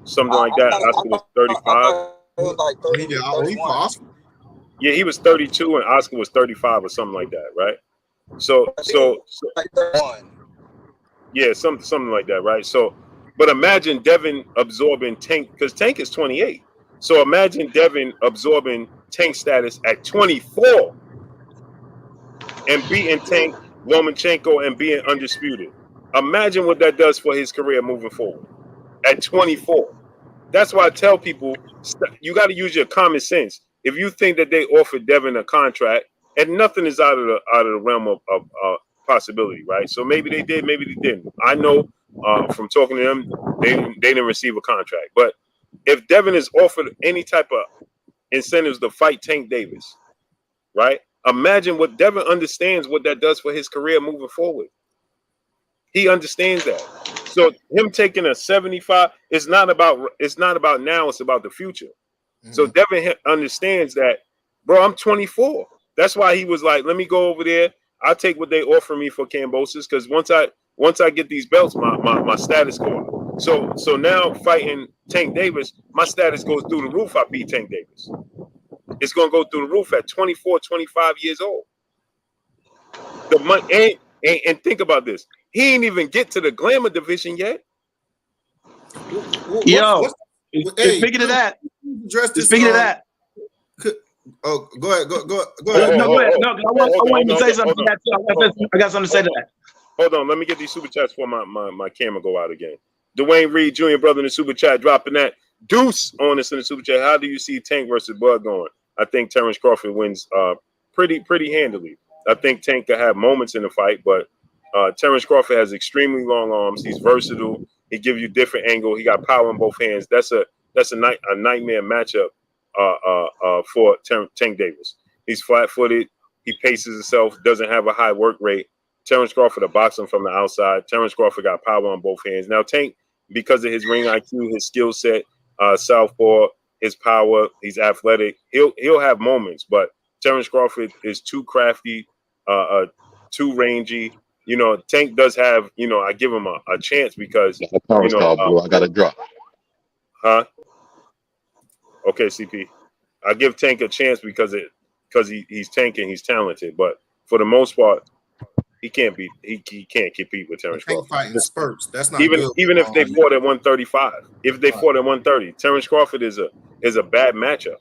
something like that. Oscar was 35. It was like 30, 31. Yeah, he was 32 and Oscar was 35 or something like that, right? So Like 31. yeah, something like that, right? So, but imagine Devin absorbing Tank, because Tank is 28. So imagine Devin absorbing Tank status at 24 and beating Tank, Lomachenko, and being undisputed. Imagine what that does for his career moving forward at 24. That's why I tell people you got to use your common sense. If you think that they offered Devin a contract, and nothing is out of the realm of possibility, right? So maybe they did, maybe they didn't. I know from talking to them, they didn't receive a contract. But if Devin is offered any type of incentives to fight Tank Davis, right? Imagine what Devin understands what that does for his career moving forward. He understands that. So him taking a 75, it's not about now, it's about the future. Mm-hmm. So Devin understands that, bro, I'm 24. That's why he was like, let me go over there. I'll take what they offer me for Kambosos, because once I get these belts, my status goes up. So now fighting Tank Davis, my status goes through the roof. I beat Tank Davis. It's gonna go through the roof at 24, 25 years old. The money and think about this. He ain't even get to the glamour division yet. Yo, speaking of that, speaking of that. Oh, go ahead. Go ahead. No, go ahead. No, I want to say something. I got something to say to that. Hold on. Let me get these super chats before my camera go out again. Dwayne Reed Jr., brother in the super chat, dropping that. Deuce on us in the super chat. How do you see Tank versus Bud going? I think Terrence Crawford wins pretty handily. I think Tank could have moments in the fight, but Terrence Crawford has extremely long arms. He's versatile. He gives you different angle. He got power in both hands. That's a nightmare matchup for Tank Davis. He's flat-footed. He paces himself. Doesn't have a high work rate. Terrence Crawford, a boxer from the outside. Terrence Crawford got power on both hands. Now Tank, because of his ring IQ, his skill set, southpaw, his power, he's athletic. He'll have moments, but Terrence Crawford is too crafty, too rangy. You know, Tank does have, I give him a chance because I got a drop. Huh? Okay, CP. I give Tank a chance because he's Tank and he's talented, but for the most part, he can't compete with Terrence Crawford. Fighting spurts. That's not even good. Even if they fought at 135, if they fought at 130, Terrence Crawford is a bad matchup.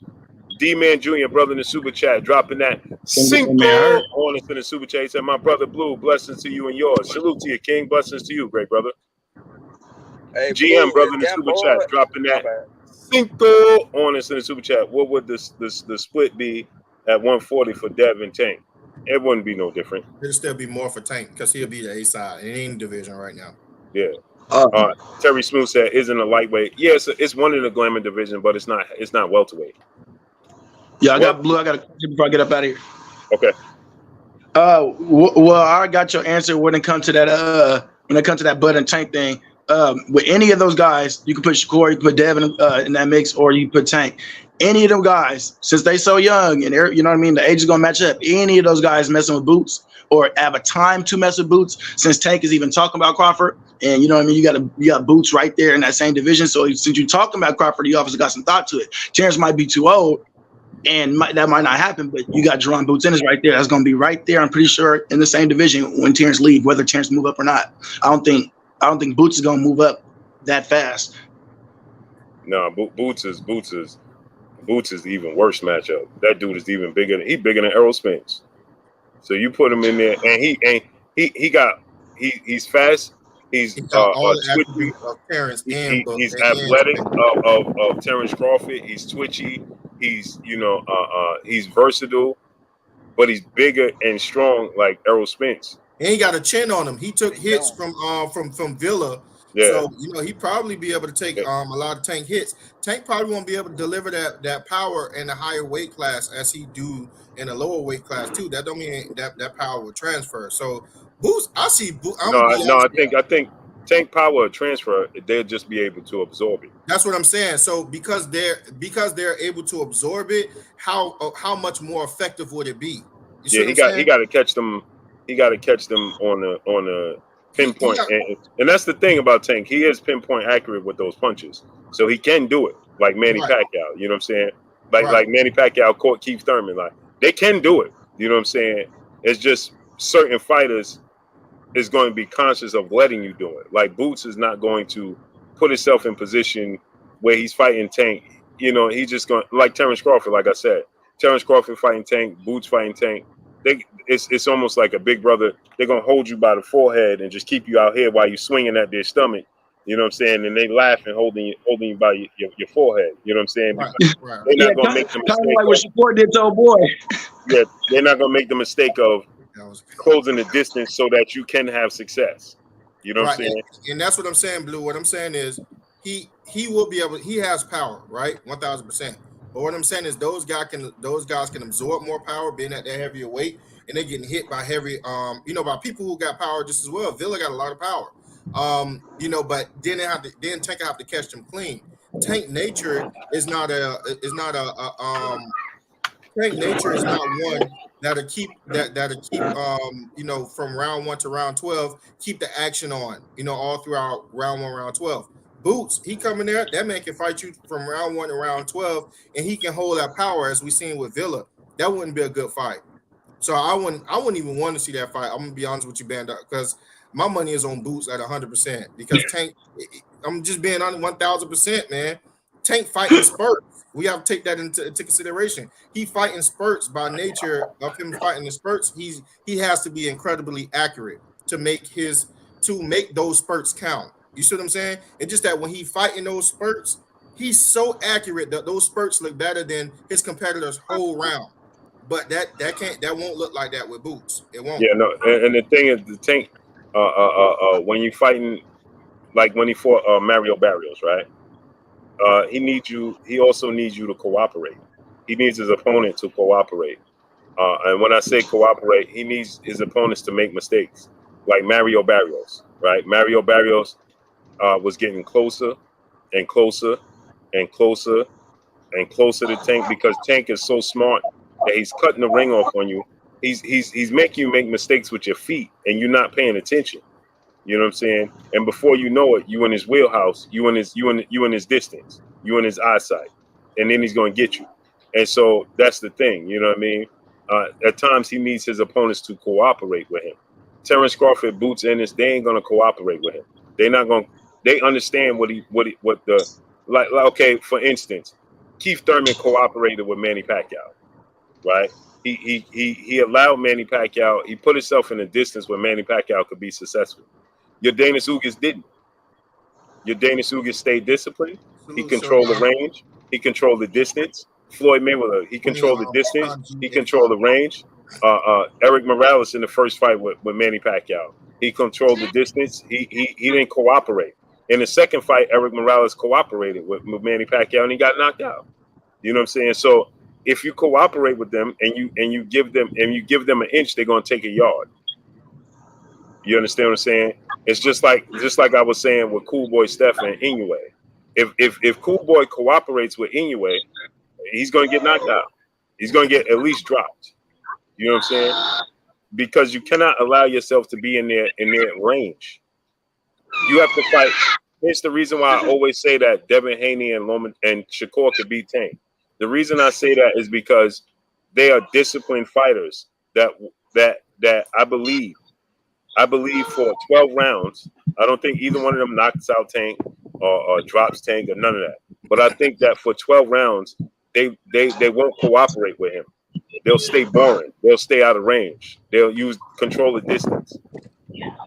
D-Man Jr., brother in the super chat, dropping that Cinco on us in the super chat. He said, my brother Blue, blessings to you and yours. Salute to you, King. Blessings to you, great brother. Hey, GM, Blue, brother in the super chat, dropping that Cinco on us in the super chat. What would the split be at 140 for Dev and Tank? It wouldn't be no different. It'll still be more for Tank because he'll be the A side in any division right now. Yeah. Terry Smooth said, isn't a lightweight. Yeah, it's one in the glamour division, but it's not welterweight. Yeah, I got Blue. I got a question before I get up out of here. Okay. Well, I got your answer when it comes to that Bud and Tank thing. With any of those guys, you can put Shakur, you can put Devin in that mix, or you put Tank. Any of them guys, since they so young and you know what I mean, the age is gonna match up. Any of those guys messing with Boots or have a time to mess with Boots, since Tank is even talking about Crawford, and you know what I mean, you got Boots right there in that same division. So since you're talking about Crawford, you obviously got some thought to it. Terrence might be too old, and that might not happen, but you got Jerron Boots Ennis right there. That's gonna be right there. I'm pretty sure in the same division when Terrence leave, whether Terrence move up or not. I don't think Boots is gonna move up that fast. No, Boots is the even worse matchup. That dude is even bigger. He's bigger than Errol Spence. So you put him in there, and he's fast. He's all the attributes of Terrence. He's athletic of Terrence Crawford. He's twitchy. He's he's versatile, but he's bigger and strong like Errol Spence. And he got a chin on him. He took hits from Villa Yeah. So he probably be able to take a lot of Tank hits. Tank probably won't be able to deliver that power in a higher weight class as he do in a lower weight class too. That don't mean that power will transfer. So Boots, I see. I'm No, gonna be no, honest. I think Tank power transfer, they'll just be able to absorb it. That's what I'm saying. So because they're able to absorb it, how much more effective would it be? You see Yeah, what I'm he saying? got to catch them. He got to catch them on a He pinpoint, got and that's the thing about Tank. He is pinpoint accurate with those punches, so he can do it like Manny right, Pacquiao. You know what I'm saying? Like right. like Manny Pacquiao caught Keith Thurman. Like they can do it. You know what I'm saying? It's just certain fighters is going to be conscious of letting you do it. Like Boots is not going to put himself in position where he's fighting Tank. He's just going like Terrence Crawford. Like I said, Terrence Crawford fighting Tank, Boots fighting Tank. It's almost like a big brother. They're gonna hold you by the forehead and just keep you out here while you're swinging at their stomach. You know what I'm saying? And they laughing, holding you by your forehead. You know what I'm saying? Right, Because right. they're Yeah, not gonna kind make the of mistake like what of Shakur did to old boy. yeah, they're not gonna make the mistake of That was closing the distance so that you can have success. You know what I'm right, saying? and that's what I'm saying, Blue. What I'm saying is he will be able. He has power, right? 1,000%. But what I'm saying is those guys can absorb more power, being at that heavier weight, and they're getting hit by heavy, by people who got power just as well. Villa got a lot of power, but then Tank have to catch them clean. Tank nature is not Tank nature is not one that'll keep from round 1 to round 12 keep the action on all throughout round 1 round 12. Boots, he coming there, that man can fight you from round 1 to round 12, and he can hold that power as we seen with Villa. That wouldn't be a good fight. So I wouldn't even want to see that fight. I'm gonna be honest with you, Band, because my money is on Boots at 100%. Because Tank, I'm just being on 1,000%, man. Tank fighting spurts. We have to take that into consideration. He fighting spurts by nature of him fighting the spurts. He has to be incredibly accurate to make those spurts count. You see what I'm saying? It's just that when he fighting those spurts, he's so accurate that those spurts look better than his competitors' whole round. But that won't look like that with Boots. It won't. Yeah, no. And the thing is, the Tank, when you fighting, like when he fought Mario Barrios, right? He needs you. He also needs you to cooperate. He needs his opponent to cooperate. And when I say cooperate, he needs his opponents to make mistakes, like Mario Barrios, right? Mario Barrios was getting closer and closer and closer and closer to Tank because Tank is so smart that he's cutting the ring off on you. He's making you make mistakes with your feet, and you're not paying attention. You know what I'm saying? And before you know it, you in his wheelhouse, you in his distance, you in his eyesight, and then he's gonna get you. And so that's the thing. You know what I mean? At times he needs his opponents to cooperate with him. Terrence Crawford, Boots Ennis, they ain't gonna cooperate with him. They're not gonna. They understand what the like. Okay, for instance, Keith Thurman cooperated with Manny Pacquiao, right? He allowed Manny Pacquiao. He put himself in a distance where Manny Pacquiao could be successful. Your Dana Ugas didn't. Your Dana Ugas stayed disciplined. He Salute, sir. controlled the range. He controlled the distance. Floyd Mayweather, he controlled the distance. He controlled the range. Eric Morales in the first fight with Manny Pacquiao, he controlled the distance. He didn't cooperate. In the second fight, Eric Morales cooperated with Manny Pacquiao and he got knocked out. You know what I'm saying? So if you cooperate with them and you give them an inch, they're gonna take a yard. You understand what I'm saying? It's just like I was saying with Cool Boy Steph and Inoue. If Cool Boy cooperates with Inoue, he's gonna get knocked out. He's gonna get at least dropped. You know what I'm saying? Because you cannot allow yourself to be in their range. You have to fight. Here's the reason why I always say that Devin Haney and Shakur could beat Tank. The reason I say that is because they are disciplined fighters that I believe for 12 rounds, I don't think either one of them knocks out Tank or drops Tank or none of that. But I think that for 12 rounds, they won't cooperate with him. They'll stay boring. They'll stay out of range. They'll control the distance.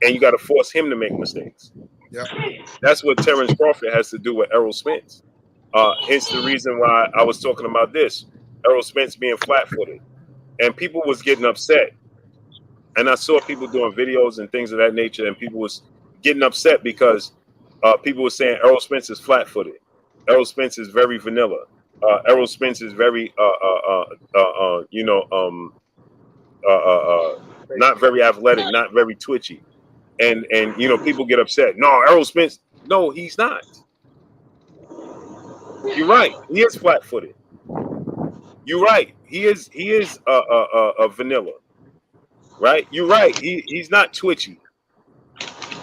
And you got to force him to make mistakes. Yep. That's what Terrence Crawford has to do with Errol Spence. Hence the reason why I was talking about this. Errol Spence being flat-footed. And people was getting upset. And I saw people doing videos and things of that nature, and people was getting upset because people were saying Errol Spence is flat-footed. Errol Spence is very vanilla. Errol Spence is very not very athletic, not very twitchy. And people get upset. No, Errol Spence. No, he's not. You're right. He is flat-footed. You're right. He is a vanilla. Right? You're right. He's not twitchy.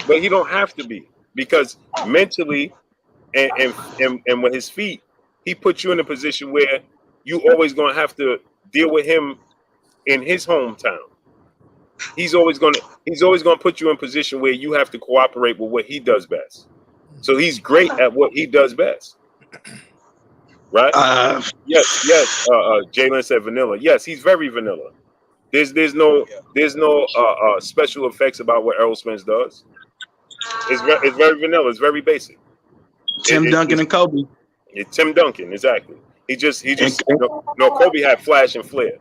But he don't have to be, because mentally and with his feet, he puts you in a position where you always gonna have to deal with him in his hometown. He's always gonna put you in a position where you have to cooperate with what he does best. So he's great at what he does best. Right? Yes. Jalen said vanilla. Yes, he's very vanilla. There's no special effects about what Errol Spence does. It's very vanilla. It's very basic. Tim Duncan and Kobe. Tim Duncan, exactly. He just Kobe had flash and flair.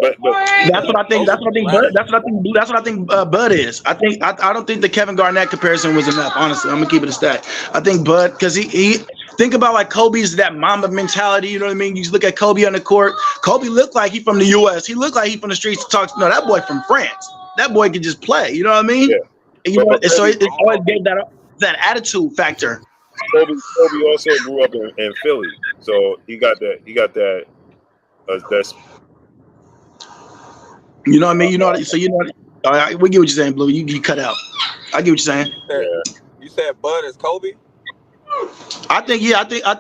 But that's what I think. That's what I think Bud is. I don't think the Kevin Garnett comparison was enough. Honestly, I'm gonna keep it a stat. I think Bud, because he think about like Kobe's that Mamba mentality. You know what I mean? You look at Kobe on the court. Kobe looked like he from the U.S. He looked like he from the streets. Talks. No, that boy from France. That boy could just play. You know what I mean? Yeah. So it always gave that attitude factor. Kobe also grew up in Philly, so he got that. That's. You know what I mean? We get what you're saying, Blue. You cut out. I get what you're saying. You said Bud is Kobe? I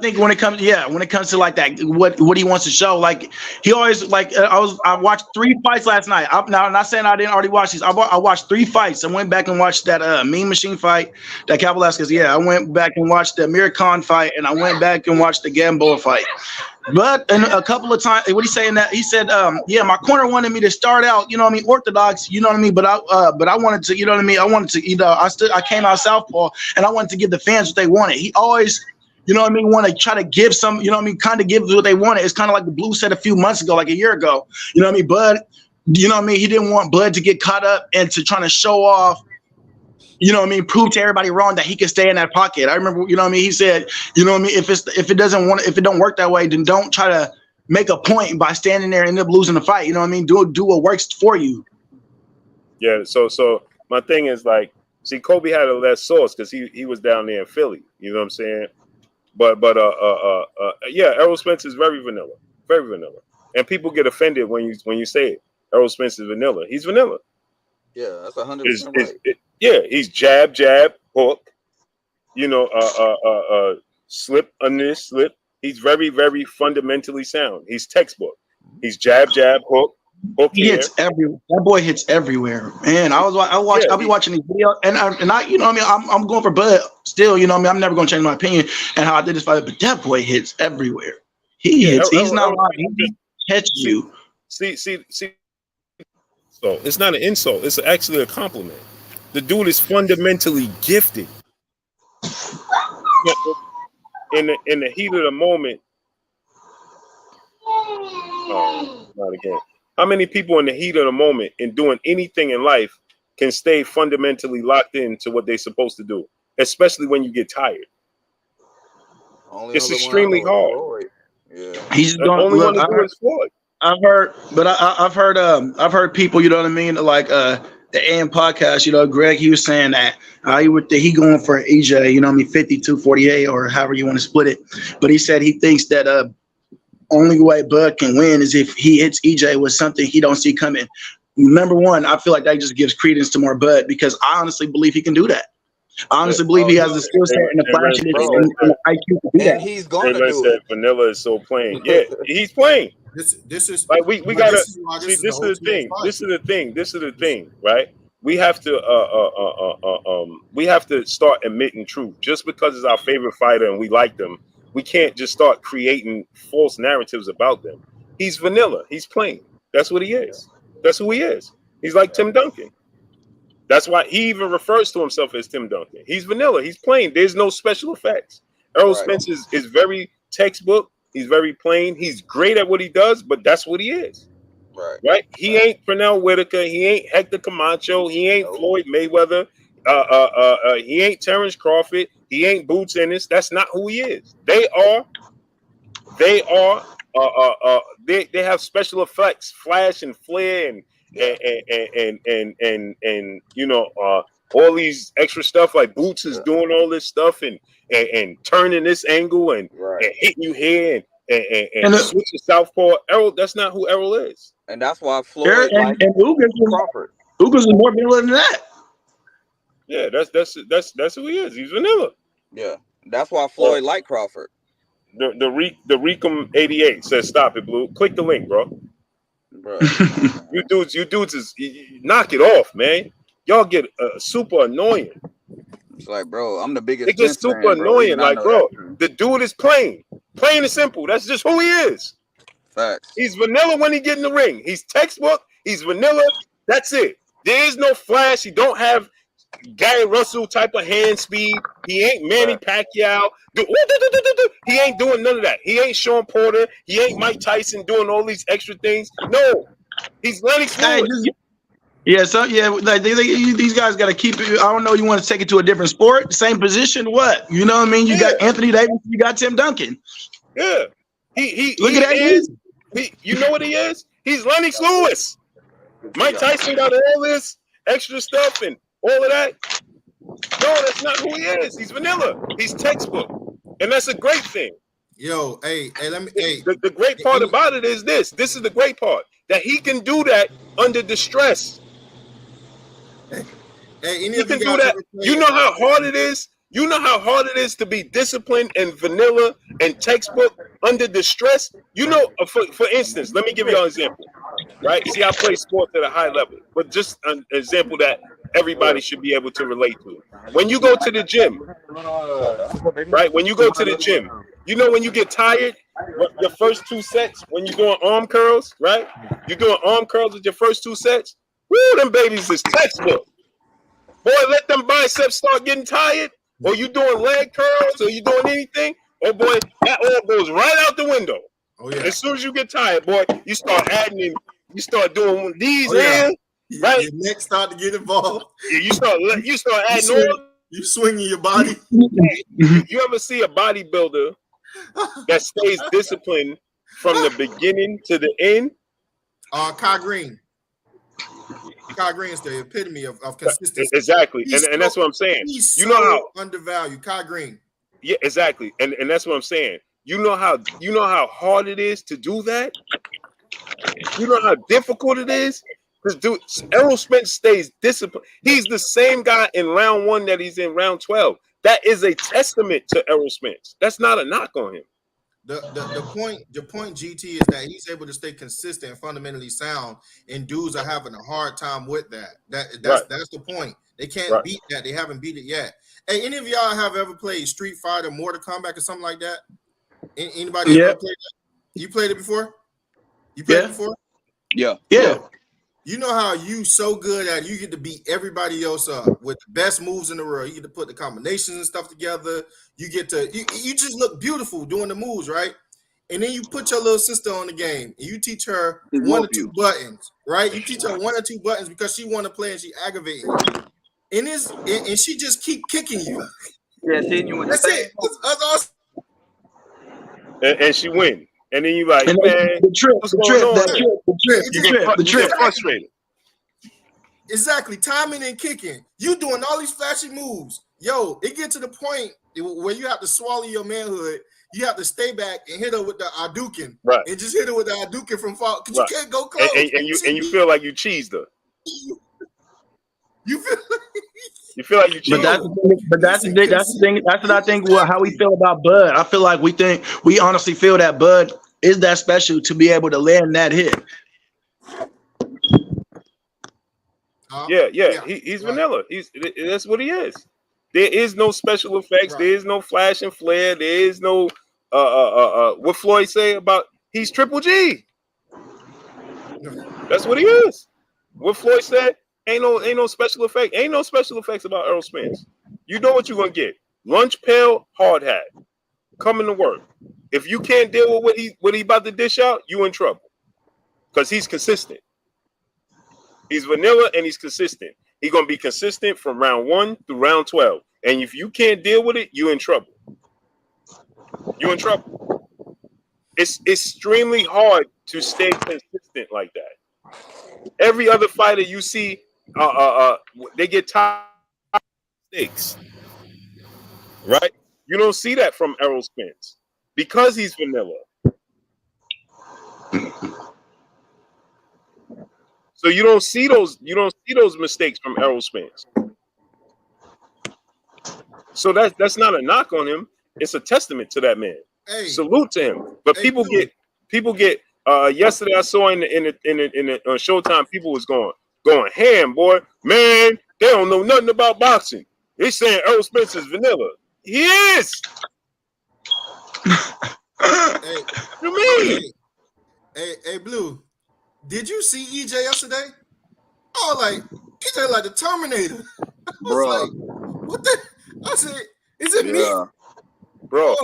think when it comes to like that, what he wants to show, like he always like I watched 3 fights last night. I'm not saying I didn't already watch these. I watched 3 fights. I went back and watched that Mean Machine fight, that Cal Velasquez. Yeah, I went back and watched the Amir Khan fight, and I went back and watched the Gamboa fight. But and a couple of times, what he saying that he said, my corner wanted me to start out, orthodox, you know what I mean. But I wanted to, you know what I mean. I came out southpaw, and I wanted to give the fans what they wanted. He always, you know what I mean, want to try to give some, you know what I mean, kind of give what they wanted. It's kind of like the Blue said a few months ago, like a year ago, you know what I mean. Bud, you know what I mean. He didn't want Bud to get caught up into trying to show off. You know what I mean? Prove to everybody wrong that he can stay in that pocket. I remember, you know what I mean? He said, you know what I mean? If it don't work that way, then don't try to make a point by standing there and end up losing the fight. You know what I mean? Do what works for you. Yeah. So my thing is like, see, Kobe had a less sauce because he was down there in Philly. You know what I'm saying? But Errol Spence is very vanilla, and people get offended when you say it. Errol Spence is vanilla. He's vanilla. Yeah, that's 100% right. He's jab, hook, slip, slip. He's very, very fundamentally sound. He's textbook. He's jab, hook. He hits everywhere. That boy hits everywhere, man. I'll be watching these videos, and I, you know what I mean. I'm going for Bud still. You know what I mean. I'm never going to change my opinion and how I did this fight, but that boy hits everywhere. He hits. He's not lying. He catches you. See. So it's not an insult. It's actually a compliment. The dude is fundamentally gifted. In the heat of the moment. Oh, not again. How many people in the heat of the moment and doing anything in life can stay fundamentally locked into what they're supposed to do, especially when you get tired? It's extremely hard. Yeah. He's the only one to do is Floyd. I've heard people, you know what I mean, like the AM podcast, Greg, he was saying that he going for EJ, you know what I mean, 52-48 or however you want to split it. But he said he thinks that only way Bud can win is if he hits EJ with something he don't see coming. Number one, I feel like that just gives credence to more Bud because I honestly believe he can do that. I honestly believe he has the skill set and the flashiness and the IQ to do that. And he's going to do it. Vanilla is so plain. Yeah, he's playing. This is like we gotta see. This is the thing. This is the thing. Right? We have to start admitting truth. Just because it's our favorite fighter and we like them, we can't just start creating false narratives about them. He's vanilla. He's plain. That's what he is. That's who he is. He's like Tim Duncan. That's why he even refers to himself as Tim Duncan. He's vanilla. He's plain. There's no special effects. Errol Spence is very textbook. He's very plain. He's great at what he does, but that's what he is. Right? He ain't Pernell Whitaker. He ain't Hector Camacho. He ain't Floyd Mayweather. He ain't Terrence Crawford. He ain't Boots Ennis. That's not who he is. They have special effects, flash and flare, and all these extra stuff. Like Boots is doing all this stuff and turning this angle and hitting you here and switching southpaw. Errol, that's not who Errol is. And that's why Floyd and Crawford. Ugas is more vanilla than that. Yeah, that's who he is. He's vanilla. Yeah, that's why Floyd liked Crawford. The Recom 88 says stop it, Blue. Click the link, bro. you dudes is knock it off, man. Y'all get super annoying. It's like, bro, I'm the biggest. It gets super annoying. Like, bro, the dude is plain and simple. That's just who he is. Facts. He's vanilla when he get in the ring. He's textbook. He's vanilla. That's it. There is no flash. He don't have Gary Russell type of hand speed. He ain't Manny Pacquiao. He ain't doing none of that. He ain't Sean Porter. He ain't Mike Tyson doing all these extra things. No, he's Lennox Lewis. Yeah, like these guys got to keep it. I don't know. You want to take it to a different sport, same position? What? You know what I mean? You got Anthony Davis. You got Tim Duncan. Yeah, he look at that. You know what he is? He's Lennox Lewis. Mike Tyson got all this extra stuff and all of that. No, that's not who he is. He's vanilla. He's textbook, and that's a great thing. Yo, hey, let me. The great part about it is this. This is the great part, that he can do that under distress. He can do that. You know how hard it is. You know how hard it is to be disciplined and vanilla and textbook under distress. You know, for instance, let me give you an example. Right? See, I play sports at a high level, but just an example that everybody should be able to relate to. When you go to the gym, right? When you go to the gym, you know when you get tired, your first 2 sets, when you're doing arm curls, right? You're doing arm curls with your first 2 sets. Woo, them babies is textbook. Boy, let them biceps start getting tired, or you doing leg curls, or you doing anything, oh boy, that all goes right out the window. Oh yeah. As soon as you get tired, boy, you start adding in, you start doing these in, right? Your neck start to get involved. Yeah, you start adding on. You swinging your body. You ever see a bodybuilder that stays disciplined from the beginning to the end? Kai Green. Kai Green is the epitome of consistency. Exactly, and that's what I'm saying. He's you know how undervalued, Kai Green. Yeah, exactly, and that's what I'm saying. You know how hard it is to do that. You know how difficult it is. Because dude, Errol Spence stays disciplined. He's the same guy in round 1 that he's in round 12. That is a testament to Errol Spence. That's not a knock on him. The point, GT, is that he's able to stay consistent and fundamentally sound, and dudes are having a hard time with that. That's the point. They can't beat that. They haven't beat it yet. Hey, any of y'all have ever played Street Fighter, Mortal Kombat, or something like that? Anybody ever played that? You played it before? You played it before? Yeah. You know how you so good at it, you get to beat everybody else up with the best moves in the world. You get to put the combinations and stuff together. You get to you just look beautiful doing the moves, right? And then you put your little sister on the game and you teach her 1 or 2 buttons, right? You teach her 1 or 2 buttons because she want to play and she aggravating you. And she just keep kicking you. Yeah, seeing you in That's it. That's awesome. And she win. And then you like, man, the trip. You get frustrated. Exactly. Timing and kicking. You doing all these flashy moves. Yo, it get to the point where you have to swallow your manhood. You have to stay back and hit her with the Duckin. Right. And just hit her with the Duckin from far. Because you can't go close. And you feel like you cheesed her. You feel like you cheesed her. But that's the thing. That's what I think. How we feel about Bud. I feel like we honestly feel that Bud is that special to be able to land that hit. Yeah. He's vanilla. That's what he is. There is no special effects. There is no flash and flare. There is no what Floyd say about he's Triple G. That's what he is. What Floyd said, ain't no special effect. Ain't no special effects about Errol Spence. You know what you're gonna get. Lunch pail, hard hat. Coming to work. If you can't deal with what he about to dish out, you in trouble. Because he's consistent. He's vanilla and he's consistent. He's gonna be consistent from round 1 through round 12. And if you can't deal with it, you're in trouble. You're in trouble. It's extremely hard to stay consistent like that. Every other fighter you see, they get tired of mistakes, right? You don't see that from Errol Spence because he's vanilla. So you don't see those mistakes from Errol Spence. So that's not a knock on him. It's a testament to that man. Hey, salute to him. But people get yesterday I saw in the Showtime, people was going ham, boy. Man, they don't know nothing about boxing. They saying Errol Spence is vanilla. He is. Hey, you mean? Hey, Blue. Did you see EJ yesterday? Oh, like EJ like the Terminator. I was Bruh. like, what the? I said, is it me? Bro,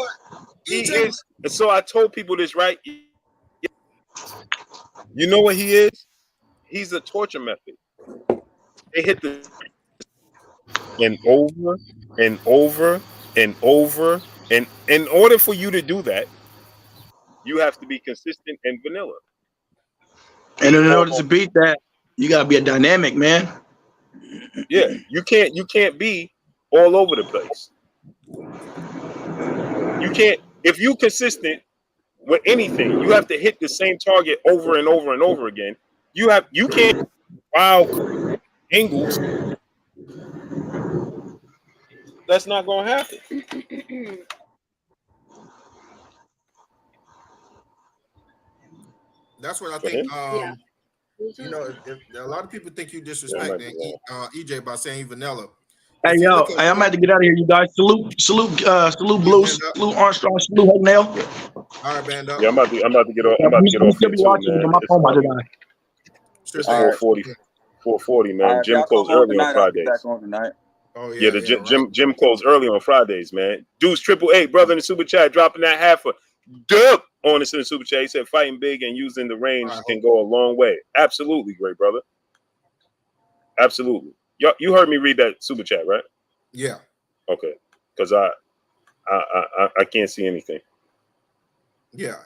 EJ. he is. And so I told people this, right? You know what he is? He's a torture method. They hit the and over and over and over. And in order for you to do that, you have to be consistent and vanilla. And in order to beat that, you gotta be a dynamic, man. Yeah, you can't be all over the place. You can't. If you consistent with anything, you have to hit the same target over and over and over again. You can't wild angles. That's not gonna happen. That's what I think. You know, if a lot of people think you disrespect EJ by saying vanilla. Hey yo, hey, I'm about to get out of here, you guys. Salute Blue, salute Armstrong, salute Nail. All right, band up. Yeah, I'm about to get off. I'm about to get off here too, man. My phone about to die. It's 4:40, man. Right, Gym closed early on Fridays. Back on tonight. Oh yeah, the gym closed early on Fridays, man. Deuce 888, brother in the super chat, dropping that half a dub on us in the super chat. He said fighting big and using the range can go a long way. Absolutely, great brother. Absolutely. You heard me read that super chat, right? Yeah. Okay. Because I can't see anything. Yeah.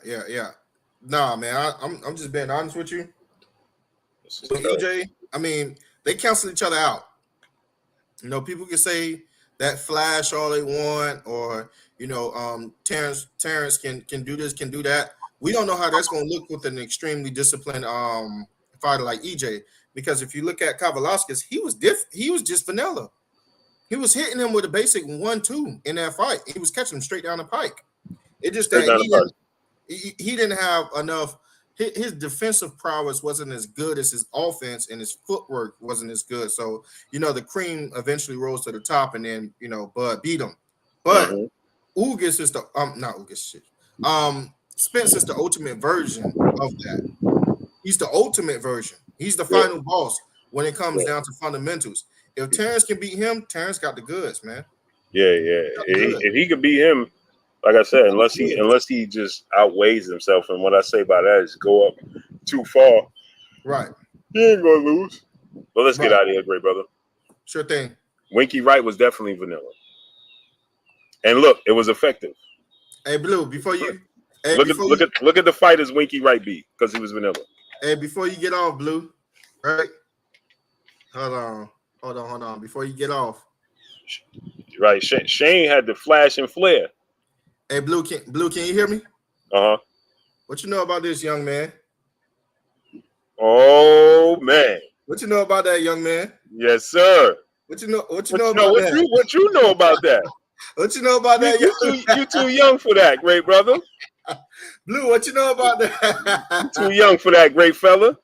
Nah, man. I'm just being honest with you. With EJ, I mean, they cancel each other out. You know, people can say that flash all they want, or you know, Terrence can do this, can do that. We don't know how that's going to look with an extremely disciplined fighter like EJ, because if you look at Kavaliauskas, he was just vanilla. He was hitting him with a basic 1-2 in that fight. He was catching him straight down the pike. It just that he didn't have enough. His defensive prowess wasn't as good as his offense, and his footwork wasn't as good. So, you know, the cream eventually rose to the top, and then, you know, Bud beat him. But Ugas is the not Ugas shit. Spence is the ultimate version of that. He's the ultimate version. He's the final boss when it comes down to fundamentals. If Terrence can beat him, Terrence got the goods, man. Yeah. If he could beat him, like I said, unless he just outweighs himself, and what I say by that is go up too far. Right. He ain't gonna lose. But let's get out of here, great brother. Sure thing. Winky Wright was definitely vanilla. And look, it was effective. Hey, Blue, before you look at the fighters Winky Wright beat, because he was vanilla. Hey, before you get off, Blue, right? Hold on. Before you get off. Right. Shane had the flash and flare. Hey, Blue, can you hear me? Uh-huh. What you know about this young man? Oh man. What you know about that young man? Yes, sir. What you know about that? What you know about that? What you know about that? You too young for that, great brother. Blue, what you know about that? Too young for that, great fella.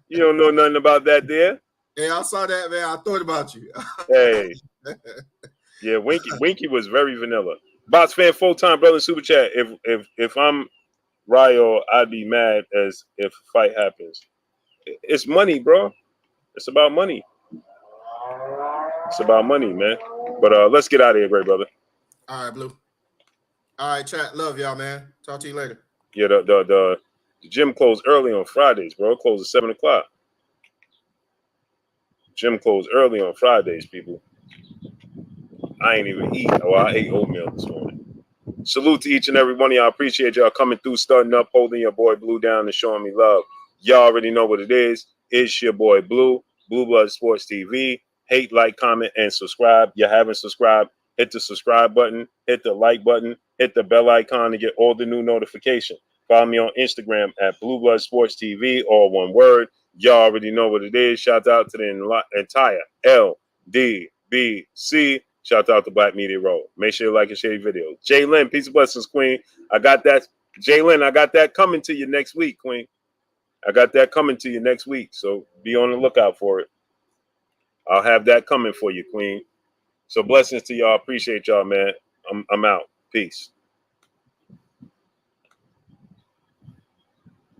You don't know nothing about that there. Hey, I saw that, man. I thought about you. Hey. Yeah, Winky was very vanilla. Box fan full-time brother in super chat. If I'm Ryo, I'd be mad as if a fight happens. It's money, bro. It's about money. It's about money, man. But let's get out of here, great brother. All right, Blue. All right, chat. Love y'all, man. Talk to you later. Yeah, the gym closed early on Fridays, bro. It closed at 7 o'clock. Gym closed early on Fridays, people. I ain't even eat. Well, I ate oatmeal this morning. Salute to each and every one of y'all. Appreciate y'all coming through, starting up, holding your boy Blue down, and showing me love. Y'all already know what it is. It's your boy Blue, Blue Blood Sports TV. Hate, like, comment, and subscribe. You haven't subscribed, hit the subscribe button, hit the like button, hit the bell icon to get all the new notifications. Follow me on Instagram at Blue Blood Sports TV, all one word. Y'all already know what it is. Shout out to the entire LDBC. Shout out to Black Media Roll. Make sure you like and share your video. Jalen, peace and blessings, Queen. I got that. Jalen, I got that coming to you next week, Queen. I got that coming to you next week. So be on the lookout for it. I'll have that coming for you, Queen. So blessings to y'all. Appreciate y'all, man. I'm out. Peace.